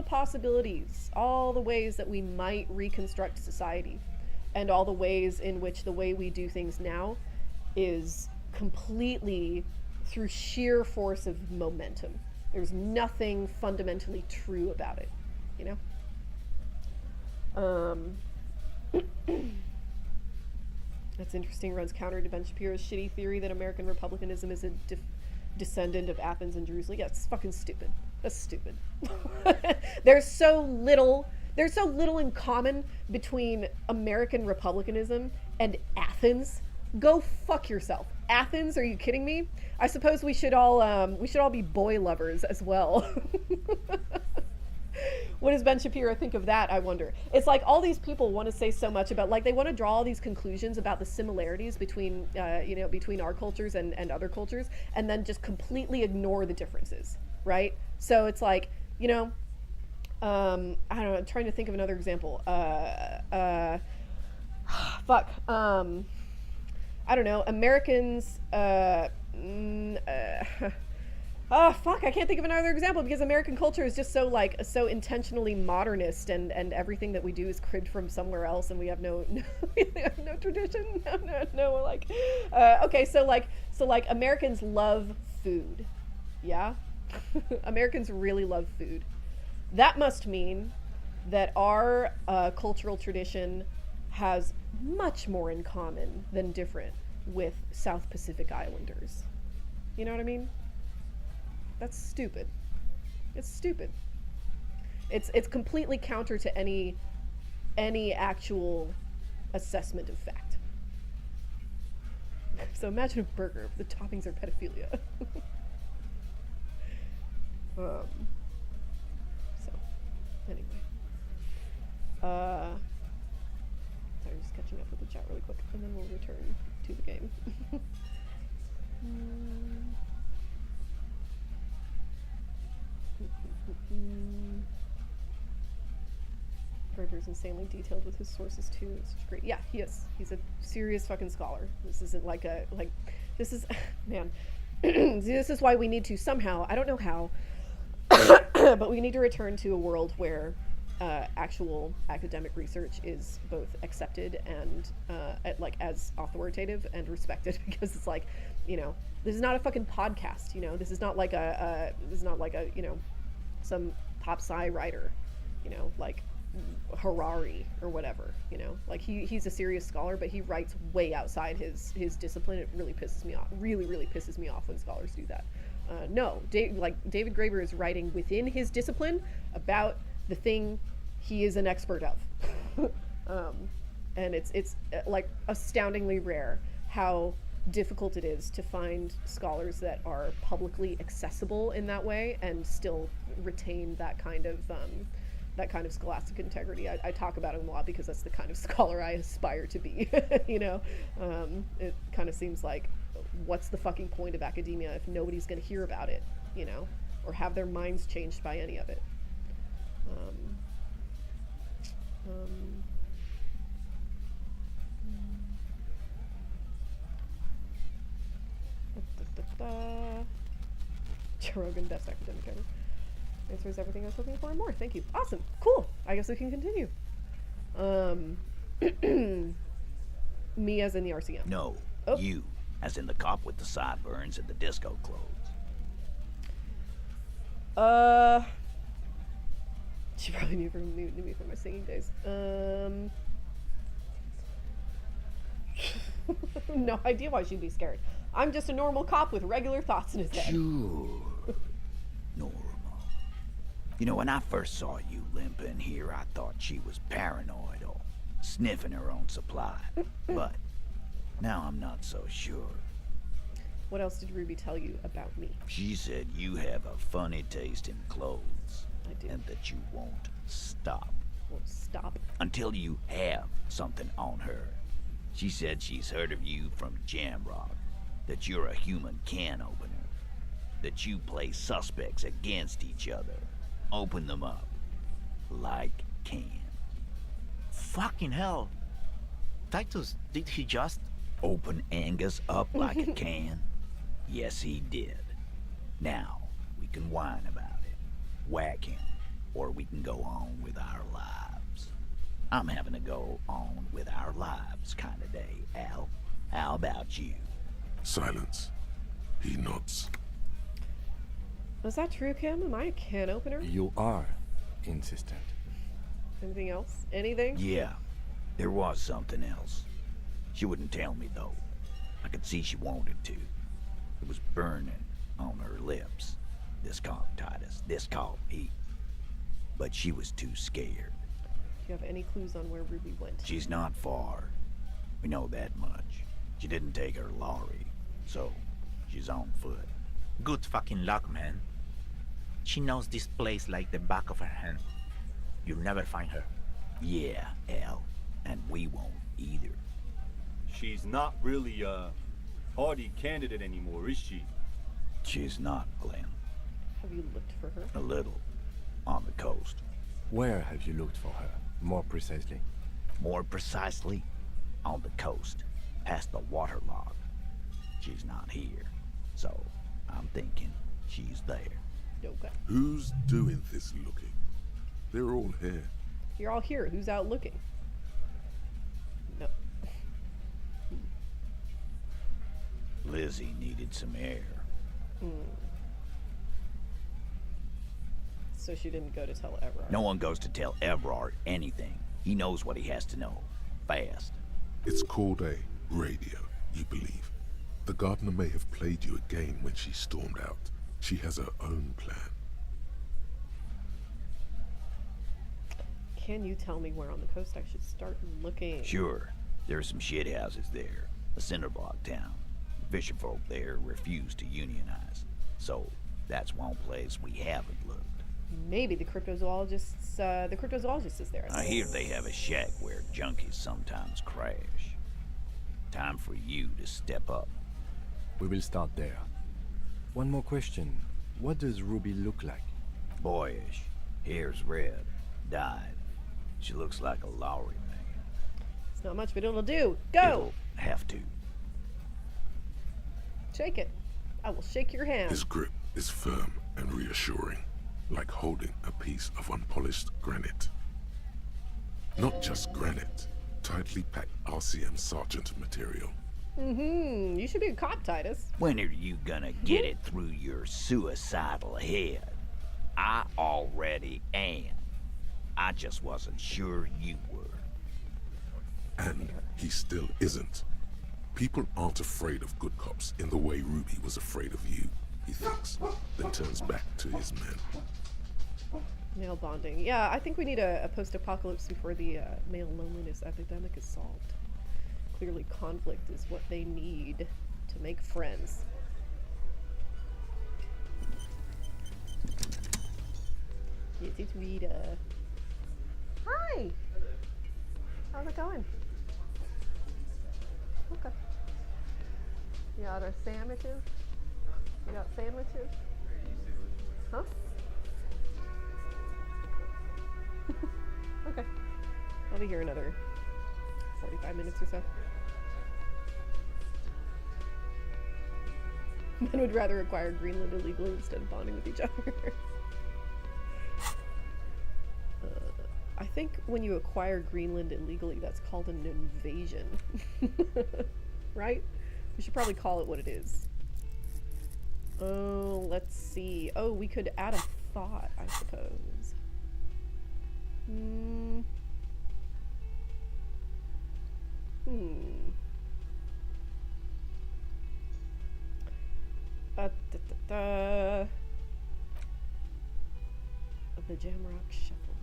possibilities, all the ways that we might reconstruct society, and all the ways in which the way we do things now is completely through sheer force of momentum. There's nothing fundamentally true about it, you know? That's interesting. Runs counter to Ben Shapiro's shitty theory that American republicanism is a descendant of Athens and Jerusalem. Yeah, it's fucking stupid. That's stupid. There's so little in common between American republicanism and Athens. Go fuck yourself. Athens? Are you kidding me? I suppose we should all be boy lovers as well. What does Ben Shapiro think of that, I wonder? It's like all these people want to say so much about, like, they want to draw all these conclusions about the similarities between, between our cultures and other cultures, and then just completely ignore the differences, right? So it's like, I don't know, I'm trying to think of another example. I don't know, Americans, oh fuck, I can't think of another example because American culture is just so intentionally modernist, and everything that we do is cribbed from somewhere else, and we have no tradition. Okay, so Americans love food. Yeah? Americans really love food. That must mean that our cultural tradition has much more in common than different with South Pacific Islanders. You know what I mean? That's stupid. It's stupid. It's completely counter to any actual assessment of fact. So imagine a burger. The toppings are pedophilia. So anyway, sorry, I'm just catching up with the chat really quick, and then we'll return to the game. Berger's insanely detailed with his sources too. It's such great. Yeah, he is. He's a serious fucking scholar. This isn't this is, man. This is why we need to somehow, I don't know how, but we need to return to a world where actual academic research is both accepted and as authoritative and respected, because it's like, this is not a fucking podcast, this is not like some pop sci writer, like Harari or whatever, he's a serious scholar, but he writes way outside his discipline. It really pisses me off, really pisses me off when scholars do that. No, David Graeber is writing within his discipline about the thing he is an expert of. And it's like astoundingly rare how difficult it is to find scholars that are publicly accessible in that way and still retain that kind of scholastic integrity. I talk about him a lot because that's the kind of scholar I aspire to be. It kind of seems like, what's the fucking point of academia if nobody's going to hear about it, or have their minds changed by any of it? Joe Rogan, best academic ever. Answers everything I was hoping for and more. Thank you. Awesome. Cool. I guess we can continue. Me as in the RCM. No, you as in the cop with the sideburns and the disco clothes. She probably knew me from my singing days. No idea why she'd be scared. I'm just a normal cop with regular thoughts in his head. Sure. Normal. When I first saw you limping here, I thought she was paranoid or sniffing her own supply. But now I'm not so sure. What else did Ruby tell you about me? She said you have a funny taste in clothes. I do. And that you won't stop. Won't stop? Until you have something on her. She said she's heard of you from Jamrock, that you're a human can opener, that you play suspects against each other, open them up like cans. Fucking hell. Titus, did he just... Open Angus up like a can? Yes, he did. Now, we can whine about it, whack him, or we can go on with our lives. I'm having a go on with our lives kind of day, Al. How about you? Silence. He nods. Is that true, Kim? Am I a can opener? You are insistent. Anything else? Anything? Yeah, there was something else. She wouldn't tell me, though. I could see she wanted to. It was burning on her lips. This caught Titus. This caught me. But she was too scared. Do you have any clues on where Ruby went? She's not far. We know that much. She didn't take her lorry, so she's on foot. Good fucking luck, man. She knows this place like the back of her hand. You'll never find her. Yeah, Al. And we won't either. She's not really a hardy candidate anymore, is she? She's not, Glenn. Have you looked for her? A little. On the coast. Where have you looked for her, more precisely? More precisely, on the coast, past the waterlog. She's not here, so I'm thinking she's there. Okay. Who's doing this looking? They're all here. You're all here. Who's out looking? No. Lizzie needed some air. So she didn't go to tell Everard. No one goes to tell Everard anything. He knows what he has to know. Fast. It's called a radio, you believe. The gardener may have played you a game when she stormed out. She has her own plan. Can you tell me where on the coast I should start looking? Sure. There are some shit houses there. A cinder block town. Fisherfolk there refuse to unionize. So, that's one place we haven't looked. Maybe the cryptozoologist is there. I hear they have a shack where junkies sometimes crash. Time for you to step up. We will start there. One more question. What does Ruby look like? Boyish. Hair's red. Dyed. She looks like a Lowry man. It's not much, but it'll do. Go! It'll have to. Shake it. I will shake your hand. His grip is firm and reassuring, like holding a piece of unpolished granite. Not just granite, tightly packed RCM sergeant material. You should be a cop, Titus. When are you gonna get it through your suicidal head? I already am. I just wasn't sure you were. And he still isn't. People aren't afraid of good cops in the way Ruby was afraid of you, he thinks, then turns back to his men. Male bonding. Yeah, I think we need a post-apocalypse before the male loneliness epidemic is solved. Clearly conflict is what they need to make friends. Yes, it's Rita. Hi! How's it going? Okay. You got our sandwiches? You got sandwiches? Huh? Okay. I'll be here another 45 minutes or so. Men would rather acquire Greenland illegally instead of bonding with each other. I think when you acquire Greenland illegally, that's called an invasion. Right? We should probably call it what it is. Oh, let's see. Oh, we could add a thought, I suppose. The Jamrock Shuffle.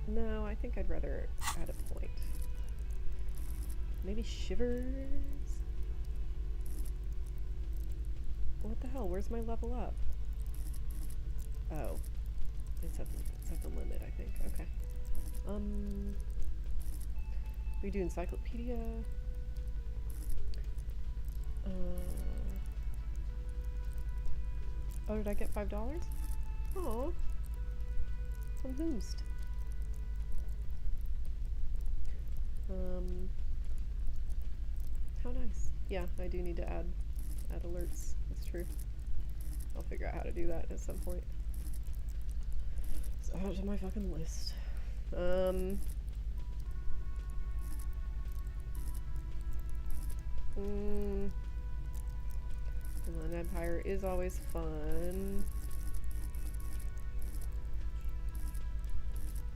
No, I think I'd rather add a point. Maybe Shivers? What the hell? Where's my level up? Oh. It's at the limit, I think. Okay. We do encyclopedia. Oh, did I get $5? Oh. From whomst? How nice. Yeah, I do need to add alerts. That's true. I'll figure out how to do that at some point. So out of my fucking list. is always fun.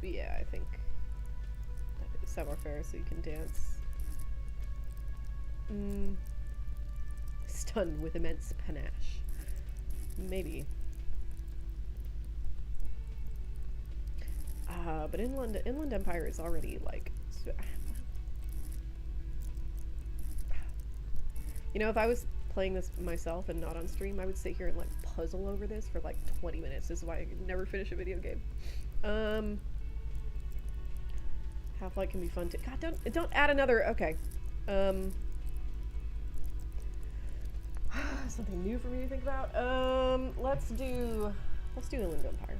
But yeah, I think savoir-faire so you can dance. Stunned with immense panache. Maybe. But Inland Empire is already like... You know, if I was playing this myself and not on stream, I would sit here and like puzzle over this for like 20 minutes. This is why I could never finish a video game. Half-Life can be fun too. God, don't add another. Okay. Something new for me to think about. Let's do Inland Empire.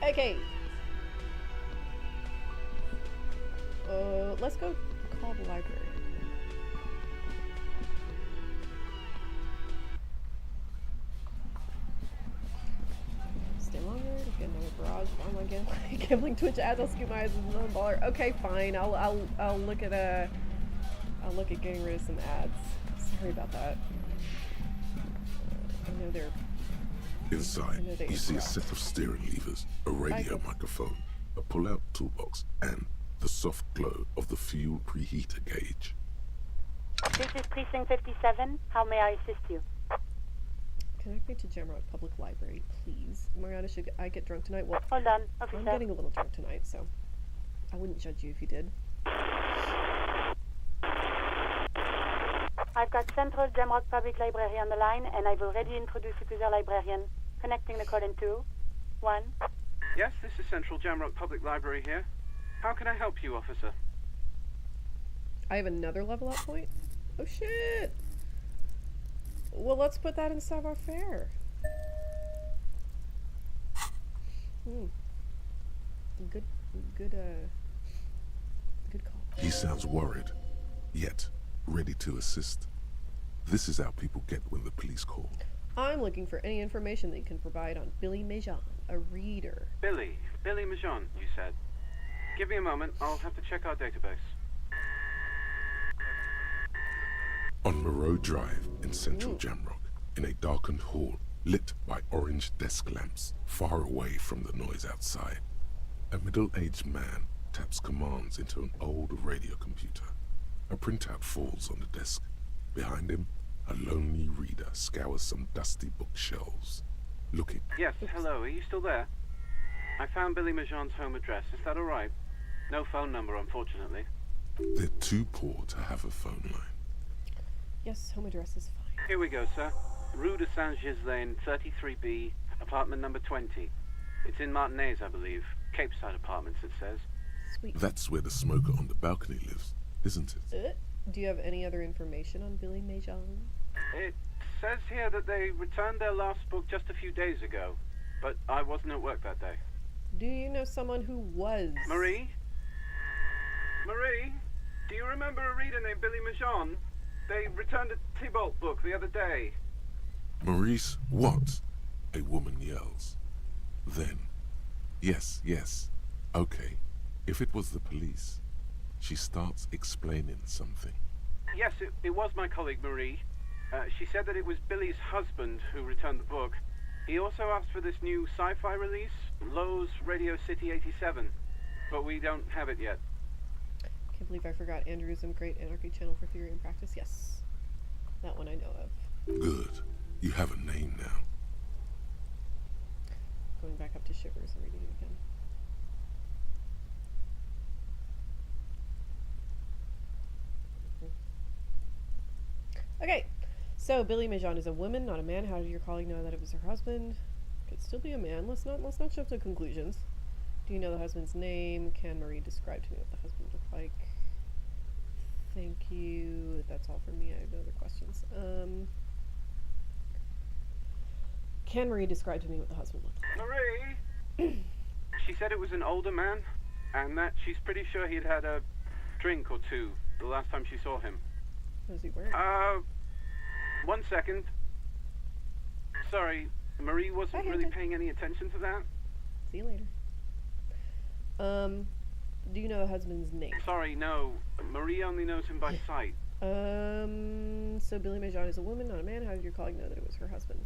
Okay. Let's go call the library. Stay longer to get another barrage of online gambling Twitch ads. I'll scoop my eyes with another baller. Okay, fine. I'll look at getting rid of some ads. Sorry about that. I know they're inside. You see a set of steering levers, a radio microphone, a pull-out toolbox, and the soft glow of the fuel preheater gauge. This is Precinct 57. How may I assist you? Connect me to Jamrock Public Library, please. Mariana, should I get drunk tonight? Well, hold on, officer. I'm getting a little drunk tonight, so I wouldn't judge you if you did. I've got Central Jamrock Public Library on the line, and I've already introduced you to their librarian. Connecting the call in 2, 1. Yes, this is Central Jamrock Public Library here. How can I help you, officer? I have another level up point? Oh shit! Well, let's put that in savoir-faire. Good call. He sounds worried, yet ready to assist. This is how people get when the police call. I'm looking for any information that you can provide on Billy Mejan, a reader. Billy Mejan, you said. Give me a moment, I'll have to check our database. On Moreau Drive in central Jamrock, in a darkened hall lit by orange desk lamps far away from the noise outside, a middle-aged man taps commands into an old radio computer. A printout falls on the desk. Behind him, a lonely reader scours some dusty bookshelves, looking. Yes, hello, are you still there? I found Billy Mejan's home address, is that alright? No phone number, unfortunately. They're too poor to have a phone line. Yes, home address is fine. Here we go, sir. Rue de Saint-Ghislain, 33B, apartment number 20. It's in Martinez, I believe. Capeside Apartments, it says. Sweet. That's where the smoker on the balcony lives, isn't it? Do you have any other information on Billy Mejan? It says here that they returned their last book just a few days ago, but I wasn't at work that day. Do you know someone who was? Marie? Marie? Do you remember a reader named Billy Mejan? They returned a Tybalt book the other day. Maurice, what? A woman yells. Then, yes, okay, if it was the police, she starts explaining something. Yes, it was my colleague Marie. She said that it was Billy's husband who returned the book. He also asked for this new sci-fi release, Lowe's Radio City 87, but we don't have it yet. Can't believe I forgot Andrewsm, great anarchy channel for theory and practice. Yes, that one I know of. Good. You have a name now. Going back up to Shivers and reading it again. Okay, so Billy Mejan is a woman, not a man. How did your colleague know that it was her husband? Could still be a man. Let's not jump to conclusions. Do you know the husband's name? Can Marie describe to me what the husband looked like? Thank you. That's all for me. I have no other questions. Can Marie describe to me what the husband looked like? Marie! She said it was an older man, and that she's pretty sure he'd had a drink or two the last time she saw him. What was he wearing? 1 second. Sorry, Marie wasn't really paying any attention to that. See you later. Do you know the husband's name? Sorry, no. Marie only knows him by sight. So Billy Majon is a woman, not a man. How did your colleague know that it was her husband?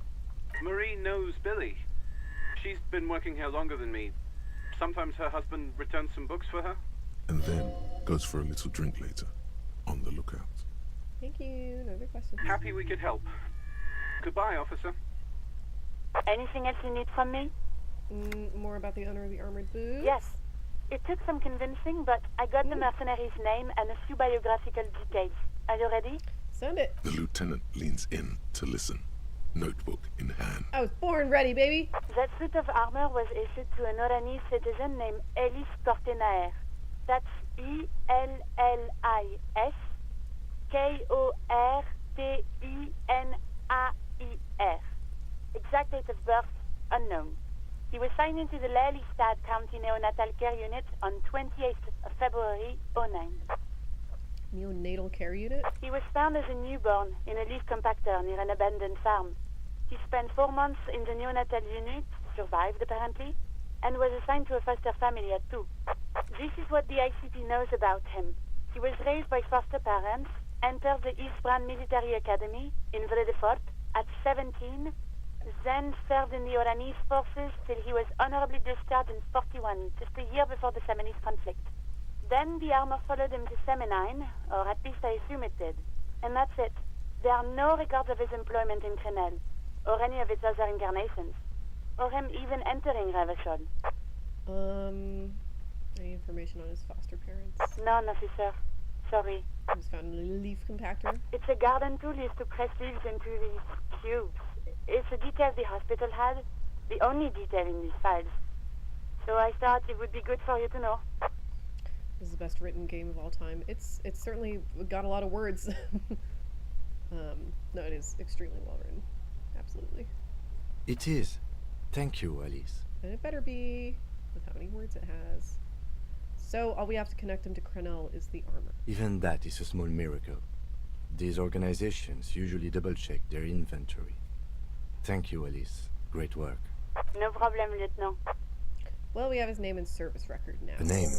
Marie knows Billy. She's been working here longer than me. Sometimes her husband returns some books for her. And then goes for a little drink later. On the lookout. Thank you. No other questions. Happy we could help. Goodbye, officer. Anything else you need from me? More about the owner of the armored booth? Yes. It took some convincing, but I got the mercenary's name and a few biographical details. Are you ready? Send it. The lieutenant leans in to listen, notebook in hand. I was born ready, baby. That suit of armor was issued to an Oranese citizen named Ellis Kortenaer. That's E-L-L-I-S K-O-R-T-E-N-A-I-R. Exact date of birth, unknown. He was signed into the Lelystad County Neonatal Care Unit on 28th of February, 09. Neonatal Care Unit? He was found as a newborn in a leaf compactor near an abandoned farm. He spent 4 months in the neonatal unit, survived apparently, and was assigned to a foster family at 2. This is what the ICP knows about him. He was raised by foster parents, entered the Eastbrand Military Academy in Vredefort at 17, then served in the Oranese forces till he was honorably discharged in 41, just a year before the Seminese conflict. Then the armor followed him to Seminine, or at least I assume it did. And that's it. There are no records of his employment in Crenel, or any of its other incarnations, or him even entering Revachol. Any information on his foster parents? None, officer. Sorry. He was found in a leaf compactor? It's a garden tool used to press leaves into these cubes. It's a detail the hospital had, the only detail in these files. So I thought it would be good for you to know. This is the best written game of all time. It's certainly got a lot of words. No, it is extremely well written. Absolutely. It is. Thank you, Alice. And it better be with how many words it has. So all we have to connect him to Crenel is the armor. Even that is a small miracle. These organizations usually double-check their inventory. Thank you, Alice. Great work. No problem, Lieutenant. Well, we have his name and service record now. The name.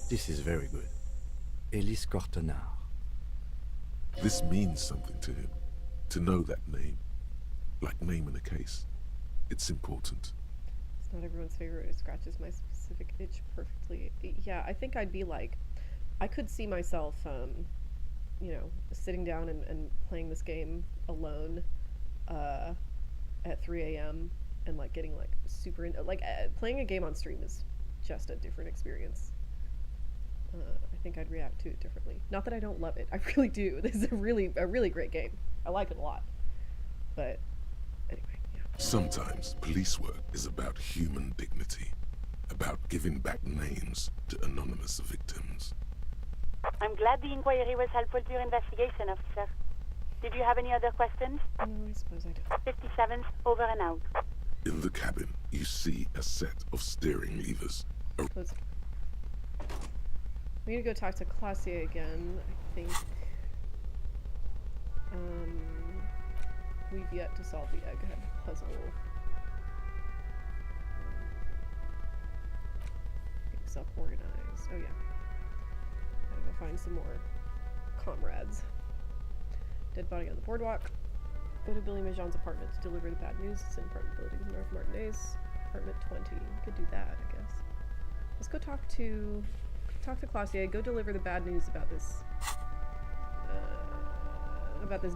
This is very good. Ellis Kortenaer. This means something to him. To know that name. Like name in a case. It's important. It's not everyone's favorite. It scratches my specific itch perfectly. Yeah, I think I'd be like... I could see myself, you know, sitting down and playing this game alone at 3 a.m. and like getting like super into... Like, playing a game on stream is just a different experience. I think I'd react to it differently. Not that I don't love it. I really do. This is a really great game. I like it a lot. But anyway, yeah. Sometimes police work is about human dignity. About giving back names to anonymous victims. I'm glad the inquiry was helpful to your investigation, officer. Did you have any other questions? No, I suppose I don't. 57th, over and out. In the cabin, you see a set of steering levers. We need to go talk to Classier again, I think. We've yet to solve the egghead puzzle. Get yourself organized. Oh yeah. Gotta go find some more comrades. Dead body on the boardwalk. Go to Billy Majon's apartment to deliver the bad news. It's in apartment buildings in North Martinez. Apartment 20. We could do that, I guess. Let's go talk to Classier. Go deliver the bad news about this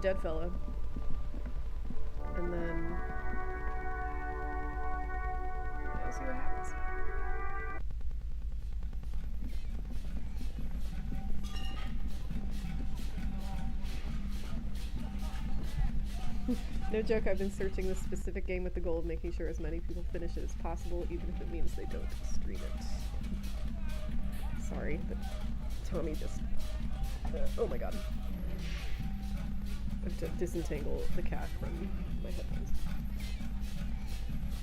dead fella. And then yeah, see what happens. No joke, I've been searching this specific game with the goal of making sure as many people finish it as possible, even if it means they don't stream it. Sorry, but Tommy just... oh my god. I have to disentangle the cat from my headphones.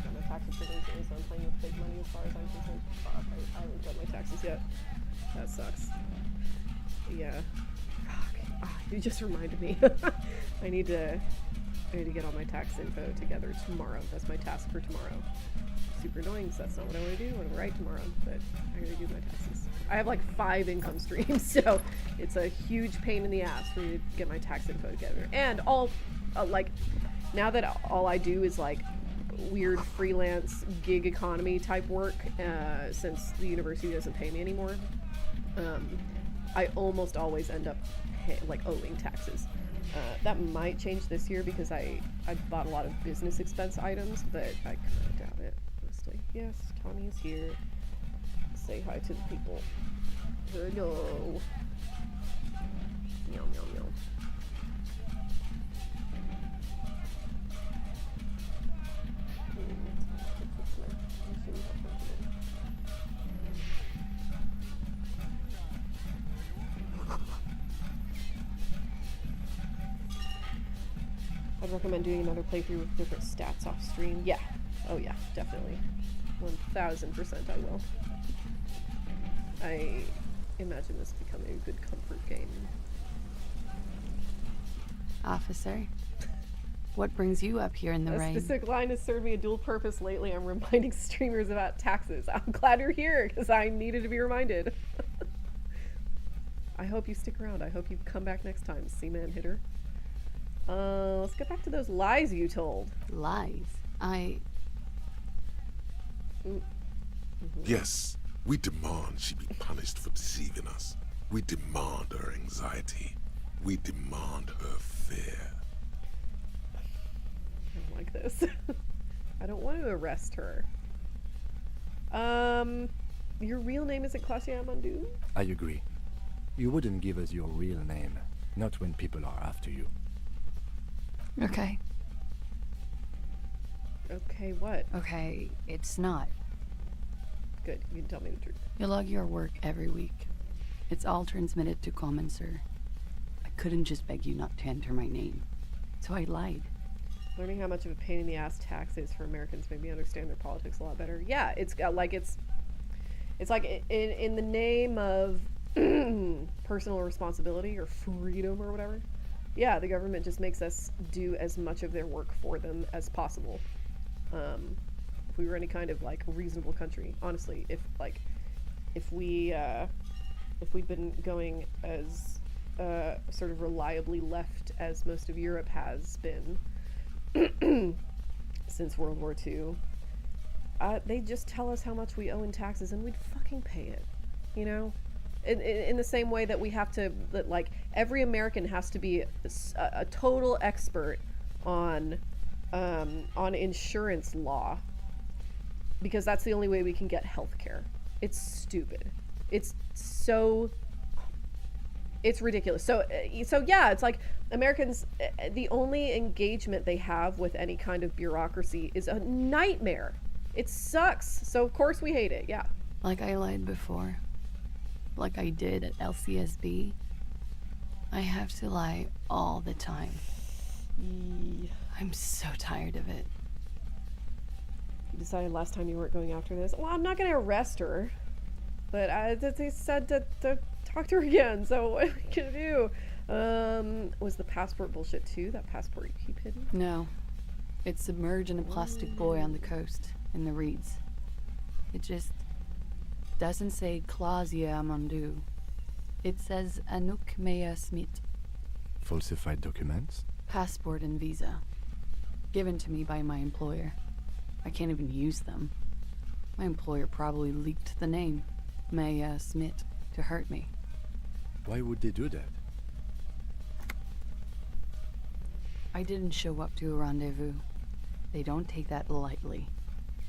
Got my taxes today, so I'm playing with big money as far as I'm concerned. Fuck, I haven't done my taxes yet. That sucks. Yeah. Fuck. Ah, you just reminded me. I need to I need to get all my tax info together tomorrow. That's my task for tomorrow. Super annoying because that's not what I want to do. I want to write tomorrow, but I gotta do my taxes. I have like 5 income streams, so it's a huge pain in the ass for me to get my tax info together. And all, like, now that all I do is like weird freelance gig economy type work, since the university doesn't pay me anymore, I almost always end up owing taxes. That might change this year because I bought a lot of business expense items, but I kind of doubt it, honestly. Yes, Tommy is here. Say hi to the people. Hello. Meow, meow, meow. I'd recommend doing another playthrough with different stats off stream. Yeah. Oh yeah, definitely. 1000% I will. I imagine this becoming a good comfort game. Officer, what brings you up here in the rain? A specific line has served me a dual purpose lately. I'm reminding streamers about taxes. I'm glad you're here because I needed to be reminded. I hope you stick around. I hope you come back next time, Seaman Hitter. Let's get back to those lies you told. Lies? Yes, we demand she be punished for deceiving us. We demand her anxiety. We demand her fear. I don't like this. I don't want to arrest her. Your real name isn't Claudia Amandu? I agree. You wouldn't give us your real name, not when people are after you. Okay. Okay, what? Okay, it's not. Good, you can tell me the truth. You log your work every week. It's all transmitted to Common, sir. I couldn't just beg you not to enter my name. So I lied. Learning how much of a pain in the ass tax is for Americans made me understand their politics a lot better. Yeah, it's like it's like in the name of personal responsibility or freedom or whatever. Yeah, the government just makes us do as much of their work for them as possible. If we were any kind of like reasonable country, honestly, if we'd been going as sort of reliably left as most of Europe has been since World War II, they just tell us how much we owe in taxes and we'd fucking pay it, you know? In the same way that we have to, that like every American has to be a total expert on insurance law, because that's the only way we can get health care. It's stupid. It's ridiculous. So yeah, it's like Americans, the only engagement they have with any kind of bureaucracy is a nightmare. It sucks. So of course we hate it. Yeah. Like I lied before. Like I did at LCSB. I have to lie all the time. I'm so tired of it. You decided last time you weren't going after this. Well, I'm not going to arrest her, but they said to talk to her again, so what are we going to do? Was the passport bullshit too? That passport you keep hidden? No. It's submerged in a plastic buoy on the coast, in the reeds. It just doesn't say Claudia Amandu. It says Anouk Mea Smith. Falsified documents? Passport and visa. Given to me by my employer. I can't even use them. My employer probably leaked the name, Mea Smith, to hurt me. Why would they do that? I didn't show up to a rendezvous. They don't take that lightly.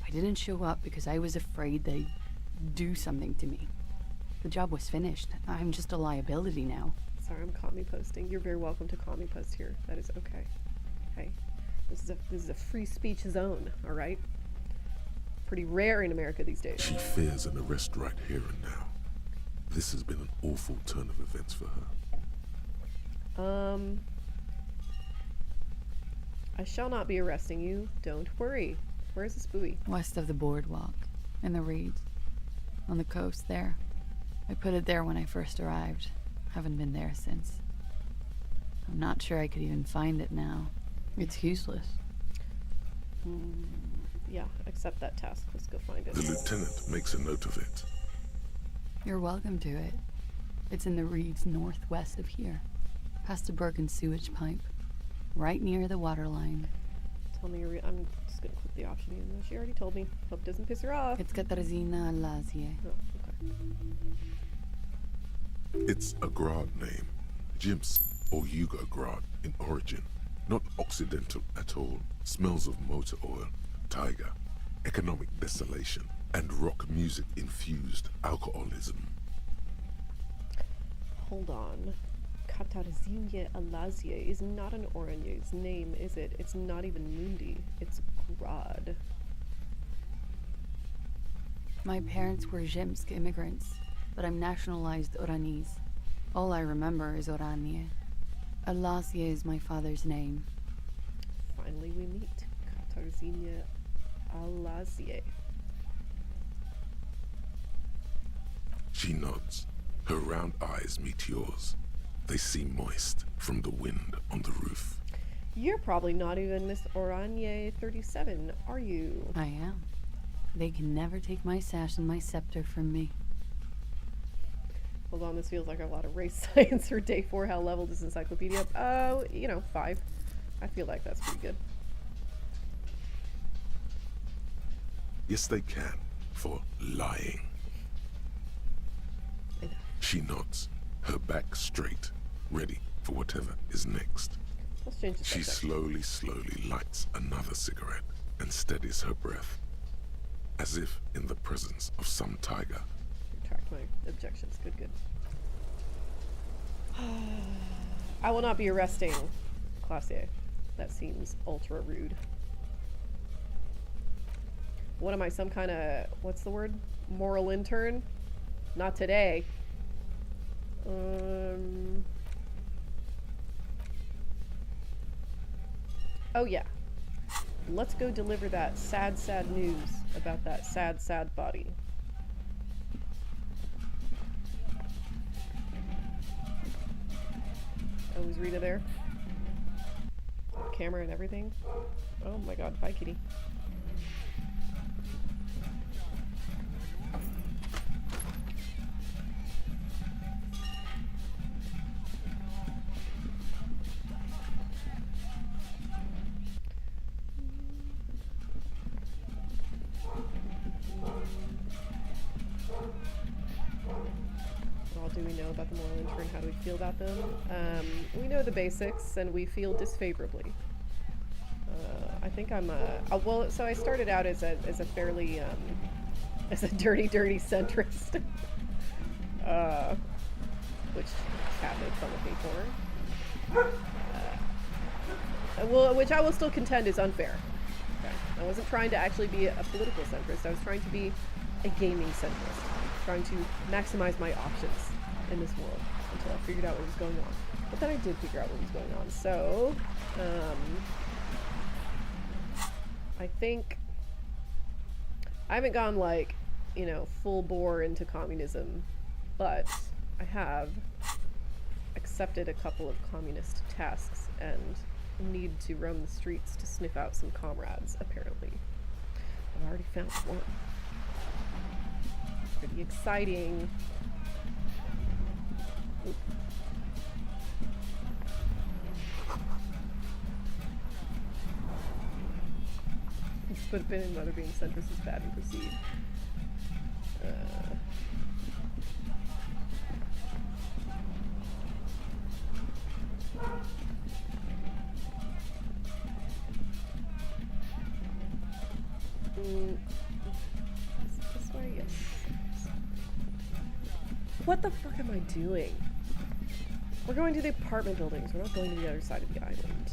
I didn't show up because I was afraid they'd do something to me. The job was finished. I'm just a liability now. Sorry, I'm commie posting. You're very welcome to commie post here. That is okay. Hey, this is a free speech zone, all right? Pretty rare in America these days. She fears an arrest right here and now. This has been an awful turn of events for her. I shall not be arresting you. Don't worry. Where's this buoy? West of the boardwalk, in the reeds, on the coast there. I put it there when I first arrived. Haven't been there since. I'm not sure I could even find it now. It's useless. Yeah, accept that task. Let's go find it. The lieutenant makes a note of it. You're welcome to it. It's in the reeds northwest of here, past a broken sewage pipe, right near the water line. Tell me I'm just gonna click the option even though she already told me. Hope it doesn't piss her off. It's Katarzyna Elysium. Oh, okay. It's a Grad name, Jims or Yuga Grad in origin. Not Occidental at all. Smells of motor oil, tiger, economic desolation, and rock music infused alcoholism. Hold on. Katarzyna Elysium is not an Orange's name, is it? It's not even Mundi. It's Grad. My parents were Zhemsk immigrants, but I'm nationalized Oranese. All I remember is Oranje. Elysium is my father's name. Finally we meet. Katarzyna Elysium. She nods. Her round eyes meet yours. They seem moist from the wind on the roof. You're probably not even Miss Oranje 37, are you? I am. They can never take my sash and my scepter from me. Hold on, this feels like a lot of race science for day 4. How leveled is encyclopedia? 5. I feel like that's pretty good. Yes, they can, for lying. She nods, her back straight, ready for whatever is next. Let's change the She subject. slowly lights another cigarette and steadies her breath, as if in the presence of some tiger. Retract my objections. Good. I will not be arresting Classier. That seems ultra rude. What am I, some kind of, what's the word? Moral intern? Not today. Oh yeah. Let's go deliver that sad news about that sad body. Oh, is Rita there? Camera and everything? Oh my god, bye kitty. Do we know about the moral intern? How do we feel about them? We know the basics, and we feel disfavorably. I think I'm well. So I started out as a fairly as a dirty centrist, which Cat made fun of me for. Well, which I will still contend is unfair. Okay. I wasn't trying to actually be a political centrist. I was trying to be a gaming centrist, trying to maximize my options in this world until I figured out what was going on. But then I did figure out what was going on. So, I think I haven't gone like, full bore into communism, but I have accepted a couple of communist tasks and need to roam the streets to sniff out some comrades, apparently. I've already found one. Pretty exciting. Oop. Let's put a pin in whether being centrist is bad and proceed. This way, yes. What the fuck am I doing? We're going to the apartment buildings. We're not going to the other side of the island.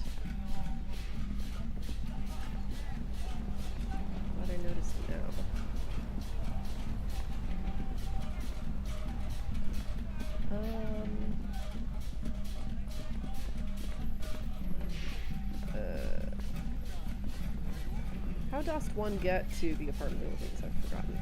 Glad I noticed now. How does one get to the apartment buildings? I've forgotten.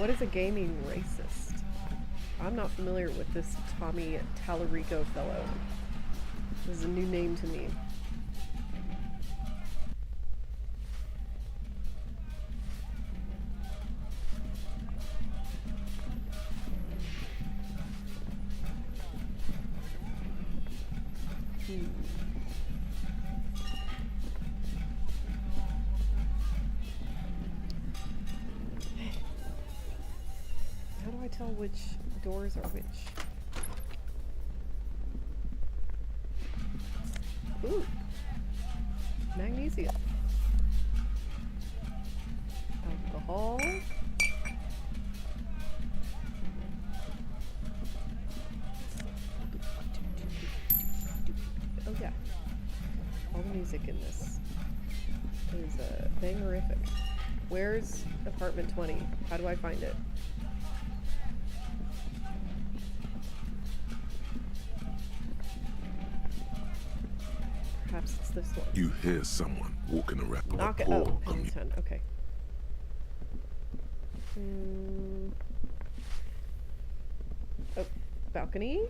What is a gaming racist? I'm not familiar with this Tommy Tallarico fellow. This is a new name to me. How do I tell which doors are which? Ooh. Magnesium. Alcohol. Oh yeah. All the music in this is bangerific. Where's apartment 20? How do I find it? Perhaps it's this one. You hear someone walking around. Knock it. Oh, page 10. Okay. Oh, balcony?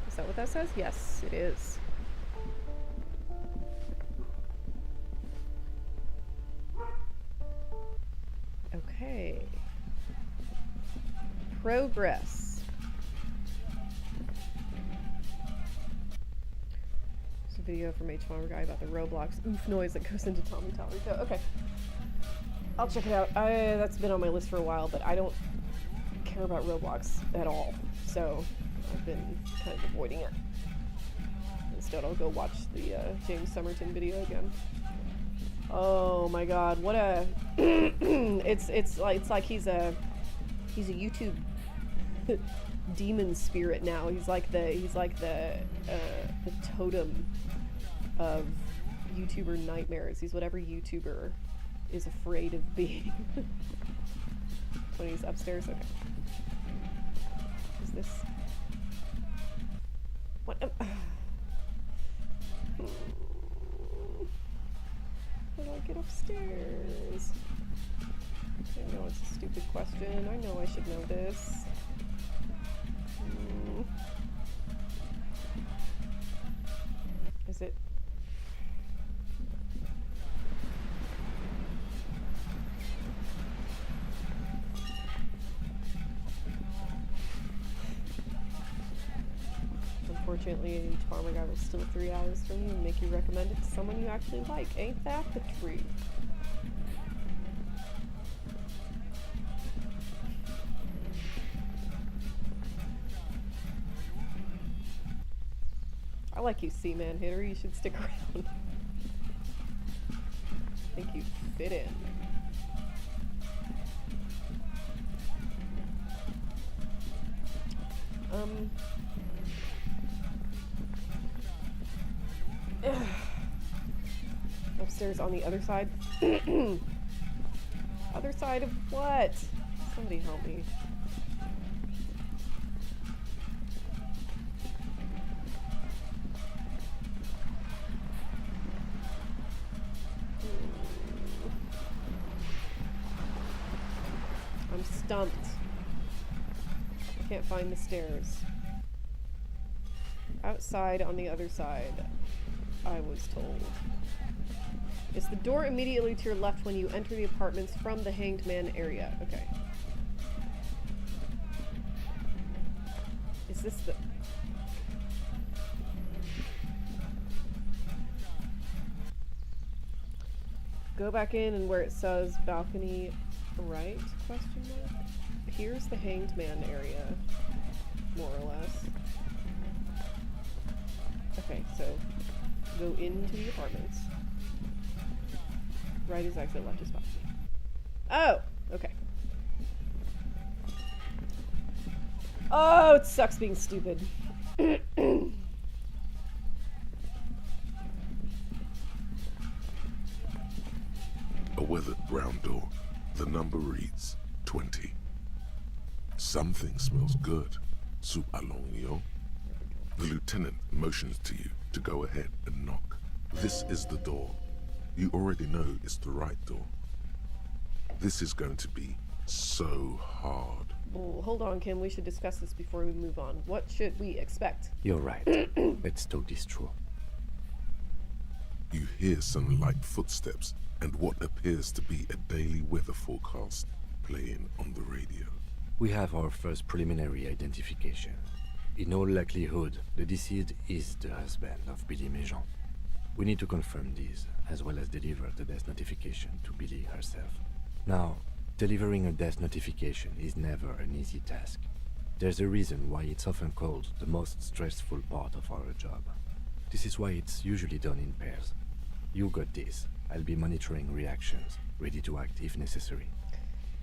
Is that what that says? Yes, it is. Okay. Progress. There's a video from H1 guy about the Roblox oof noise that goes into Tommy Tallarico. Okay. I'll check it out. That's been on my list for a while, but I don't care about Roblox at all. So I've been kind of avoiding it. Instead, I'll go watch the James Somerton video again. Oh my God! What a it's like he's a YouTube demon spirit now. He's like the totem of YouTuber nightmares. He's whatever YouTuber is afraid of being. When he's upstairs, okay. Is this what? How do I get upstairs? I know it's a stupid question. I know I should know this. Is it? Unfortunately, each farmer guy will steal 3 hours from you and make you recommend it to someone you actually like. Ain't that the truth? I like you, Seaman Hitter. You should stick around. I think you fit in. Upstairs on the other side. Other side of what? Somebody help me. I'm stumped. I can't find the stairs. Outside on the other side, I was told. It's the door immediately to your left when you enter the apartments from the Hanged Man area. Okay. Is this the... Go back in and where it says balcony right, question mark? Here's the Hanged Man area, more or less. Okay, so go into the apartments. Right is exit, left is balcony. Oh, okay. Oh, it sucks being stupid. A weathered brown door. The number reads 20. Something smells good. Soup alongio. The lieutenant motions to you to go ahead and knock. This is the door. You already know it's the right door. This is going to be so hard. Well, hold on, Kim. We should discuss this before we move on. What should we expect? You're right. Let's talk this through. You hear some light footsteps and what appears to be a daily weather forecast playing on the radio. We have our first preliminary identification. In all likelihood, the deceased is the husband of Billy Méjean. We need to confirm this, as well as deliver the death notification to Billy herself. Now, delivering a death notification is never an easy task. There's a reason why it's often called the most stressful part of our job. This is why it's usually done in pairs. You got this. I'll be monitoring reactions, ready to act if necessary.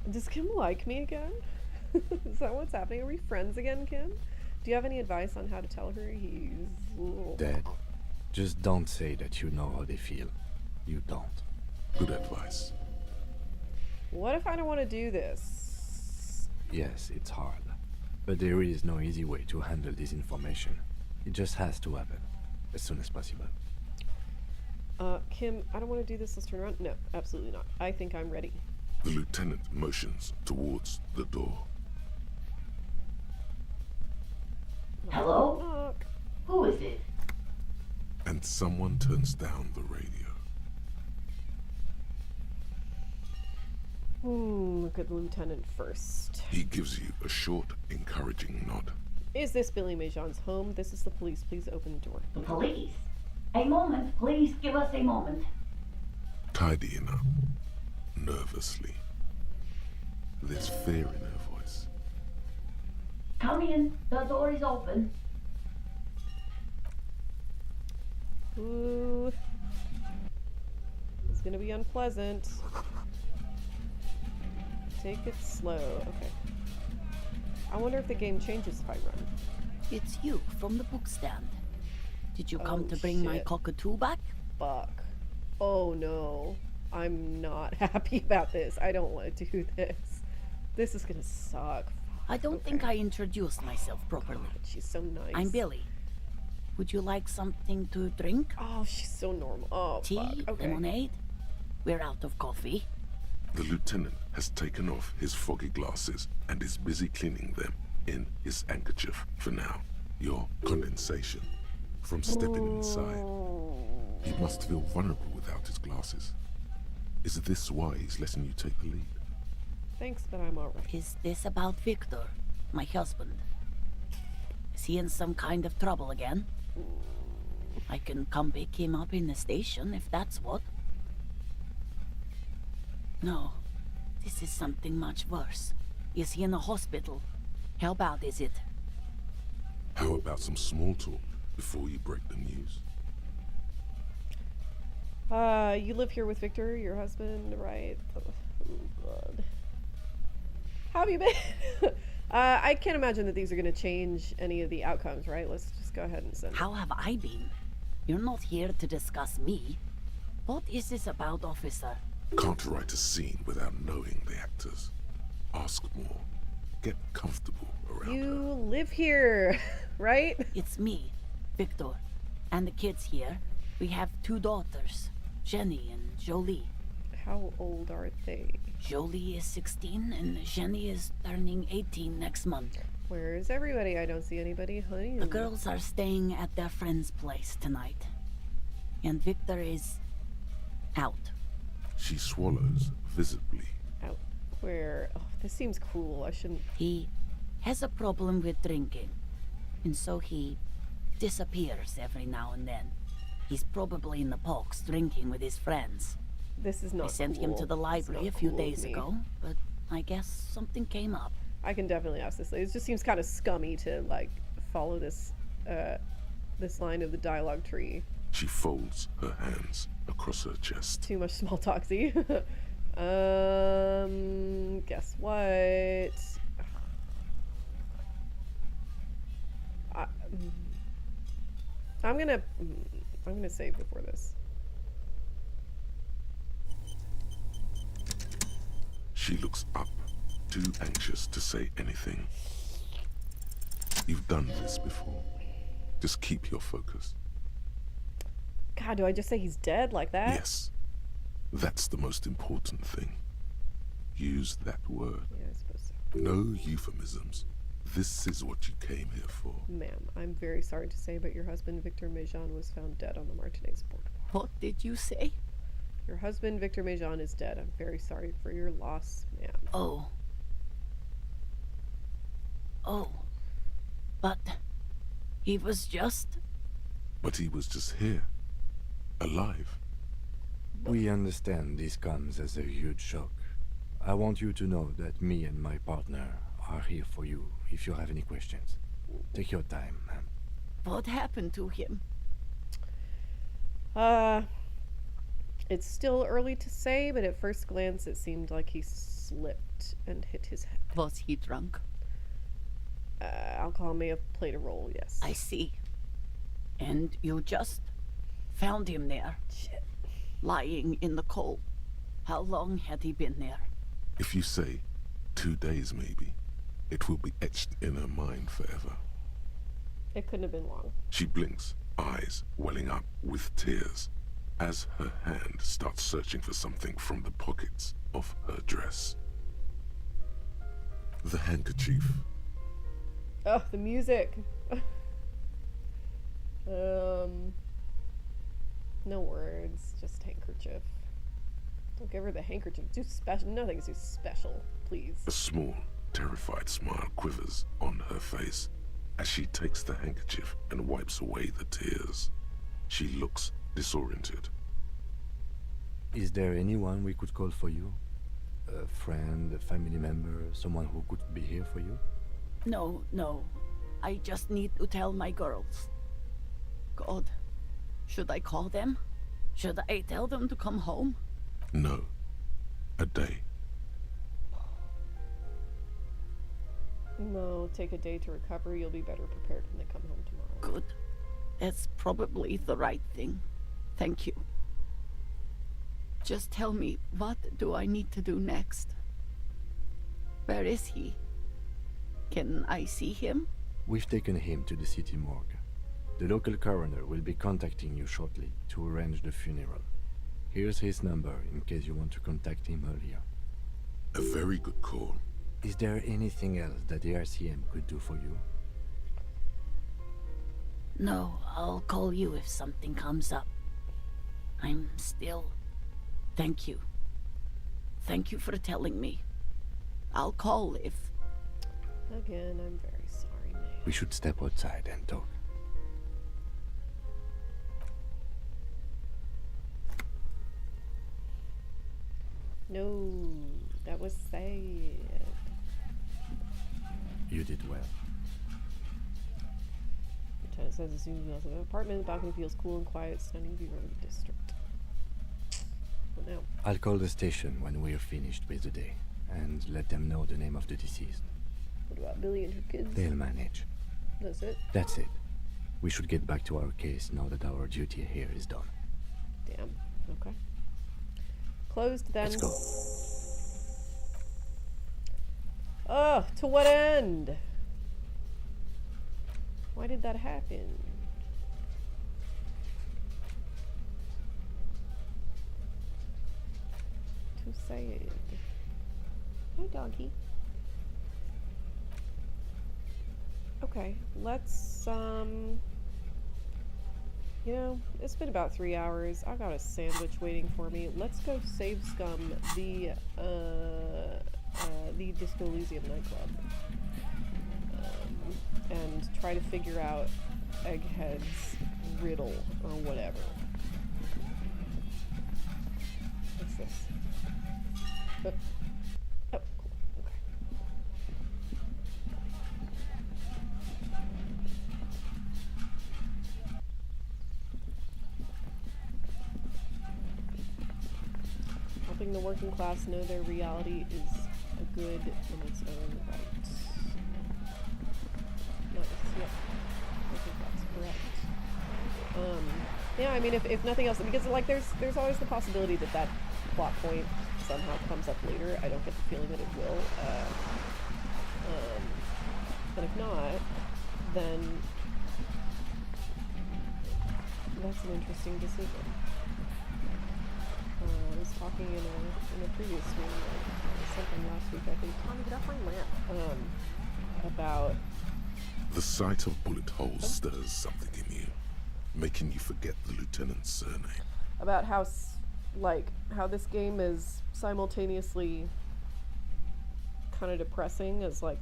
Does Kim like me again? Is that what's happening? Are we friends again, Kim? Do you have any advice on how to tell her he's... Dead. Just don't say that you know how they feel. You don't. Good advice. What if I don't want to do this? Yes, it's hard. But there is no easy way to handle this information. It just has to happen. As soon as possible. Kim, I don't want to do this. Let's turn around. No, absolutely not. I think I'm ready. The lieutenant motions towards the door. Hello? Knock. Who is it? And someone turns down the radio. Look at the lieutenant first. He gives you a short, encouraging nod. Is this Billy Méjean's home? This is the police. Please open the door. The police? A moment, please give us a moment. Tidying up, nervously. There's fear in her voice. Come in, the door is open. Ooh. It's gonna be unpleasant. Take it slow. Okay. I wonder if the game changes if I run. It's you from the book stand. Did you come to bring my cockatoo back? Fuck. Oh no. I'm not happy about this. I don't want to do this. This is gonna suck. I don't think I introduced myself properly. God, she's so nice. I'm Billy. Would you like something to drink? Oh, she's so normal. Oh, tea, fuck. Okay. lemonade? We're out of coffee. The lieutenant has taken off his foggy glasses and is busy cleaning them in his handkerchief for now. Your condensation from stepping inside. He must feel vulnerable without his glasses. Is this why he's letting you take the lead? Thanks, but I'm alright. Is this about Victor, my husband? Is he in some kind of trouble again? I can come pick him up in the station if that's what. No, this is something much worse. Is he in a hospital? How bad is it? How about some small talk before you break the news? You live here with Victor, your husband, right? Oh, God. How have you been? I can't imagine that these are going to change any of the outcomes, right? Let's just go ahead and send How have I been? You're not here to discuss me. What is this about, officer? Can't write a scene without knowing the actors. Ask more. Get comfortable around You her. live here, right? It's me, Victor, and the kids here. We have 2 daughters, Jenny and Jolie. How old are they? Jolie is 16 and Jenny is turning 18 next month. Where is everybody? I don't see anybody. Honey. The girls are staying at their friend's place tonight. And Victor is out. She swallows visibly. Out. Where? Oh, this seems cruel. I shouldn't. He has a problem with drinking. And so he disappears every now and then. He's probably in the parks drinking with his friends. This is not I sent him to the library a few days ago, but I guess something came up. I can definitely ask this lady. It just seems kind of scummy to, like, follow this, this line of the dialogue tree. She folds her hands across her chest. Too much small talksy. Guess what? I'm gonna save before this. She looks up, too anxious to say anything. You've done this before. Just keep your focus. God, do I just say he's dead like that? Yes. That's the most important thing. use that word. Yeah, I suppose so. No euphemisms. This is what you came here for. Ma'am, I'm very sorry to say, but your husband, Victor Mejean, was found dead on the Martinez boardwalk. What did you say? Your husband, Victor Mejean, is dead. I'm very sorry for your loss, ma'am. Oh. Oh. But he was just... But he was just here. Alive. We understand this comes as a huge shock. I want you to know that me and my partner are here for you if you have any questions. Take your time, ma'am. What happened to him? It's still early to say, but at first glance it seemed like he slipped and hit his head. Was he drunk? Alcohol may have played a role, yes. I see. And you just found him there? Shit. Lying in the cold. How long had he been there? If you say 2 days maybe, it will be etched in her mind forever. It couldn't have been long. She blinks, eyes welling up with tears, as her hand starts searching for something from the pockets of her dress. The handkerchief. Oh, the music. No words, just handkerchief. Don't give her the handkerchief. It's too special. Nothing's too special, please. A small, terrified smile quivers on her face as she takes the handkerchief and wipes away the tears. She looks disoriented. Is there anyone we could call for you? A friend, a family member, someone who could be here for you? No, no. I just need to tell my girls. God, should I call them? Should I tell them to come home? No. A day. No, take a day to recover. You'll be better prepared when they come home tomorrow. Good. That's probably the right thing. Thank you. Just tell me, what do I need to do next? Where is he? Can I see him? We've taken him to the city morgue. The local coroner will be contacting you shortly to arrange the funeral. Here's his number in case you want to contact him earlier. A very good call. Is there anything else that the RCM could do for you? No, I'll call you if something comes up. I'm still... Thank you. Thank you for telling me. I'll call if... Again, I'm very sorry, Nate. We should step outside and talk. No, that was sad. You did well. Lieutenant says as soon as he goes to the apartment, the balcony feels cool and quiet, stunning view of the district. What now? I'll call the station when we're finished with the day, and let them know the name of the deceased. What about Billy and her kids? They'll manage. That's it? That's it. We should get back to our case now that our duty here is done. Damn. Okay. Closed then. Let's go. Oh, to what end? Why did that happen? Too sad. Hey, doggy. Okay, let's, you know, it's been about 3 hours. I got a sandwich waiting for me. Let's go save scum the Disco Elysium nightclub. And try to figure out Egghead's riddle or whatever. What's this? Oh, cool. Okay. Helping the working class know their reality is a good in its own right. Nice, yep. I think that's correct. Yeah, I mean, if nothing else, because like there's always the possibility that that plot point somehow comes up later. I don't get the feeling that it will. But if not, then that's an interesting decision. This talking in a previous stream, something last week, I think. Tommy, get off my lamp. About The sight of bullet holes stirs something in you, making you forget the lieutenant's surname. about how how this game is simultaneously kind of depressing as like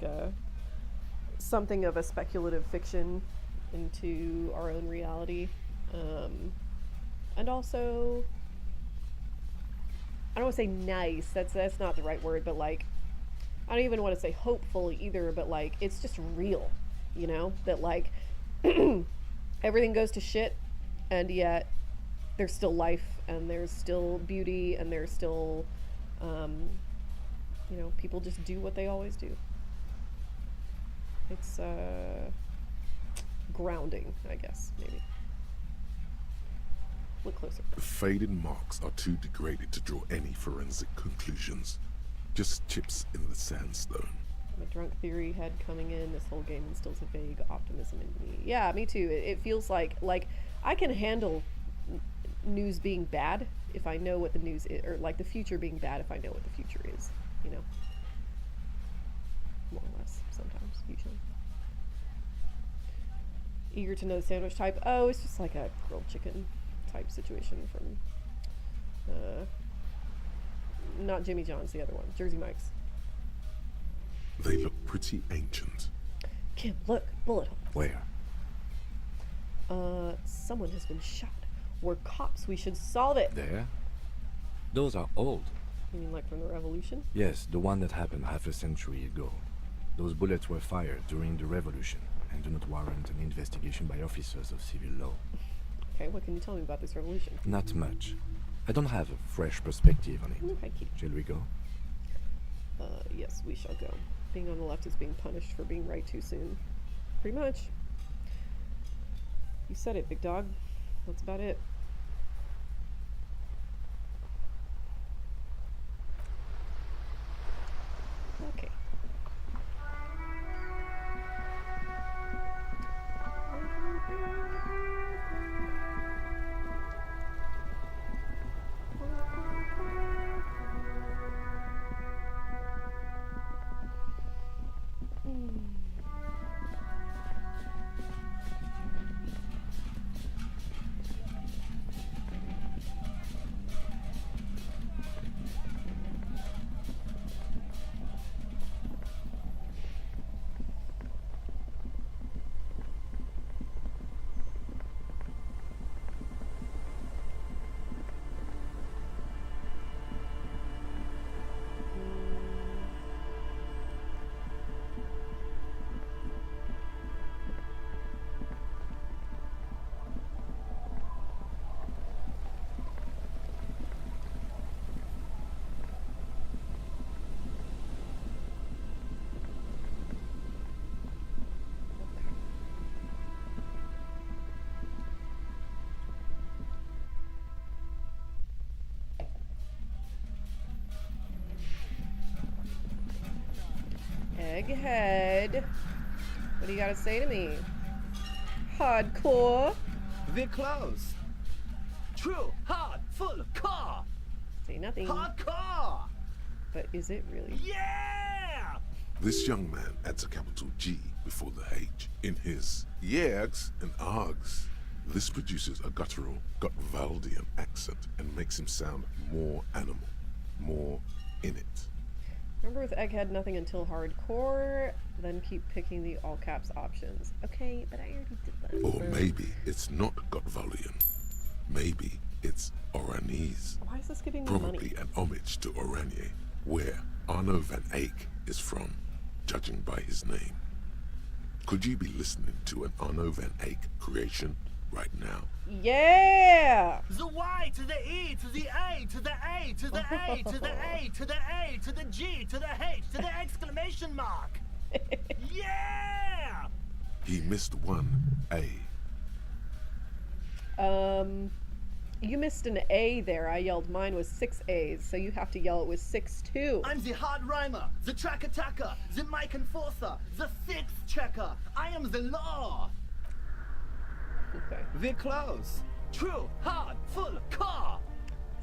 something of a speculative fiction into our own reality, and also I don't want to say nice. That's not the right word, but like I don't even want to say hopeful either. But like it's just real, you know, that like everything goes to shit, and yet there's still life, and there's still beauty, and there's still, you know, people just do what they always do. It's grounding, I guess, maybe. Look closer. The faded marks are too degraded to draw any forensic conclusions. Just chips in the sandstone. I'm a drunk theory head coming in. This whole game instills a vague optimism in me. Yeah, me too. It feels like I can handle news being bad if I know what the news is, or like the future being bad if I know what the future is, you know, more or less, sometimes, usually. Eager to know the sandwich type. Oh, it's just like a grilled chicken type situation from not Jimmy John's, the other one, Jersey Mike's. They look pretty ancient. Kim, look, bullet hole. Where? Someone has been shot. We're cops, we should solve it. There? Those are old. You mean like from the revolution? Yes, the one that happened half a century ago. Those bullets were fired during the revolution and do not warrant an investigation by officers of civil law. Okay, what can you tell me about this revolution? Not much. I don't have a fresh perspective on it. Okay, Keith. Shall we go? Yes, we shall go. Being on the left is being punished for being right too soon. Pretty much. You said it, big dog. That's about it. Okay. Egghead, what do you gotta say to me? Hardcore? We're close. True, hard, full, car. Say nothing. Hardcore! But is it really? Yeah! This young man adds a capital G before the H in his yegs and args. This produces a guttural, Gotwaldian accent and makes him sound more animal, more in it. Remember with Egghead, nothing until hardcore, then keep picking the all caps options. Okay, but I already did that. Or maybe it's not Gotwaldian. Maybe it's Oranese. Why is this giving me Probably money? an homage to Oranje, where Arno van Eyck is from, judging by his name. Could you be listening to an Arno van Eyck creation right now? Yeah! The Y to the E to the A to the A to the A to the A to the A to the G to the H to the exclamation mark. Yeah! He missed one A. You missed an A there. I yelled mine was 6 A's, so you have to yell it was 6 too. I'm the hard rhymer, the track attacker, the mic enforcer, the fix checker. I am the law. Okay. We're close. True, hard, full, car.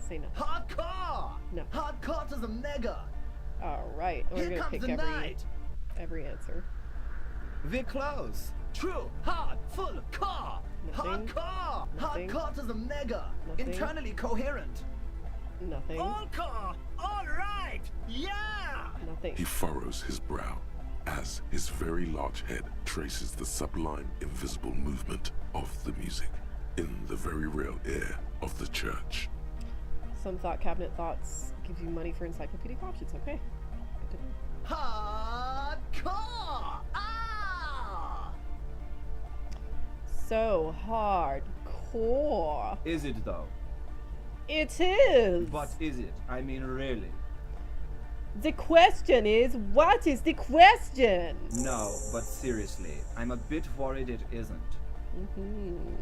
Say nothing. Hardcore! No. Hardcore to the mega! Alright, we're Here gonna comes pick the night! every answer. We're close. True, hard, full, core! Nothing. Hardcore! Nothing. Hardcore to the mega! Nothing. Internally coherent! Nothing. All core! Alright! Yeah! Nothing. He furrows his brow as his very large head traces the sublime invisible movement of the music in the very real air of the church. Some thought cabinet thoughts gives you money for encyclopedic options. Okay. Good to know. Hardcore! Ah! So hardcore. Is it though? It is. But is it? I mean, really? The question is, what is the question? No, but seriously, I'm a bit worried it isn't.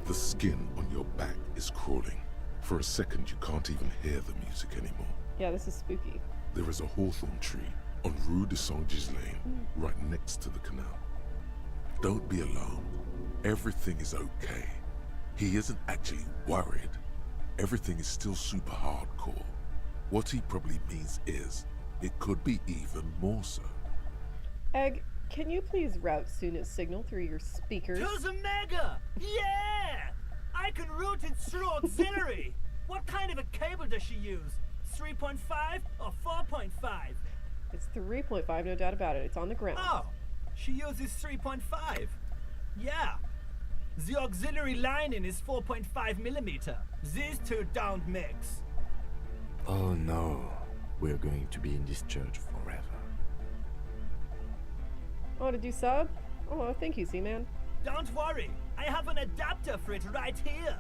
The skin on your back is crawling. For a second, you can't even hear the music anymore. Yeah, this is spooky. There is a hawthorn tree on Rue de Saint-Gislain, right next to the canal. Don't be alarmed. Everything is okay. He isn't actually worried. Everything is still super hardcore. What he probably means is, it could be even more so. Egg, can you please route Suna's signal through your speakers? To the mega! Yeah! I can route it through auxiliary! What kind of a cable does she use? 3.5 or 4.5? It's 3.5, no doubt about it. It's on the ground. Oh, she uses 3.5. Yeah. The auxiliary lining is 4.5 millimeter. These two don't mix. Oh no, we're going to be in this church forever. Oh, did you sub? Oh, thank you, Seaman. Don't worry, I have an adapter for it right here.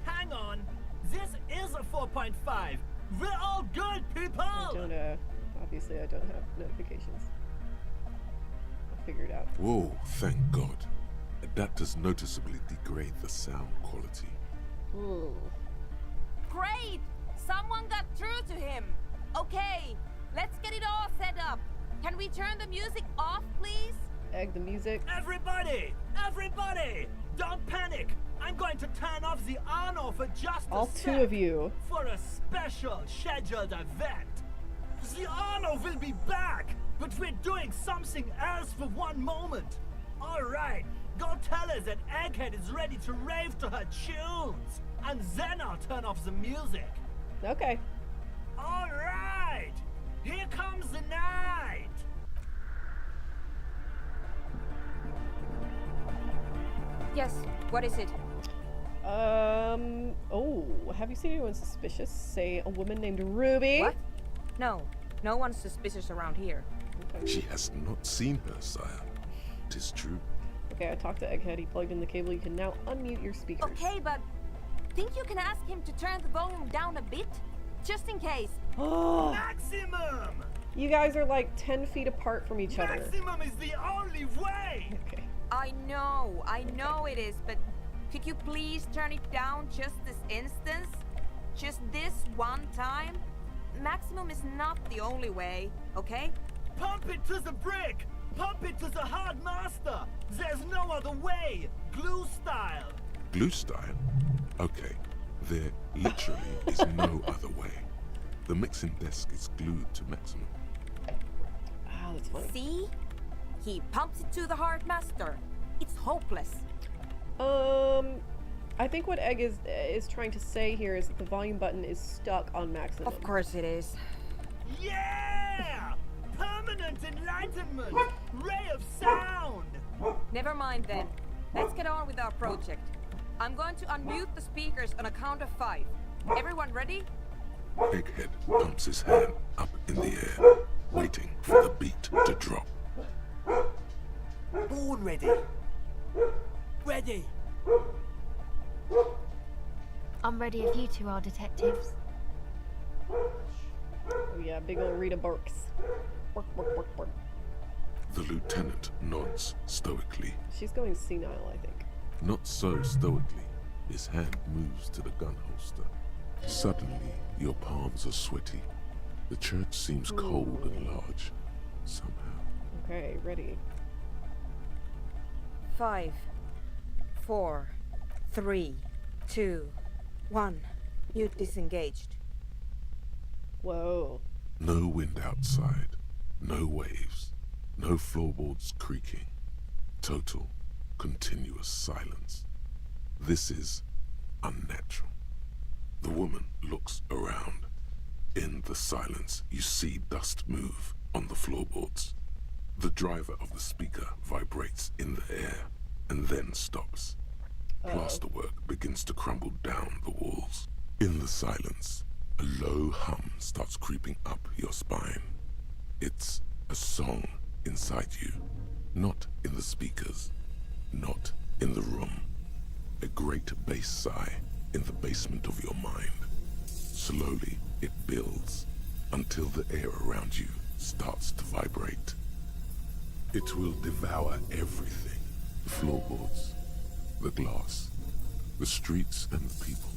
Hang on, this is a 4.5. We're all good, people! I don't, obviously I don't have notifications. I'll figure it out. Whoa, thank God. Adapters noticeably degrade the sound quality. Ooh. Great! Someone got through to him. Okay, let's get it all set up. Can we turn the music off, please? Egg the music. Everybody! Everybody! Don't panic! I'm going to turn off the on for just all a two sec of you. For a special scheduled event. The on will be back, but we're doing something else for one moment. Alright, go tell her that Egghead is ready to rave to her tunes, and then I'll turn off the music. Okay. Alright! Here comes the night! Yes, what is it? Oh, have you seen anyone suspicious? Say a woman named Ruby? What? No, no one's suspicious around here. Okay. She has not seen her, sire. It is true. Okay, I talked to Egghead. He plugged in the cable. You can now unmute your speakers. Okay, but think you can ask him to turn the volume down a bit? Just in case. Oh! Maximum! You guys are like 10 feet apart from each other. Maximum is the only way! Okay. I know it is, but could you please turn it down just this instance? Just this one time? Maximum is not the only way, okay? Pump it to the brick! Pump it to the hard master! There's no other way! Glue style! Glue style? Okay. There literally is no other way. The mixing desk is glued to maximum. Ah, that's funny. See? He pumps it to the hard master. It's hopeless. I think what Egg is trying to say here is that the volume button is stuck on maximum. Of course it is. Yeah! Permanent enlightenment! Ray of sound! Never mind then. Let's get on with our project. I'm going to unmute the speakers on a count of 5. Everyone ready? Egghead pumps his hand up in the air, waiting for the beat to drop. Born ready. Ready. I'm ready if you two are detectives. Oh yeah, big ol' Rita Burks. Work, work, work, work. The lieutenant nods stoically. She's going senile, I think. Not so stoically. His hand moves to the gun holster. Suddenly, your palms are sweaty. The church seems cold and large, somehow. Okay, ready. 5, 4, 3, 2, 1. You disengaged. Whoa. No wind outside, no waves, no floorboards creaking. Total, continuous silence. This is unnatural. The woman looks around. In the silence, you see dust move on the floorboards. The driver of the speaker vibrates in the air and then stops. Plasterwork begins to crumble down the walls. In the silence, a low hum starts creeping up your spine. It's a song inside you, not in the speakers, not in the room. A great bass sigh in the basement of your mind. Slowly, it builds until the air around you starts to vibrate. It will devour everything. The floorboards, the glass, the streets and the people.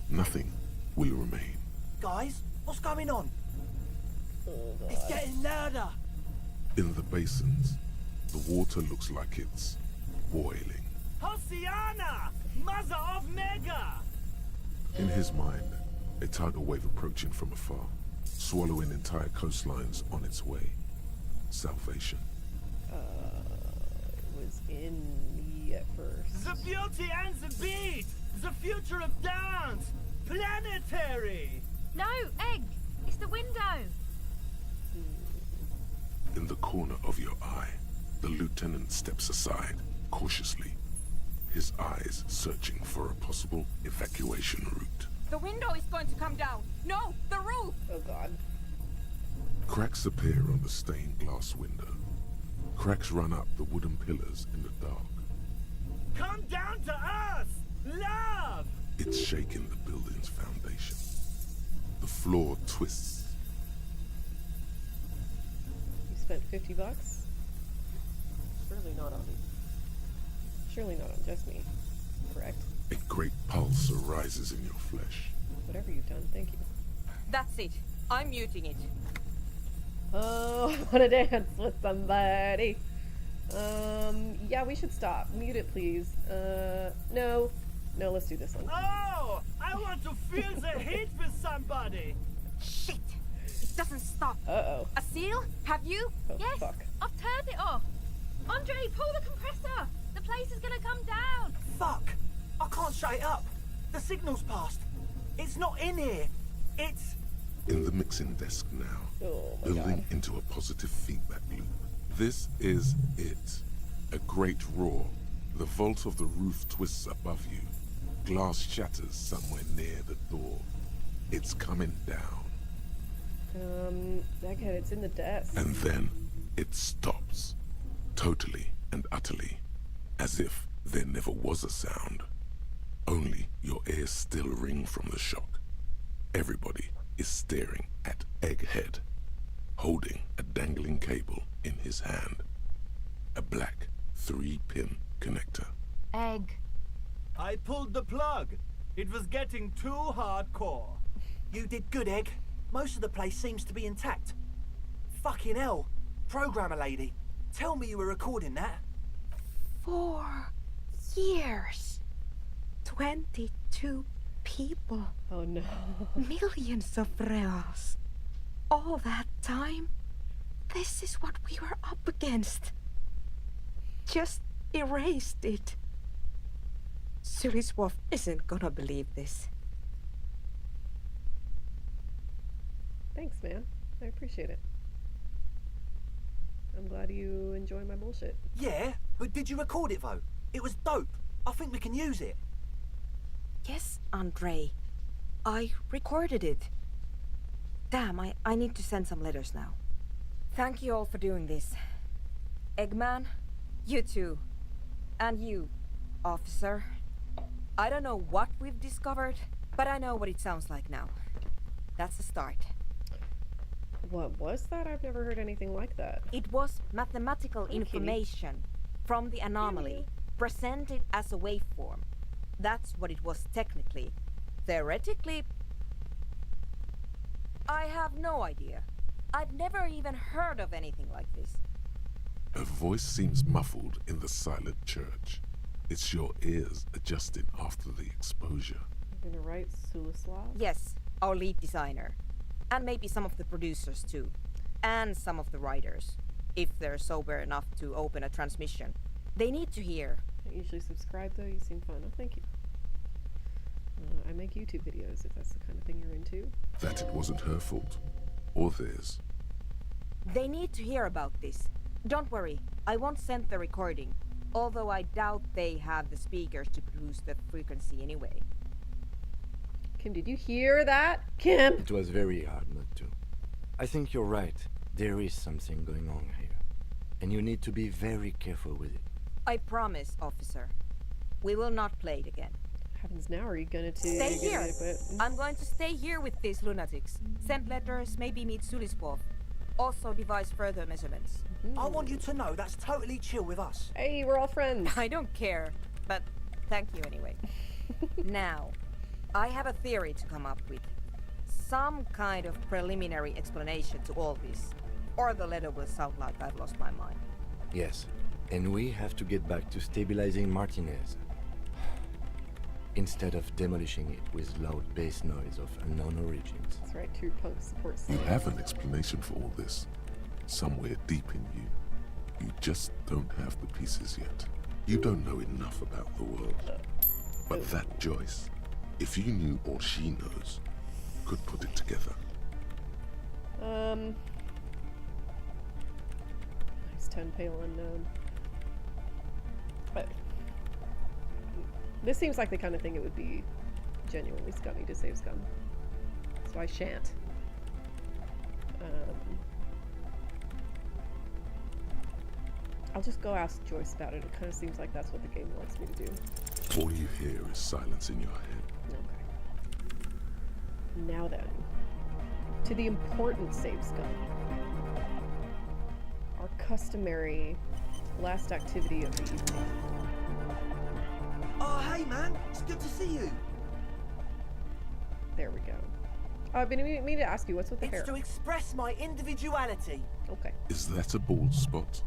Nothing will remain. Guys, what's going on? It's getting louder. In the basins, the water looks like it's boiling. Hosiana! Mother of Mega! In his mind, a tidal wave approaching from afar, swallowing entire coastlines on its way. Salvation. It was in me at first. The beauty and the beat! The future of dance! Planetary! No, Egg! It's the window! In the corner of your eye, the lieutenant steps aside, cautiously, his eyes searching for a possible evacuation route. The window is going to come down. No, the roof! Oh god. Cracks appear on the stained glass window. Cracks run up the wooden pillars in the dark. Come down to us! Love! It's shaking the building's foundation. The floor twists. You spent $50? Surely not on just me. Correct? A great pulse arises in your flesh. Whatever you've done, thank you. That's it. I'm muting it. Oh, I want to dance with somebody. Yeah, we should stop. Mute it, please. No, let's do this one. Oh, I want to feel the heat with somebody. Shit! It doesn't stop. Uh-oh. A seal? Have you? Oh, Yes, fuck. I've turned it off. Andre, pull the compressor. The place is gonna come down. Fuck! I can't shut it up. The signal's passed. It's not in here. It's... In the mixing desk now, Oh my building god. into a positive feedback loop. This is it. A great roar. The vault of the roof twists above you. Glass shatters somewhere near the door. It's coming down. Egghead, it's in the desk. And then it stops. Totally and utterly. As if there never was a sound. Only your ears still ring from the shock. Everybody is staring at Egghead, holding a dangling cable in his hand. A black 3-pin connector. Egg. I pulled the plug. It was getting too hardcore. You did good, Egg. Most of the place seems to be intact. Fucking hell. Programmer lady, tell me you were recording that. 4 years. 22 people. Oh no. Millions of reals. All that time? This is what we were up against. Just erased it. Suliswolf isn't gonna believe this. Thanks, man. I appreciate it. I'm glad you enjoy my bullshit. Yeah, but did you record it though? It was dope. I think we can use it. Yes, Andre. I recorded it. Damn, I need to send some letters now. Thank you all for doing this. Eggman, you too. And you, officer. I don't know what we've discovered, but I know what it sounds like now. That's a start. What was that? I've never heard anything like that. It was mathematical information from the anomaly, presented as a waveform. That's what it was technically. Theoretically, I have no idea. I've never even heard of anything like this. A voice seems muffled in the silent church. It's your ears adjusting after the exposure. You're gonna write Sulislav? Yes, our lead designer. And maybe some of the producers too. And some of the writers. If they're sober enough to open a transmission. They need to hear. I usually subscribe though, you seem fun. Oh, thank you. I make YouTube videos if that's the kind of thing you're into. That it wasn't her fault. Or theirs. They need to hear about this. Don't worry, I won't send the recording. Although I doubt they have the speakers to produce the frequency anyway. Kim, did you hear that? Kim! It was very hard not to. I think you're right. There is something going on here. And you need to be very careful with it. I promise, officer. We will not play it again. Happens now, are you gonna Stay here! I'm going to stay here with these lunatics. Send letters, maybe meet Sulispov. Also devise further measurements. I want you to know that's totally chill with us. Hey, we're all friends. I don't care, but thank you anyway. Now, I have a theory to come up with. Some kind of preliminary explanation to all this. Or the letter will sound like I've lost my mind. Yes, and we have to get back to stabilizing Martinez. Instead of demolishing it with loud bass noise of unknown origins. That's right, true punk support. You have an explanation for all this. Somewhere deep in you. You just don't have the pieces yet. You don't know enough about the world. But that Joyce, if you knew all she knows, could put it together. Nice 10 pale unknown. But this seems like the kind of thing it would be genuinely scummy to save scum. So I shan't. I'll just go ask Joyce about it. It kind of seems like that's what the game wants me to do. All you hear is silence in your head. Okay. Now then, to the important save scum. Our customary last activity of the evening. Oh, hey man, it's good to see you. There we go. I've been meaning to ask you, what's with the hair? It's to express my individuality. Okay. Is that a bald spot?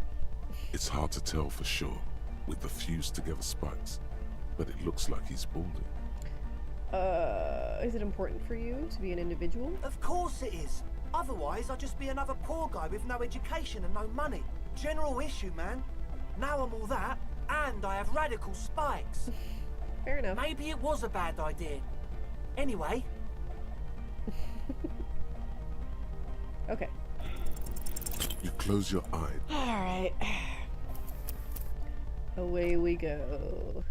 It's hard to tell for sure, with the fused together spikes, but it looks like he's balding. Is it important for you to be an individual? Of course it is. Otherwise, I'd just be another poor guy with no education and no money. General issue, man. Now I'm all that, and I have radical spikes. Fair enough. Maybe it was a bad idea. Anyway. Okay. You close your eyes. Alright. Away we go.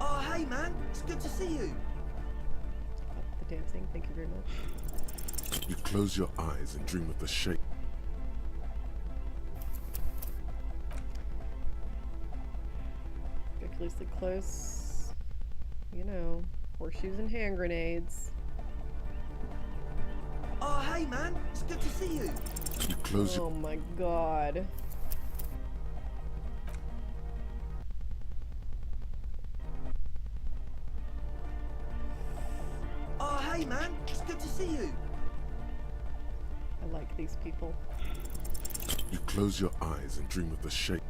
Oh, hey man, it's good to see you. The dancing, thank you very much. You close your eyes and dream of the shape. Ridiculously close. You know, horseshoes and hand grenades. Oh, hey man, it's good to see you. You close your... Oh my god. Oh, hey man, it's good to see you. I like these people. You close your eyes and dream of the shape.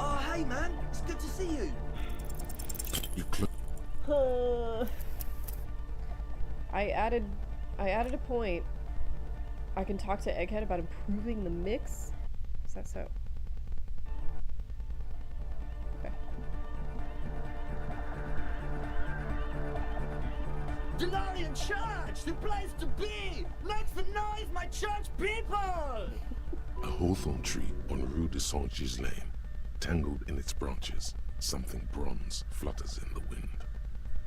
Oh, hey man, it's good to see you. You close... I added a point. I can talk to Egghead about improving the mix. Is that so? Okay. Delarian Church, the place to be! Make some noise, my church people! A hawthorn tree on Rue de Saint-Ghislain, tangled in its branches, something bronze flutters in the wind.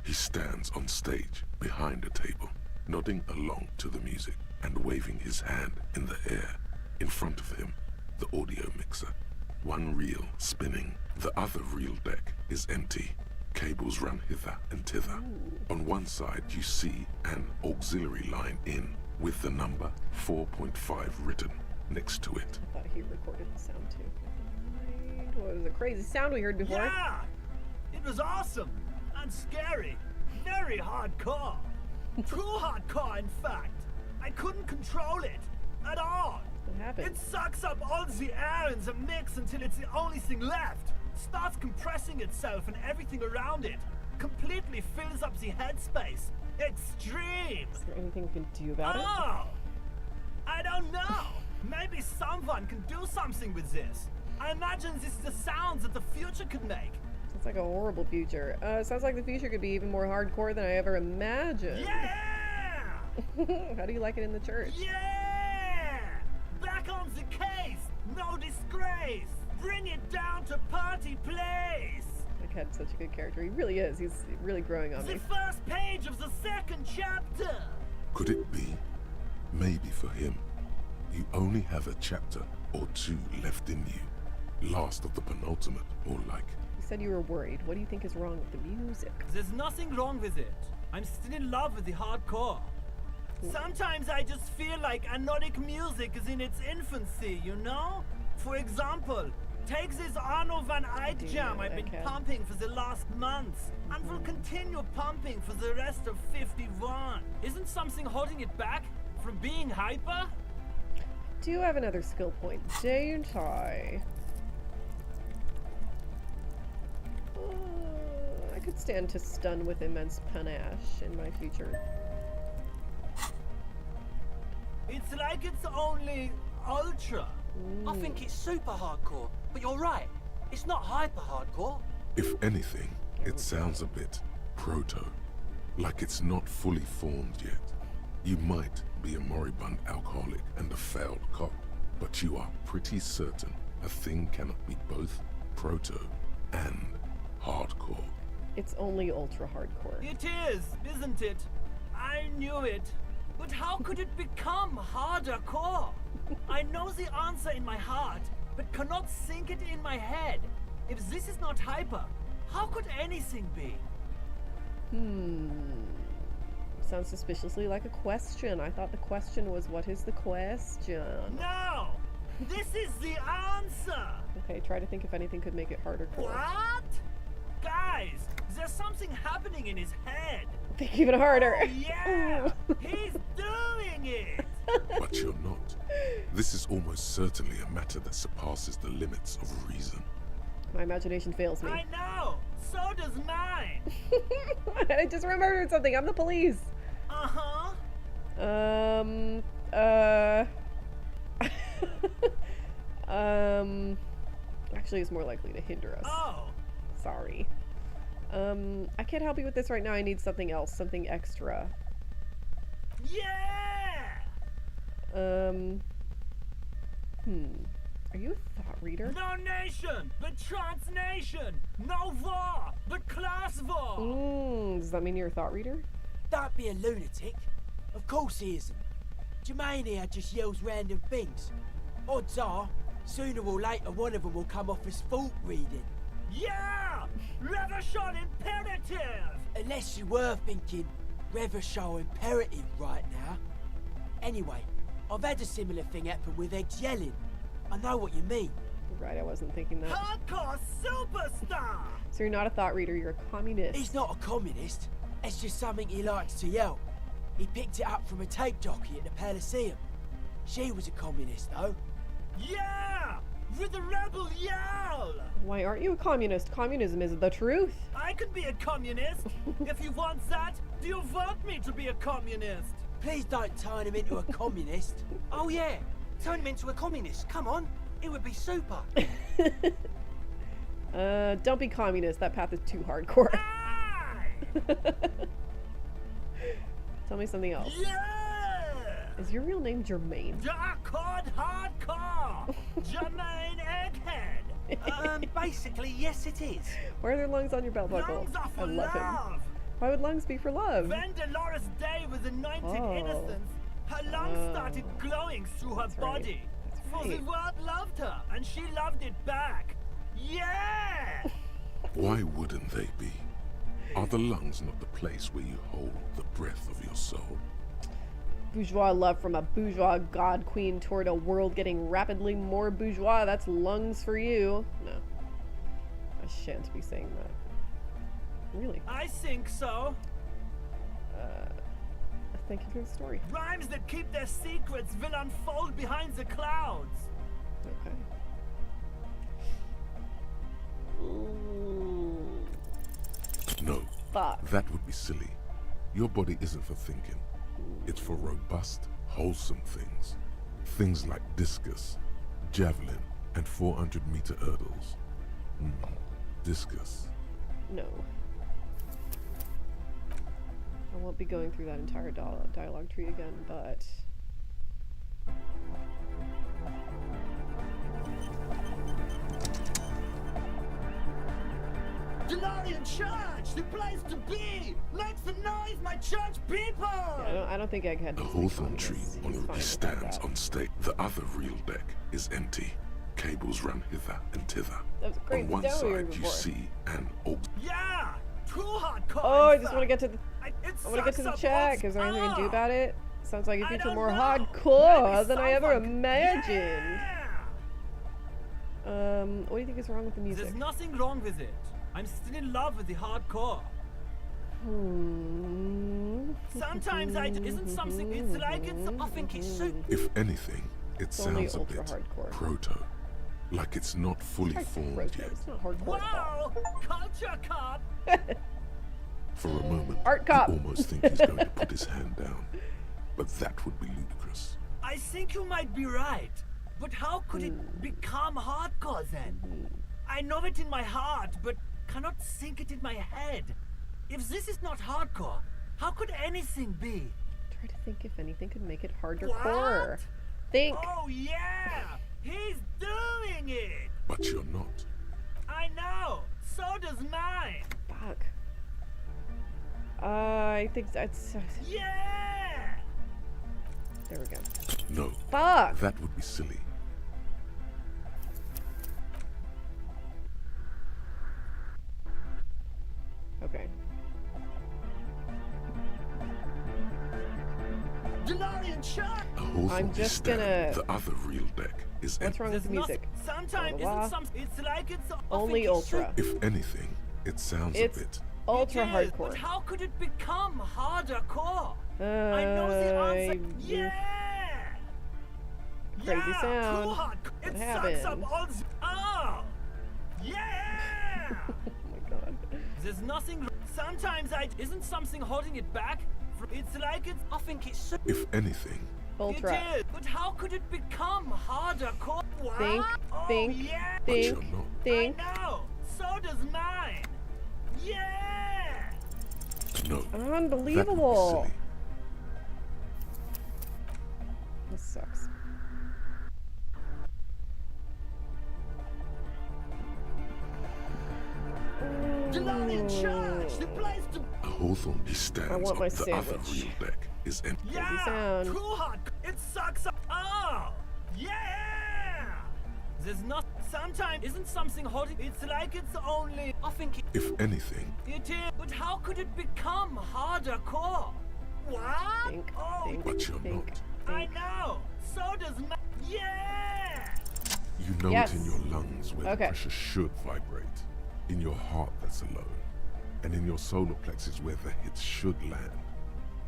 He stands on stage behind a table, nodding along to the music and waving his hand in the air. In front of him, the audio mixer. One reel spinning, the other reel deck is empty. Cables run hither and thither. On one side you see an auxiliary line in with the number 4.5 written next to it. I thought he recorded the sound too. What was a crazy sound we heard before? Yeah! It was awesome! And scary! Very hardcore. Too hardcore, in fact. I couldn't control it at all. What happened? It sucks up all the air in the mix until it's the only thing left. Starts compressing itself and everything around it. Completely fills up the headspace. Extreme. Is there anything we can do about it? Oh! I don't know. Maybe someone can do something with this. I imagine this is the sounds that the future could make. Sounds like a horrible future. Sounds like the future could be even more hardcore than I ever imagined. Yeah! How do you like it in the church? Yeah! Back on the case! No disgrace! Bring it down to party place! Like, had such a good character. He really is. He's really growing on The me. first page of the second chapter! Could it be? Maybe for him, you only have a chapter or two left in you. Last of the penultimate, more like. You said you were worried. What do you think is wrong with the music? There's nothing wrong with it. I'm still in love with the hardcore. Sometimes I just feel like anodic music is in its infancy, you know? For example, take this Arno van Eyck jam I've been pumping for the last months, and will continue pumping for the rest of 51. Isn't something holding it back from being hyper? Do you have another skill point? Don't I? I could stand to stun with immense panache in my future. It's like it's only ultra. I think it's super hardcore, but you're right. It's not hyper hardcore. If anything, it sounds a bit proto. Like it's not fully formed yet. You might be a moribund alcoholic and a failed cop, but you are pretty certain a thing cannot be both proto and hardcore. It's only ultra hardcore. It is, isn't it? I knew it. But how could it become harder core? I know the answer in my heart, but cannot think it in my head. If this is not hyper, how could anything be? Sounds suspiciously like a question. I thought the question was, what is the question? No! This is the answer! Okay, try to think if anything could make it harder core. What? Guys, there's something happening in his head. Think even harder. Oh, yeah! He's doing it! But you're not. This is almost certainly a matter that surpasses the limits of reason. My imagination fails me. I know! So does mine! I just remembered something. I'm the police. Uh-huh. Actually, it's more likely to hinder us. Oh. Sorry. I can't help you with this right now. I need something else, something extra. Yeah! Are you a thought reader? No nation, but transnation. No war, but class war. Does that mean you're a thought reader? Don't be a lunatic. Of course he isn't. Jermaine here just yells random things. Odds are, sooner or later one of them will come off as thought reading. Yeah! Regression imperative! Unless you were thinking Regression imperative right now. Anyway, I've had a similar thing happen with eggs yelling. I know what you mean. Right, I wasn't thinking that. Hardcore superstar! So you're not a thought reader, you're a communist. He's not a communist. It's just something he likes to yell. He picked it up from a tape jockey at the Elysium. She was a communist, though. Yeah! With a rebel yell! Why aren't you a communist? Communism is the truth. I could be a communist. If you want that, do you want me to be a communist? Please don't turn him into a communist. Oh yeah, turn him into a communist. Come on, it would be super. Don't be communist. That path is too hardcore. Tell me something else. Yeah! Is your real name Jermaine? Dark Hard Hardcore! Jermaine Egghead! Basically, yes it is. Why are there lungs on your belt buckle? Lungs are for I love love! him. Why would lungs be for love? When Dolores Day was anointed innocence, her lungs started glowing through her body. For the world loved her, and she loved it back. Yeah! Why wouldn't they be? Are the lungs not the place where you hold the breath of your soul? Bourgeois love from a bourgeois god queen toward a world getting rapidly more bourgeois. That's lungs for you. No. I shan't be saying that. Really? I think so. Thank you for the story. Rhymes that keep their secrets will unfold behind the clouds. Okay. No. Fuck. That would be silly. Your body isn't for thinking. It's for robust, wholesome things. Things like discus, javelin, and 400-meter hurdles. Discus. No. I won't be going through that entire dialogue tree again, but... Denarian Church, the place to be! Make some noise, my church people! Yeah, I don't think Egg had The to hawthorn tree on Ruby stands on stake. The other real deck is empty. Cables run hither and thither. That was a great On one story side you before. see an aux. Yeah! Too hardcore! Oh, I just want to get to the... I want to get to the check. Is there anything to do about it? Sounds like a feature more know. hardcore than I ever imagined. What do you think is wrong with the music? There's nothing wrong with it. I'm still in love with the hardcore. Sometimes isn't something, it's like it's, I think it's so. If anything, it It's only sounds a bit ultra-hardcore. proto. Like it's not fully formed yet. It's not hardcore at all. Wow! Culture cop! For a moment, Art cop. you almost think he's going to put his hand down. But that would be ludicrous. I think you might be right. But how could it become hardcore then? I know it in my heart, but cannot think it in my head. If this is not hardcore, how could anything be? Try to think if anything could make it harder What? core. Think. Oh yeah! He's doing it! But you're not. I know! So does mine! Fuck. I think that's... Yeah! There we go. No. Fuck! That would be silly. Okay. Denarian Church! A hawthorn I'm just stand. gonna... The other real deck is What's empty. wrong with the music? Sometimes Blah, blah, isn't blah. some. It's like it's Only ultra. If anything, it sounds It's a bit. ultra It is, hardcore. But how could it become harder core? I know the answer. Yeah! Crazy Yeah, sound. too hard. What It happened? sucks up all the... Oh! Yeah! Oh my god. There's nothing... Sometimes isn't something holding it back? It's like it's... I think it's... So If anything, Ultra. It is. But how could it become harder core? What? Think, Oh, think, yeah. think, think. I know. So does mine. Yeah! no. Unbelievable. This sucks. Denarian Church, the place to... A hawthorn stands I want up. my The other sandwich. real deck is empty. Yeah! sound. Too hard. It sucks up. Oh! Yeah! There's not... Sometimes isn't something holding... It's like it's only... I think it... If anything, It is. But how could it become harder core? What? Think, Oh, think, but you're think. not. I know. So does my... Yeah! You know Yes. it in your lungs where Okay. the pressure should vibrate. In your heart that's alone. And in your solar plexus where the hits should land.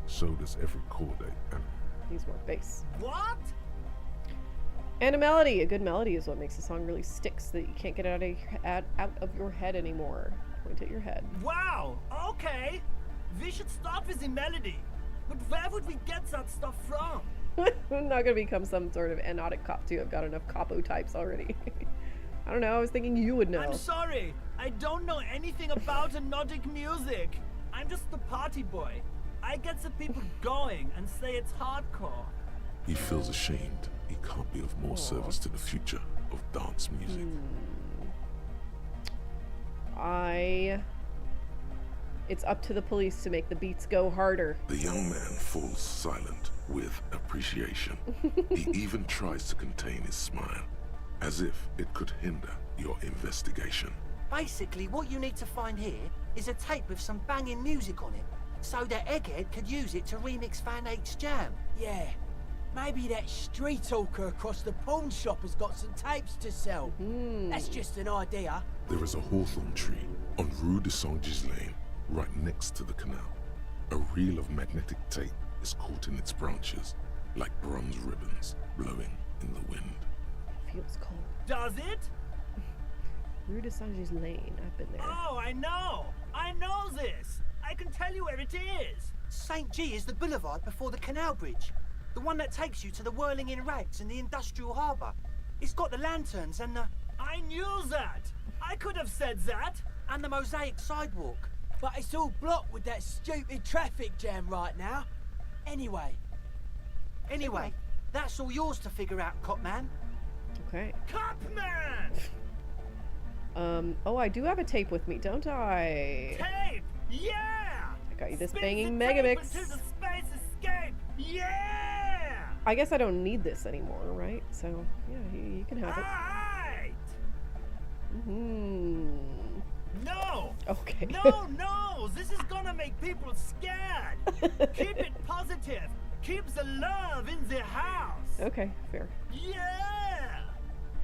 So does every chord and Needs more bass. What? And a melody. A good melody is what makes a song really stick so that you can't get it out of your head anymore. Point at your head. Wow. Okay. We should start with the melody. But where would we get that stuff from? I'm not gonna become some sort of anotic cop too. I've got enough capo types already. I don't know. I was thinking you would know. I'm sorry. I don't know anything about Nordic music. I'm just the party boy. I get the people going and say it's hardcore. he feels ashamed. He can't be of more service to the future of dance music. It's up to the police to make the beats go harder. The young man falls silent with appreciation. He even tries to contain his smile, as if it could hinder your investigation. Basically, what you need to find here is a tape with some banging music on it, so that Egghead could use it to remix Van Eyck's jam. Yeah. Maybe that street talker across the pawn shop has got some tapes to sell. That's just an idea. There is a hawthorn tree on Rue de Saint-Gislain, right next to the canal. A reel of magnetic tape is caught in its branches, like bronze ribbons blowing in the wind. Feels cold. Does it? Rue de Saint-Gilles Lane. I've been there. Oh, I know! I know this! I can tell you where it is! St. G is the boulevard before the canal bridge. The one that takes you to the whirling in rags and the industrial harbour. It's got the lanterns and the... I knew that! I could have said that! And the mosaic sidewalk. But it's all blocked with that stupid traffic jam right now. Anyway, that's all yours to figure out, Copman. Okay. Copman! Oh, I do have a tape with me, don't I? Tape! Yeah! I got you this Spin banging the tape Megamix. until the space escape! Yeah! I guess I don't need this anymore, right? So, yeah, you can have it. Alright! No! Okay. No! This is gonna make people scared! Keep it positive! Keep the love in the house! Okay, fair. Yeah!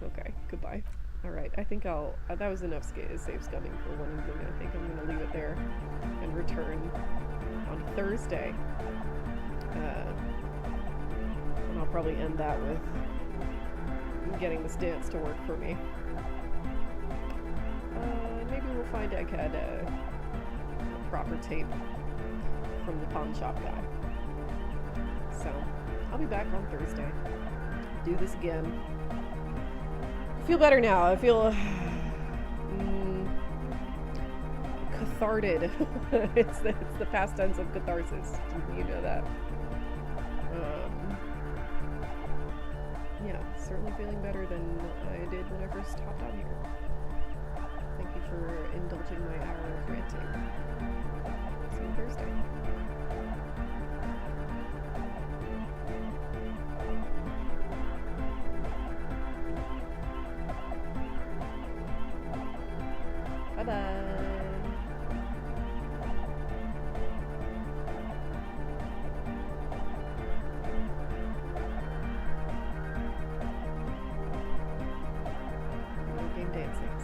Okay, goodbye. Alright, I think I'll... that was enough save scumming for one evening. I think I'm gonna leave it there and return on Thursday. And I'll probably end that with getting this dance to work for me. Maybe we'll find Egghead a proper tape from the pawn shop guy. So, I'll be back on Thursday. Do this again. I feel better now. I feel catharted. it's the past tense of catharsis. You know that. Yeah, certainly feeling better than I did when I first hopped on here. Thank you for indulging my hour of ranting. See you Thursday.